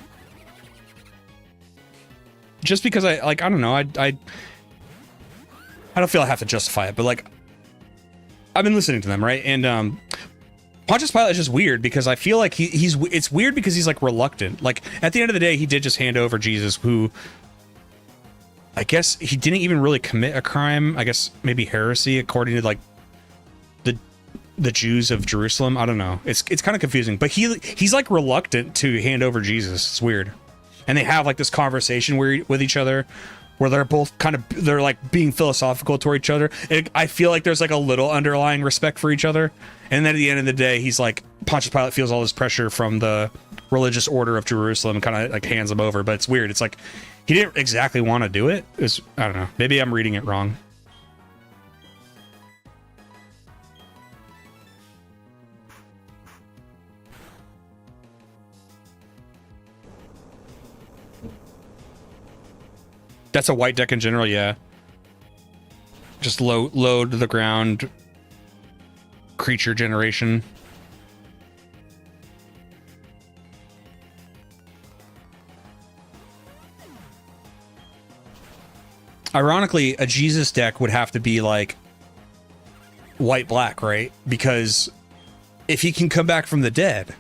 Just because I don't know, I don't feel I have to justify it, but like I've been listening to them, right? And Pontius Pilate is just weird because I feel like it's weird because he's like reluctant. Like at the end of the day, he did just hand over Jesus, who I guess he didn't even really commit a crime. I guess maybe heresy, according to like the Jews of Jerusalem. I don't know. It's kind of confusing, but he's like reluctant to hand over Jesus. It's weird. And they have like this conversation with each other where they're both they're like being philosophical toward each other. And I feel like there's like a little underlying respect for each other. And then at the end of the day, he's like, Pontius Pilate feels all this pressure from the religious order of Jerusalem and kind of like hands him over. But it's weird. It's like he didn't exactly want to do it. I don't know. Maybe I'm reading it wrong. That's a white deck in general, yeah. Just load the ground creature generation. Ironically, a Jesus deck would have to be like white-black, right? Because if he can come back from the dead,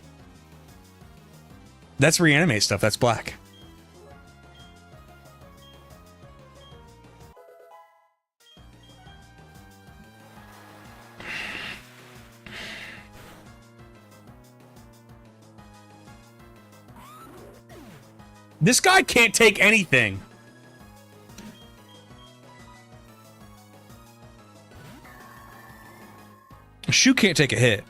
that's reanimate stuff, that's black. This guy can't take anything. Shu can't take a hit.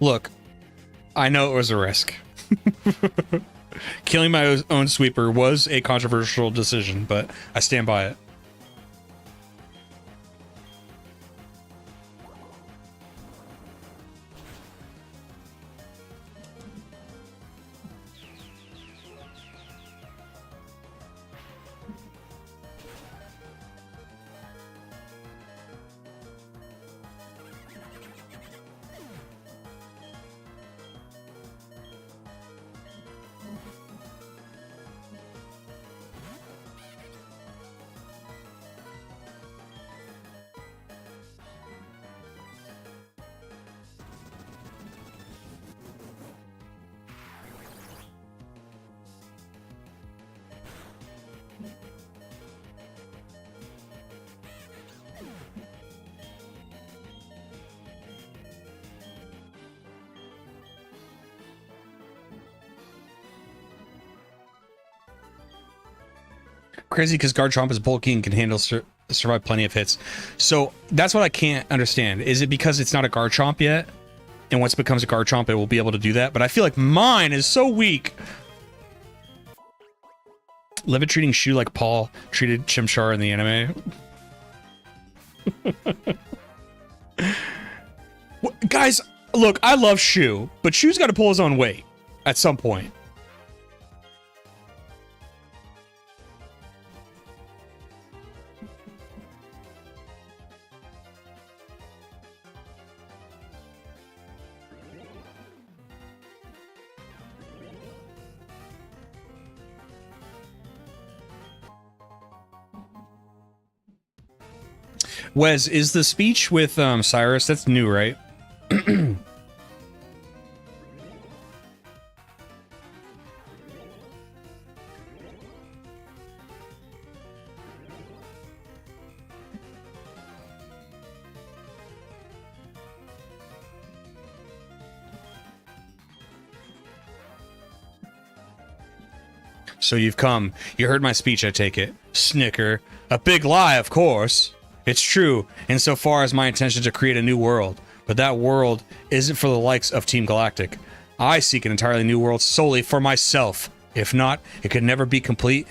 Look, I know it was a risk. Killing my own sweeper was a controversial decision, but I stand by it. Crazy because Garchomp is bulky and can survive plenty of hits. So that's what I can't understand. Is it because it's not a Garchomp yet? And once it becomes a Garchomp, it will be able to do that. But I feel like mine is so weak. Live treating Shu like Paul treated Chimchar in the anime. Guys, look, I love Shu, but Shu's got to pull his own weight at some point. Wes, is the speech with Cyrus, that's new, right? So you've come. You heard my speech, I take it. Snicker. A big lie, of course. It's true, insofar as my intention to create a new world. But that world isn't for the likes of Team Galactic. I seek an entirely new world solely for myself. If not, it could never be complete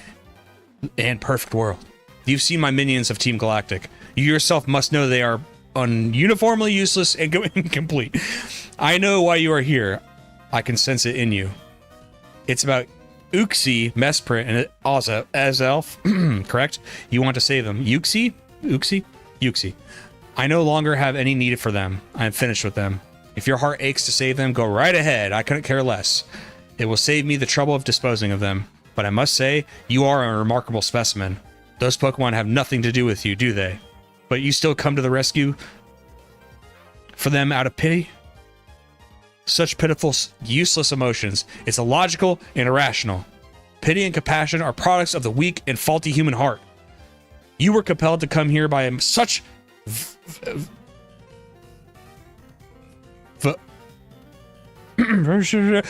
and perfect world. You've seen my minions of Team Galactic. You yourself must know they are uniformly useless and incomplete. I know why you are here. I can sense it in you. It's about Uxie, Mesprit, and Azelf, correct? You want to save them. Uxie? Uxie. I no longer have any need for them. I am finished with them. If your heart aches to save them, go right ahead. I couldn't care less. It will save me the trouble of disposing of them. But I must say, you are a remarkable specimen. Those Pokemon have nothing to do with you, do they? But you still come to the rescue for them out of pity? Such pitiful, useless emotions. It's illogical and irrational. Pity and compassion are products of the weak and faulty human heart. You were compelled to come here by such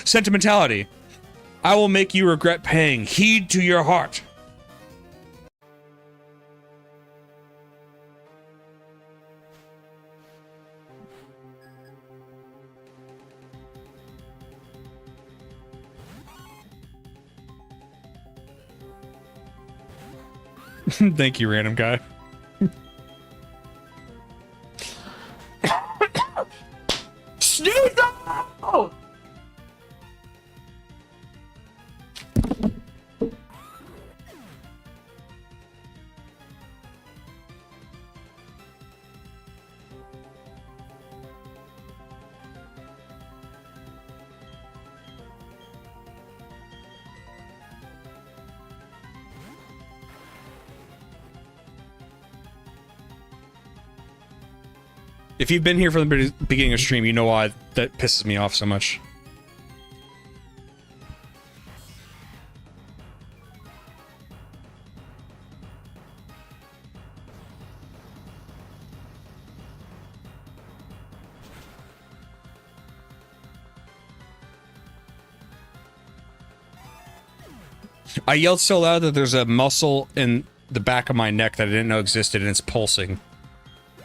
sentimentality. I will make you regret paying heed to your heart. Thank you, random guy. Snooze! Oh! If you've been here from the beginning of stream, you know why that pisses me off so much. I yelled so loud that there's a muscle in the back of my neck that I didn't know existed, and it's pulsing.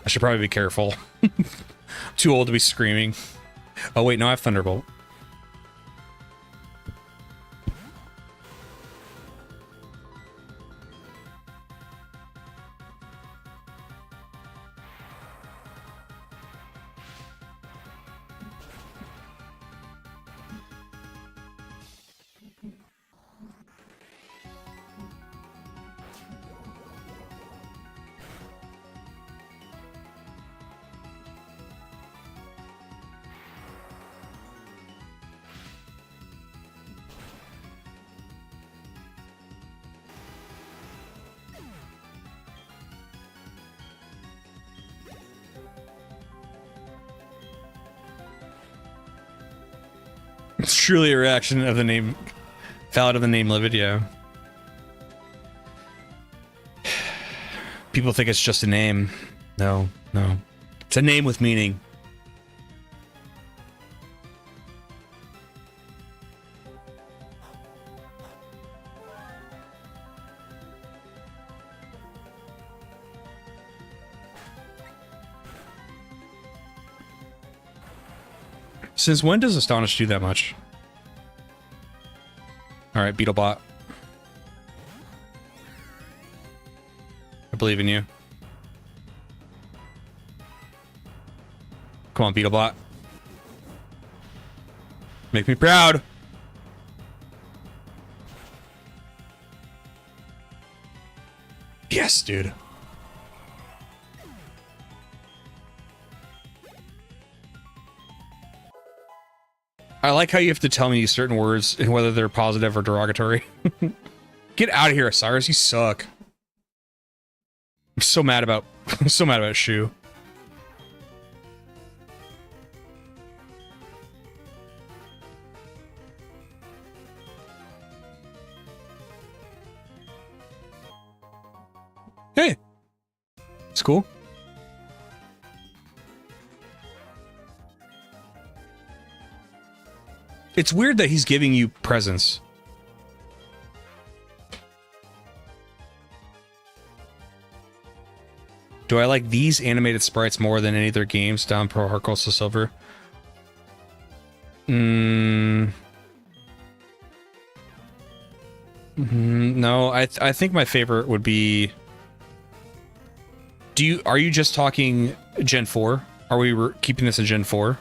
I should probably be careful. Too old to be screaming. Oh wait, no, I have Thunderbolt. It's truly a reaction of the name, valid of the name video. People think it's just a name. No, no. It's a name with meaning. Since when does Astonish do that much? Alright, Beetlebot. I believe in you. Come on, Beetlebot. Make me proud. Yes, dude. I like how you have to tell me certain words and whether they're positive or derogatory. Get out of here, Cyrus. You suck. I'm so mad about Shu. Hey. It's cool. It's weird that he's giving you presents. Do I like these animated sprites more than any other games down Pro Heart Gold Soul Silver? No, I think my favorite would be... Are you just talking Gen 4? Are we keeping this in Gen 4?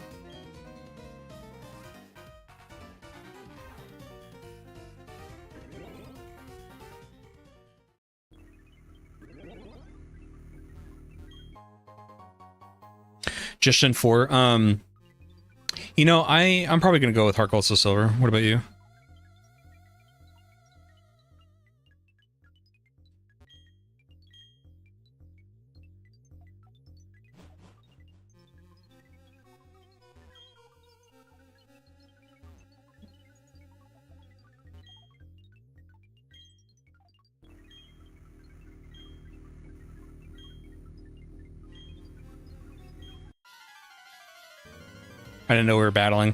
Just Gen 4. You know, I'm probably gonna go with Heart Gold Soul Silver. What about you? I didn't know we were battling.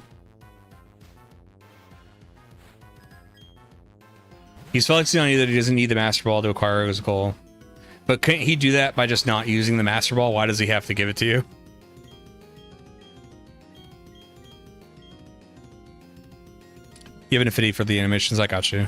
He's flexing on you that he doesn't need the Master Ball to acquire his goal. But can't he do that by just not using the Master Ball? Why does he have to give it to you? You have an affinity for the animations, I got you.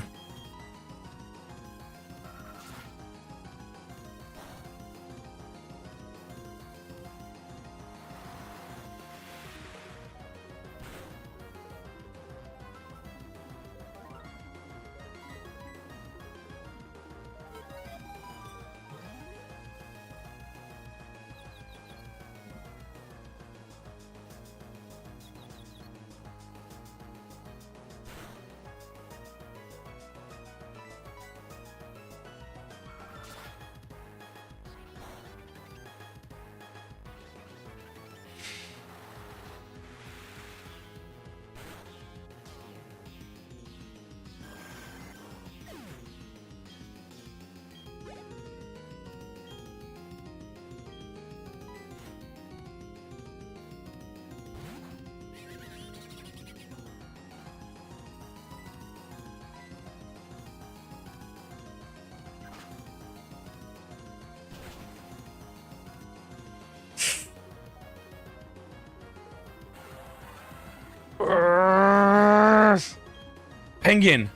Penguin!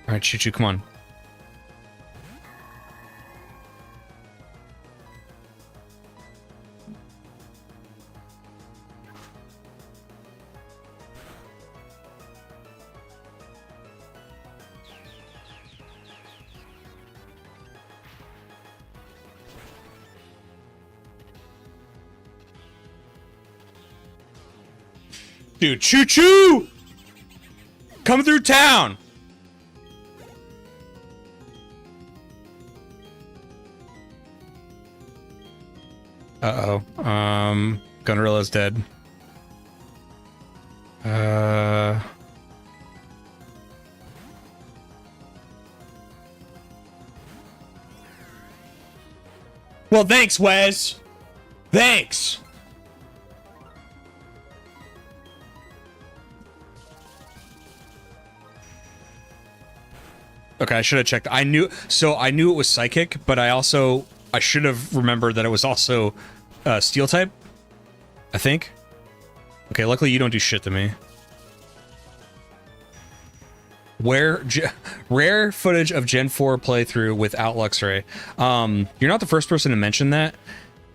Alright, Choo-Choo, come on. Dude, Choo-Choo! Come through town! Uh-oh. Gunrilla's dead. Well, thanks, Wes! Thanks! Okay, I should have checked. I knew it was Psychic, but I should have remembered that it was also Steel type, I think. Okay, luckily you don't do shit to me. Rare footage of Gen 4 playthrough without Luxray. You're not the first person to mention that.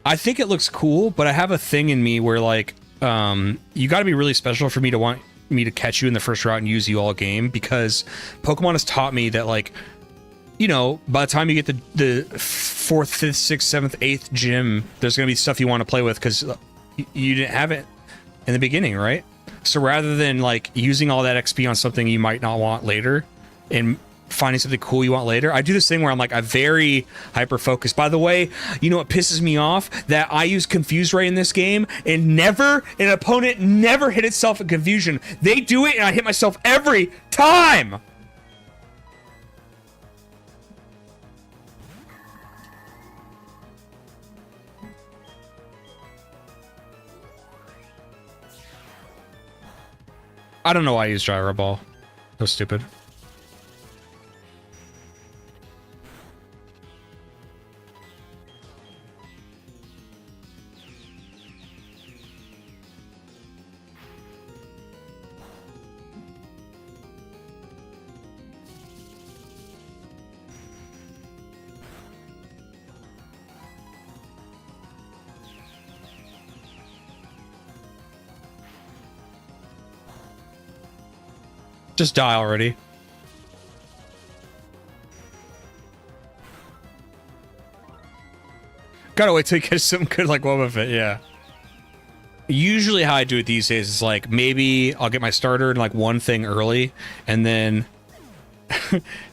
I think it looks cool, but I have a thing in me where like, you got to be really special for me to want me to catch you in the first route and use you all game, because Pokemon has taught me that, like, you know, by the time you get the 4th, 5th, 6th, 7th, 8th gym, there's going to be stuff you want to play with because you didn't have it in the beginning, right? So rather than like using all that XP on something you might not want later and finding something cool you want later, I do this thing where I'm like, I'm very hyper focused. By the way, you know what pisses me off? That I use Confuse Ray in this game and never, an opponent never hit itself in confusion. They do it and I hit myself every time. I don't know why I used Gyro Ball. That was stupid. Just die already. Gotta wait till you get something good like Wobbuffet, yeah. Usually how I do it these days is like, maybe I'll get my starter in like one thing early, and then...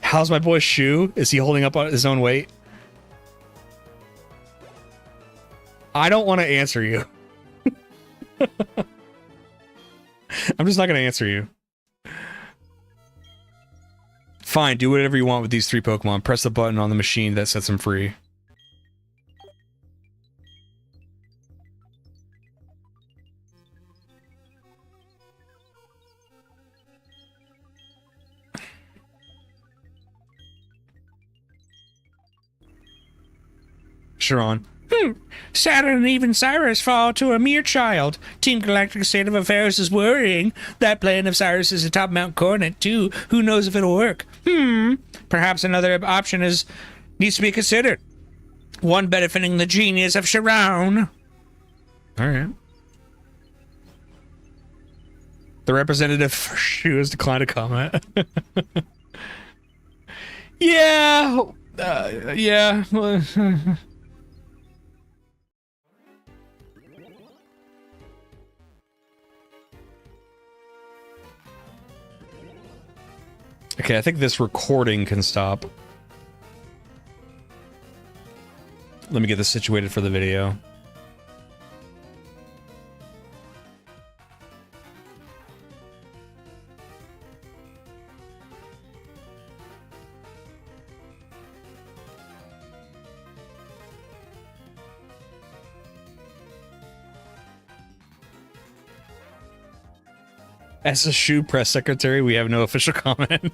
How's my boy Shu? Is he holding up on his own weight? I don't want to answer you. I'm just not going to answer you. Fine, do whatever you want with these 3 Pokemon. Press the button on the machine that sets them free. Sharon. Saturn and even Cyrus fall to a mere child. Team Galactic's state of affairs is worrying. That plan of Cyrus is atop Mount Coronet, too. Who knows if it'll work? Perhaps another option needs to be considered. One benefiting the genius of Sharon. Alright. The representative for Shu has declined a comment. Yeah. Yeah. Okay, I think this recording can stop. Let me get this situated for the video. As a Shu press secretary, we have no official comment.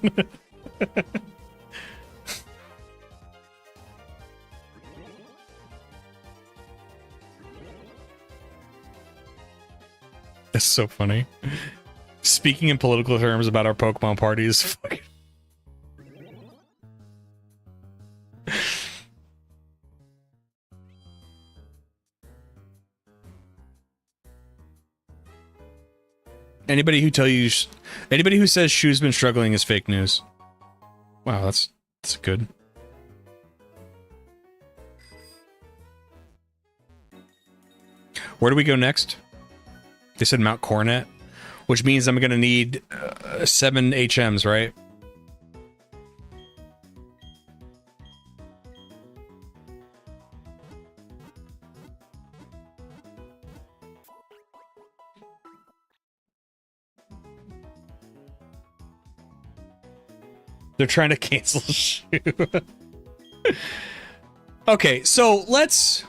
That's so funny. Speaking in political terms about our Pokemon party is fucking... Anybody who says Shu's been struggling is fake news. Wow, that's good. Where do we go next? They said Mount Coronet, which means I'm gonna need 7 HMs, right? They're trying to cancel Shu. Okay, so let's...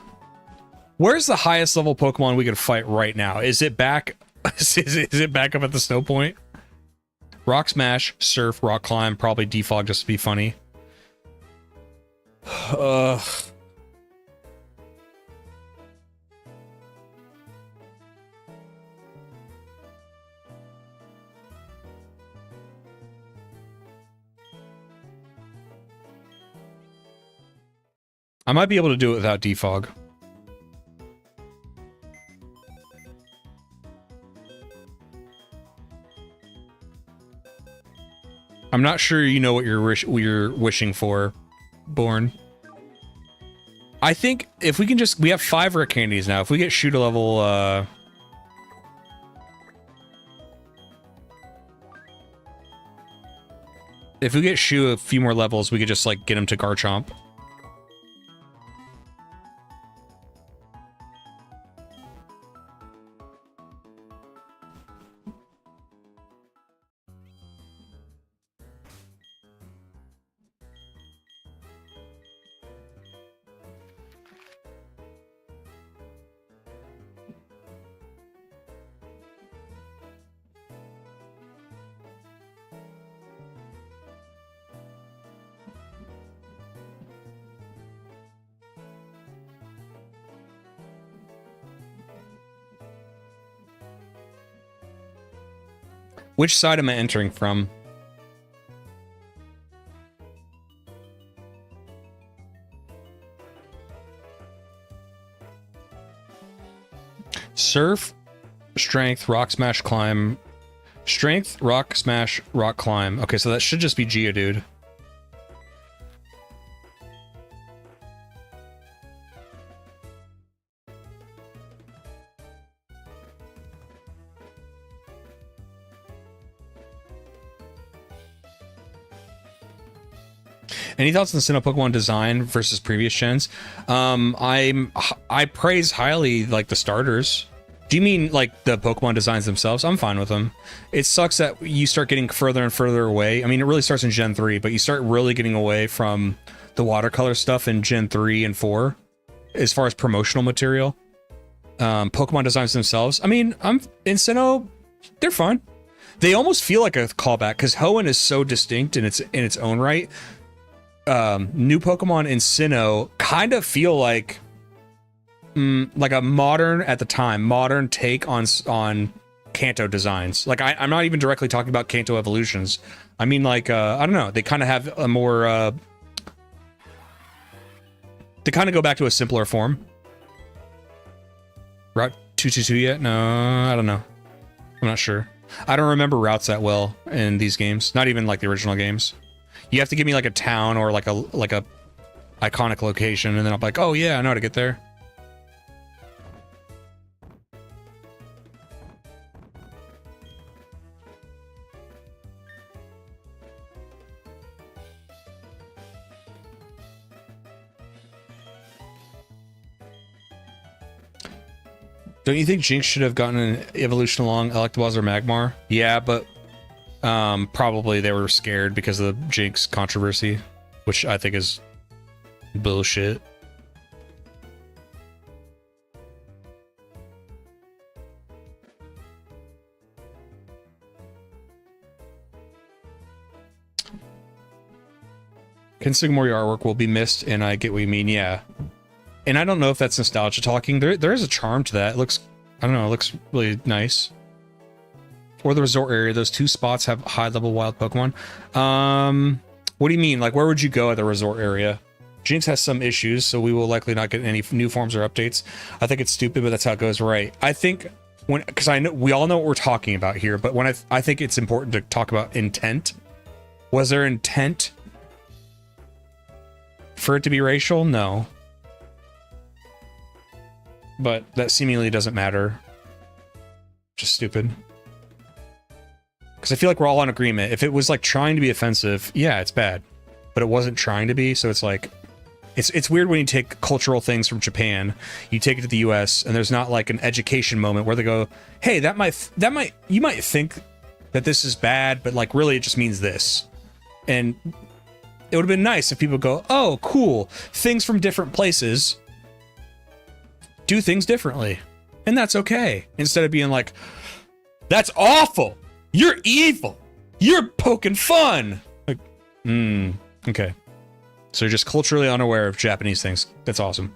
Where's the highest level Pokemon we can fight right now? Is it back... is it back up at the snow point? Rock Smash, Surf, Rock Climb, probably Defog just to be funny. I might be able to do it without defog. I'm not sure you know what you're wishing for, Born. I think if we can just... We have 5 rare candies now. If we get Shooter level... If we get Shu a few more levels, we could just, like, get him to Garchomp. Which side am I entering from? Surf, Strength, Rock Smash, Climb. Strength, Rock Smash, Rock Climb. Okay, so that should just be Geodude. Any thoughts on the Sinnoh Pokemon design versus previous gens? I praise highly like the starters. Do you mean like the Pokemon designs themselves? I'm fine with them. It sucks that you start getting further and further away. I mean, it really starts in Gen 3, but you start really getting away from the watercolor stuff in Gen 3 and 4 as far as promotional material. Pokemon designs themselves. I mean, I'm in Sinnoh, they're fun. They almost feel like a callback because Hoenn is so distinct in its own right. New Pokemon in Sinnoh kind of feel like a modern, at the time, modern take on Kanto designs. Like I'm not even directly talking about Kanto evolutions. I mean, like I don't know, they kind of have a more they kind of go back to a simpler form. Route 222 yet? No, I don't know. I'm not sure. I don't remember routes that well in these games. Not even like the original games. You have to give me like a town or like a iconic location, and then I'm like, oh yeah, I know how to get there. Don't you think Jinx should have gotten an evolution along Electabuzz or Magmar? Yeah, but probably they were scared because of the Jinx controversy, which I think is bullshit. Considering more your artwork will be missed, and I get what you mean, yeah. And I don't know if that's nostalgia talking. There is a charm to that. It looks, I don't know, it looks really nice. Or the resort area, those 2 spots have high-level wild Pokemon. What do you mean? Like, where would you go at the resort area? Jinx has some issues, so we will likely not get any new forms or updates. I think it's stupid, but that's how it goes, right? I think, because I know, we all know what we're talking about here, but when I think it's important to talk about intent. Was there intent for it to be racial? No. But that seemingly doesn't matter. Just stupid. Because I feel like we're all in agreement. If it was like trying to be offensive, yeah, it's bad. But it wasn't trying to be, so it's like... It's weird when you take cultural things from Japan, you take it to the US, and there's not like an education moment where they go, hey, you might think that this is bad, but like really it just means this. And it would have been nice if people go, oh, cool, things from different places do things differently, and that's okay, instead of being like, that's awful, you're evil, you're poking fun. Like, okay, so you're just culturally unaware of Japanese things. That's awesome.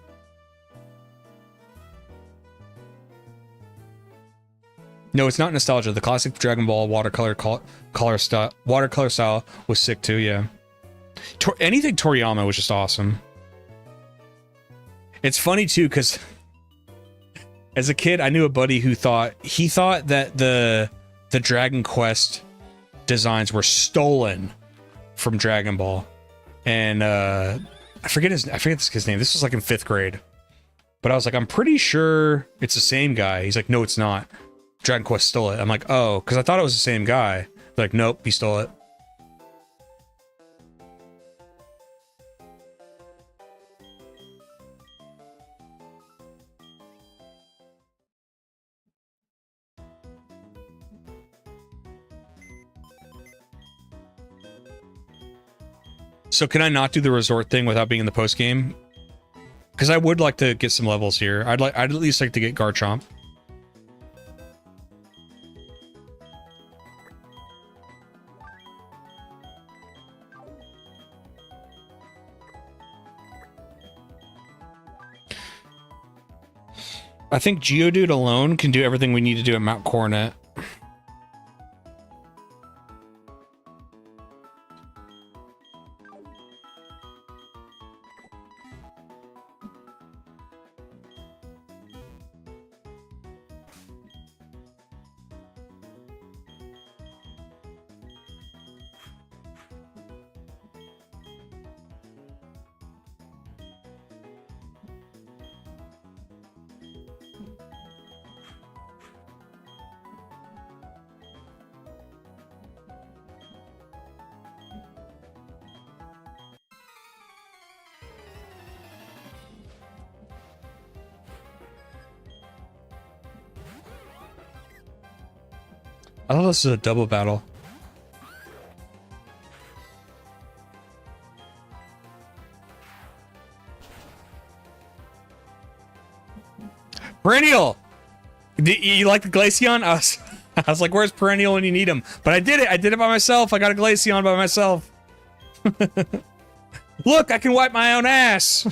No, it's not nostalgia. The classic Dragon Ball watercolor style was sick too. Yeah, anything Toriyama was just awesome. It's funny too, because as a kid, I knew a buddy who thought that the Dragon Quest designs were stolen from Dragon Ball, and I forget this kid's name. This was like in 5th grade, but I was like, I'm pretty sure it's the same guy. He's like, no, it's not. Dragon Quest stole it. I'm like, oh, because I thought it was the same guy. They're like, nope, he stole it. So can I not do the resort thing without being in the post game? Because I would like to get some levels here. I'd at least like to get Garchomp. I think Geodude alone can do everything we need to do at Mount Coronet. I thought this was a double battle. Perennial! You like the Glaceon? I was like, where's Perennial when you need him? But I did it. I did it by myself. I got a Glaceon by myself. Look, I can wipe my own ass.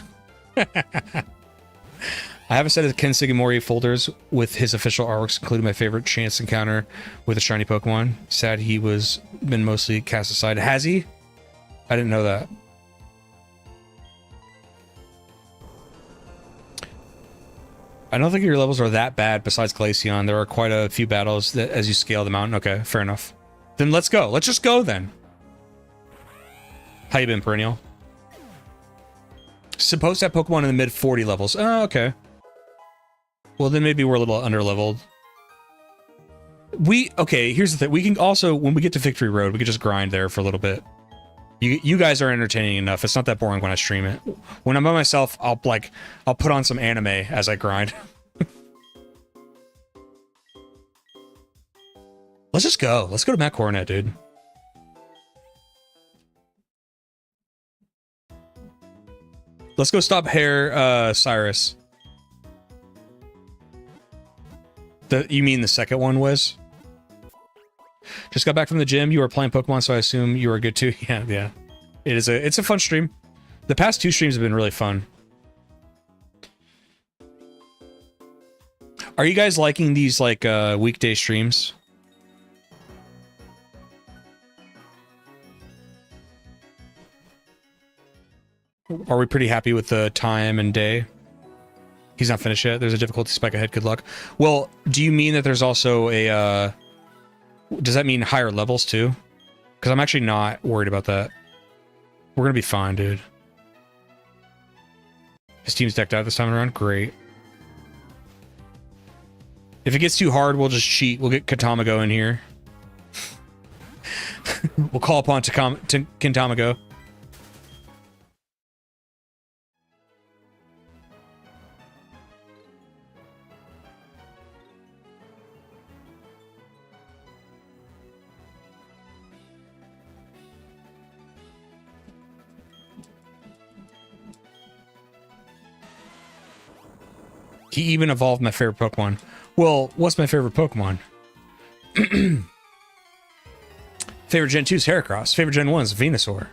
I have a set of Ken Sugimori folders with his official artworks, including my favorite chance encounter with a shiny Pokemon. Sad he was been mostly cast aside. Has he? I didn't know that. I don't think your levels are that bad besides Glaceon. There are quite a few battles that as you scale the mountain. Okay, fair enough. Then let's go. Let's just go then. How you been, Perennial? Supposed to have Pokemon in the mid 40 levels. Oh, okay. Well, then maybe we're a little under-leveled. Okay, here's the thing. We can also, when we get to Victory Road, we can just grind there for a little bit. You guys are entertaining enough. It's not that boring when I stream it. When I'm by myself, I'll put on some anime as I grind. Let's just go. Let's go to Mount Coronet, dude. Let's go stop Hair Cyrus. You mean the second one, Wiz? Just got back from the gym. You were playing Pokemon, so I assume you were good too. Yeah. It's a fun stream. The past 2 streams have been really fun. Are you guys liking these like weekday streams? Are we pretty happy with the time and day? He's not finished yet. There's a difficulty spike ahead. Good luck. Well, do you mean that there's also a... does that mean higher levels too? Because I'm actually not worried about that. We're going to be fine, dude. His team's decked out this time around. Great. If it gets too hard, we'll just cheat. We'll get Kentamago in here. We'll call upon Kentamago. He even evolved my favorite Pokemon. Well, what's my favorite Pokemon? Favorite Gen 2 is Heracross. Favorite Gen 1 is Venusaur.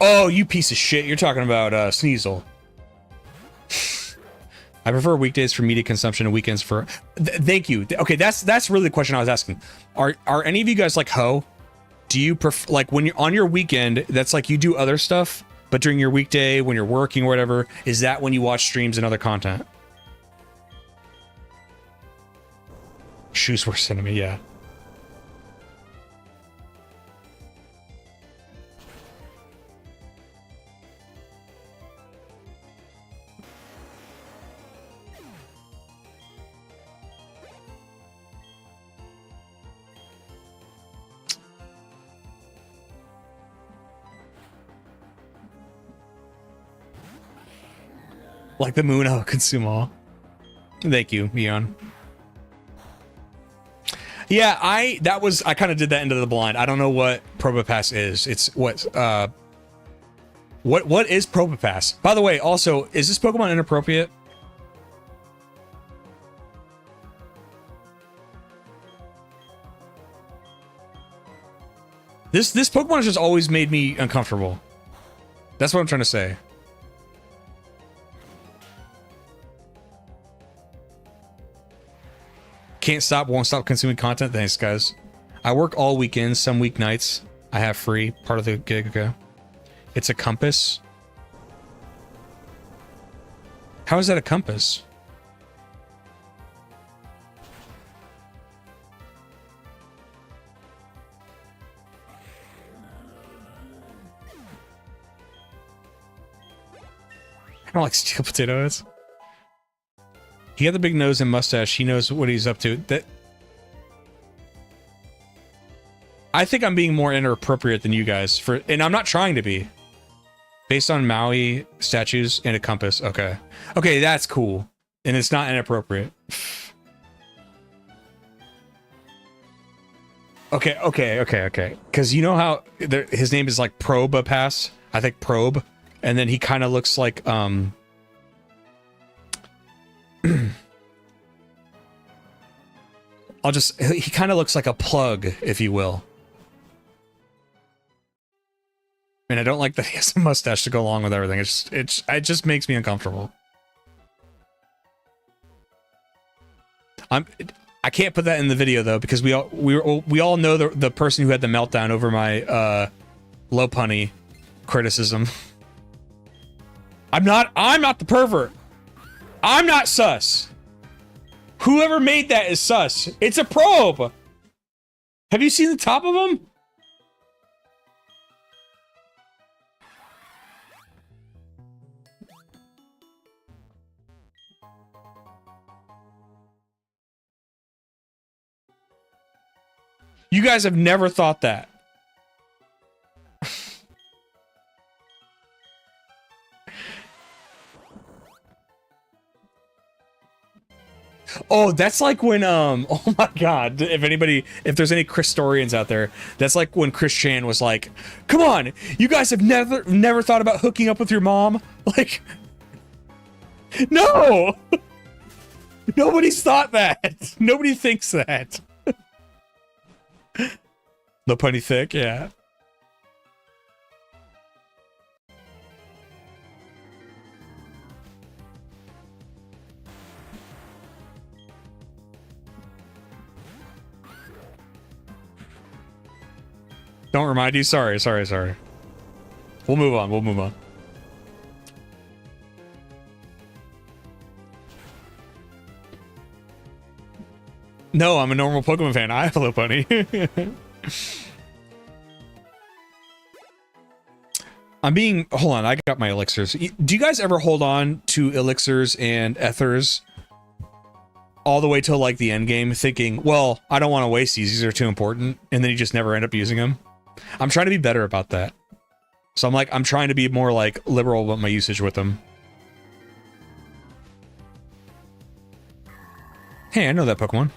Oh, you piece of shit. You're talking about Sneasel. I prefer weekdays for media consumption and weekends for... Thank you. Okay, that's really the question I was asking. Are any of you guys like Ho? Do you prefer... Like, when you're on your weekend, that's like you do other stuff, But during your weekday, when you're working or whatever, is that when you watch streams and other content? Shoes were sending me, yeah. Like the moon, I'll consume all. Thank you, Eon. Yeah, I kind of did that into the blind. I don't know what Probopass is. It's what is Probopass? By the way, also, is this Pokemon inappropriate? This Pokemon has just always made me uncomfortable. That's what I'm trying to say. Can't stop, won't stop consuming content. Thanks, guys. I work all weekends, some weeknights. I have free, part of the gig. Okay. It's a compass. How is that a compass? I don't like steel potatoes. He got the big nose and mustache. He knows what he's up to. That I think I'm being more inappropriate than you guys for, and I'm not trying to be. Based on Maui statues and a compass. Okay. Okay, that's cool. And it's not inappropriate. Okay. Because you know how his name is like Probopass? I think Probe. And then he kind of looks like, he kind of looks like a plug, if you will. And I don't like that he has a mustache to go along with everything. It just makes me uncomfortable. I can't put that in the video though, because we all know the person who had the meltdown over my Lopunny criticism. I'm not the pervert. I'm not sus. Whoever made that is sus. It's a probe. Have you seen the top of him? You guys have never thought that. Oh, that's like when, oh my god, if there's any Christorians out there, that's like when Chris Chan was like, come on, you guys have never thought about hooking up with your mom? Like, no! Nobody's thought that. Nobody thinks that. Lopunny thick, yeah. Don't remind you? Sorry. We'll move on. No, I'm a normal Pokemon fan. I have a Lopunny. Hold on, I got my elixirs. Do you guys ever hold on to elixirs and ethers all the way till like the end game thinking, well, I don't want to waste these are too important, and then you just never end up using them? I'm trying to be better about that. So I'm trying to be more like liberal about my usage with them. Hey, I know that Pokemon.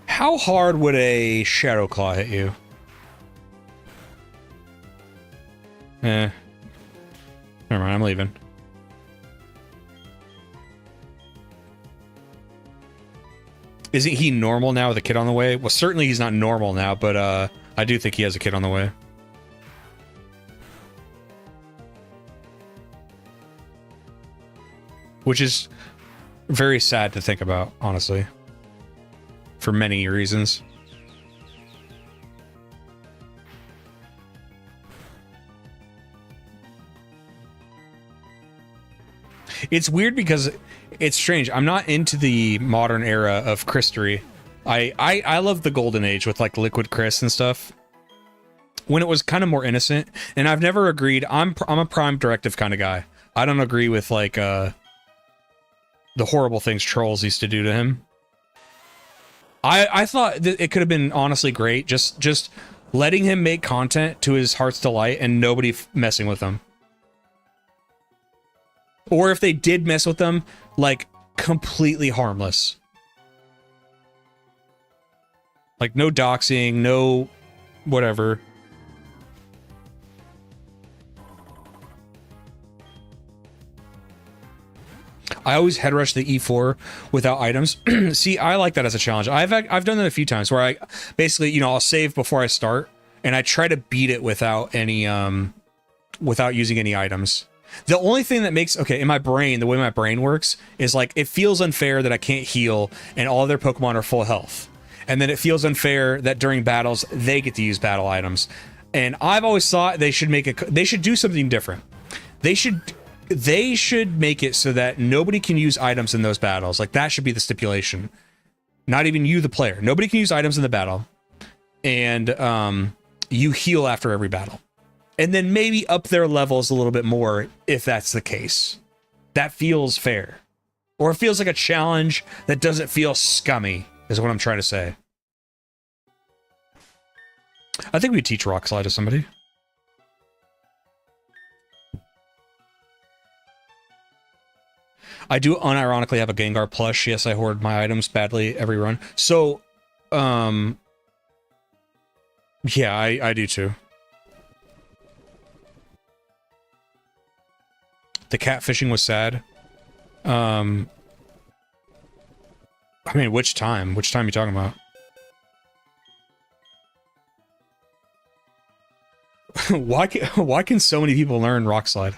How hard would a Shadow Claw hit you? Never mind, I'm leaving. Isn't he normal now with a kid on the way? Well, certainly he's not normal now, but I do think he has a kid on the way. Which is very sad to think about, honestly. For many reasons. It's weird because it's strange. I'm not into the modern era of Crystery. I love the golden age with like Liquid Chris and stuff, when it was kind of more innocent. And I've never agreed. I'm a Prime Directive kind of guy. I don't agree with like the horrible things trolls used to do to him. I thought that it could have been honestly great just letting him make content to his heart's delight and nobody messing with him. Or if they did mess with them, like completely harmless. Like no doxing, no whatever. I always head rush the E4 without items. See, I like that as a challenge. I've done that a few times where I basically, you know, I'll save before I start and I try to beat it without any without using any items. The only thing that makes, okay, in my brain, the way my brain works is like it feels unfair that I can't heal and all their Pokemon are full health. And then it feels unfair that during battles they get to use battle items. And I've always thought they should do something different. They should make it so that nobody can use items in those battles. Like that should be the stipulation. Not even you, the player. Nobody can use items in the battle. And you heal after every battle. And then maybe up their levels a little bit more if that's the case. That feels fair. Or it feels like a challenge that doesn't feel scummy, is what I'm trying to say. I think we teach Rock Slide to somebody. I do unironically have a Gengar plush. Yes, I hoard my items badly every run. So, yeah, I do too. The catfishing was sad. I mean, which time? Which time are you talking about? Why can so many people learn Rock Slide?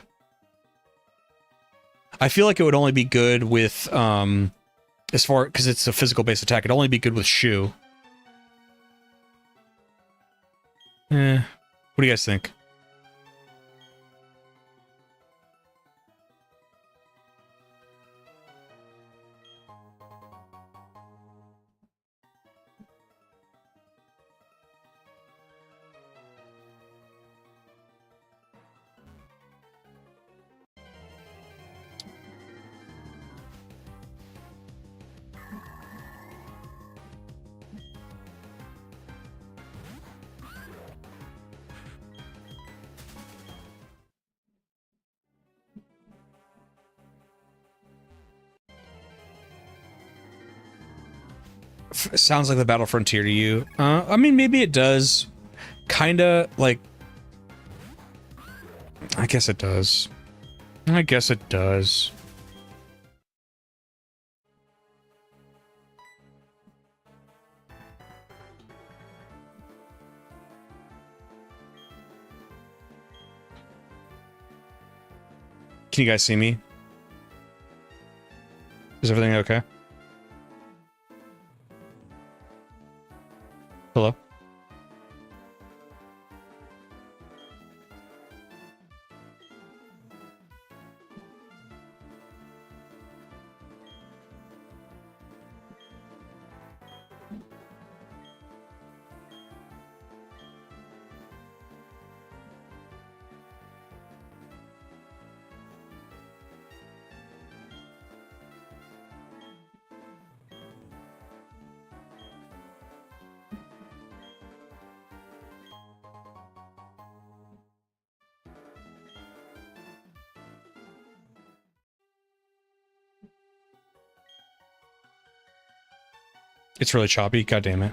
I feel like it would only be good with, as far, because it's a physical based attack, it'd only be good with Shoe. What do you guys think? Sounds like the Battle Frontier to you. I mean, maybe it does. Kinda, like... I guess it does. I guess it does. Can you guys see me? Is everything okay? Hello? It's really choppy. God damn it.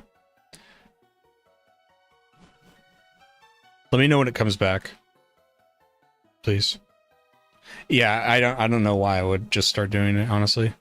Let me know when it comes back. Please. Yeah, I don't know why I would just start doing it, honestly.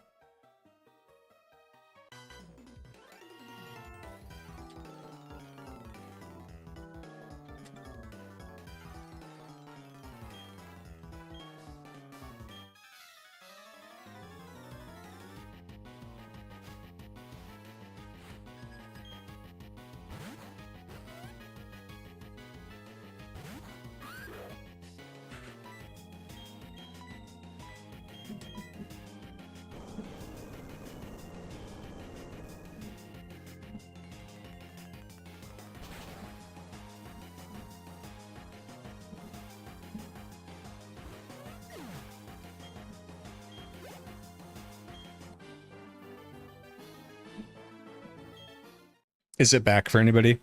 Is it back for anybody?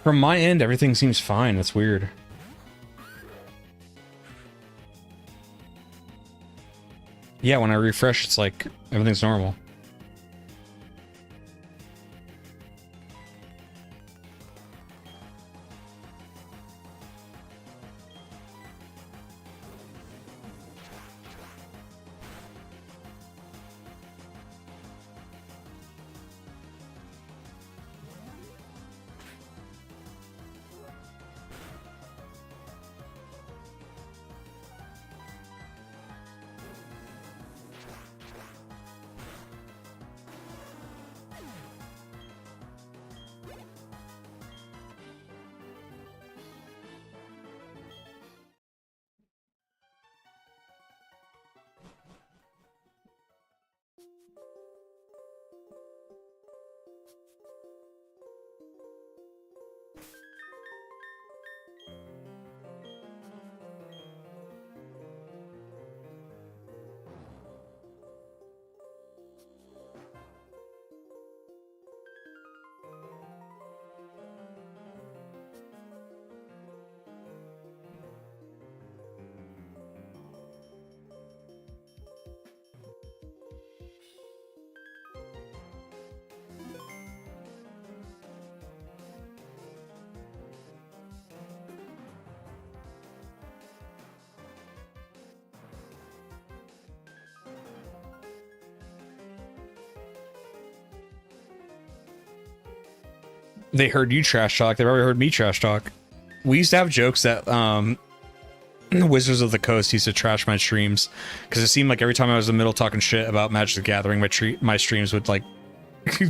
From my end, everything seems fine. That's weird. Yeah, when I refresh, it's like everything's normal. They heard you trash talk. They probably heard me trash talk. We used to have jokes that Wizards of the Coast used to trash my streams because it seemed like every time I was in the middle talking shit about Magic the Gathering, my streams would like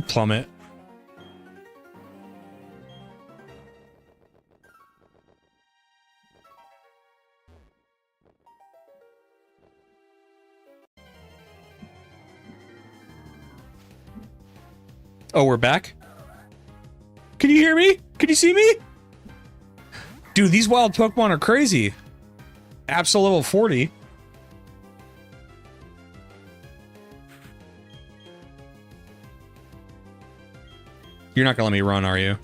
plummet. Oh, we're back? Can you hear me? Can you see me? Dude, these wild Pokemon are crazy. Absol level 40. You're not gonna let me run, are you?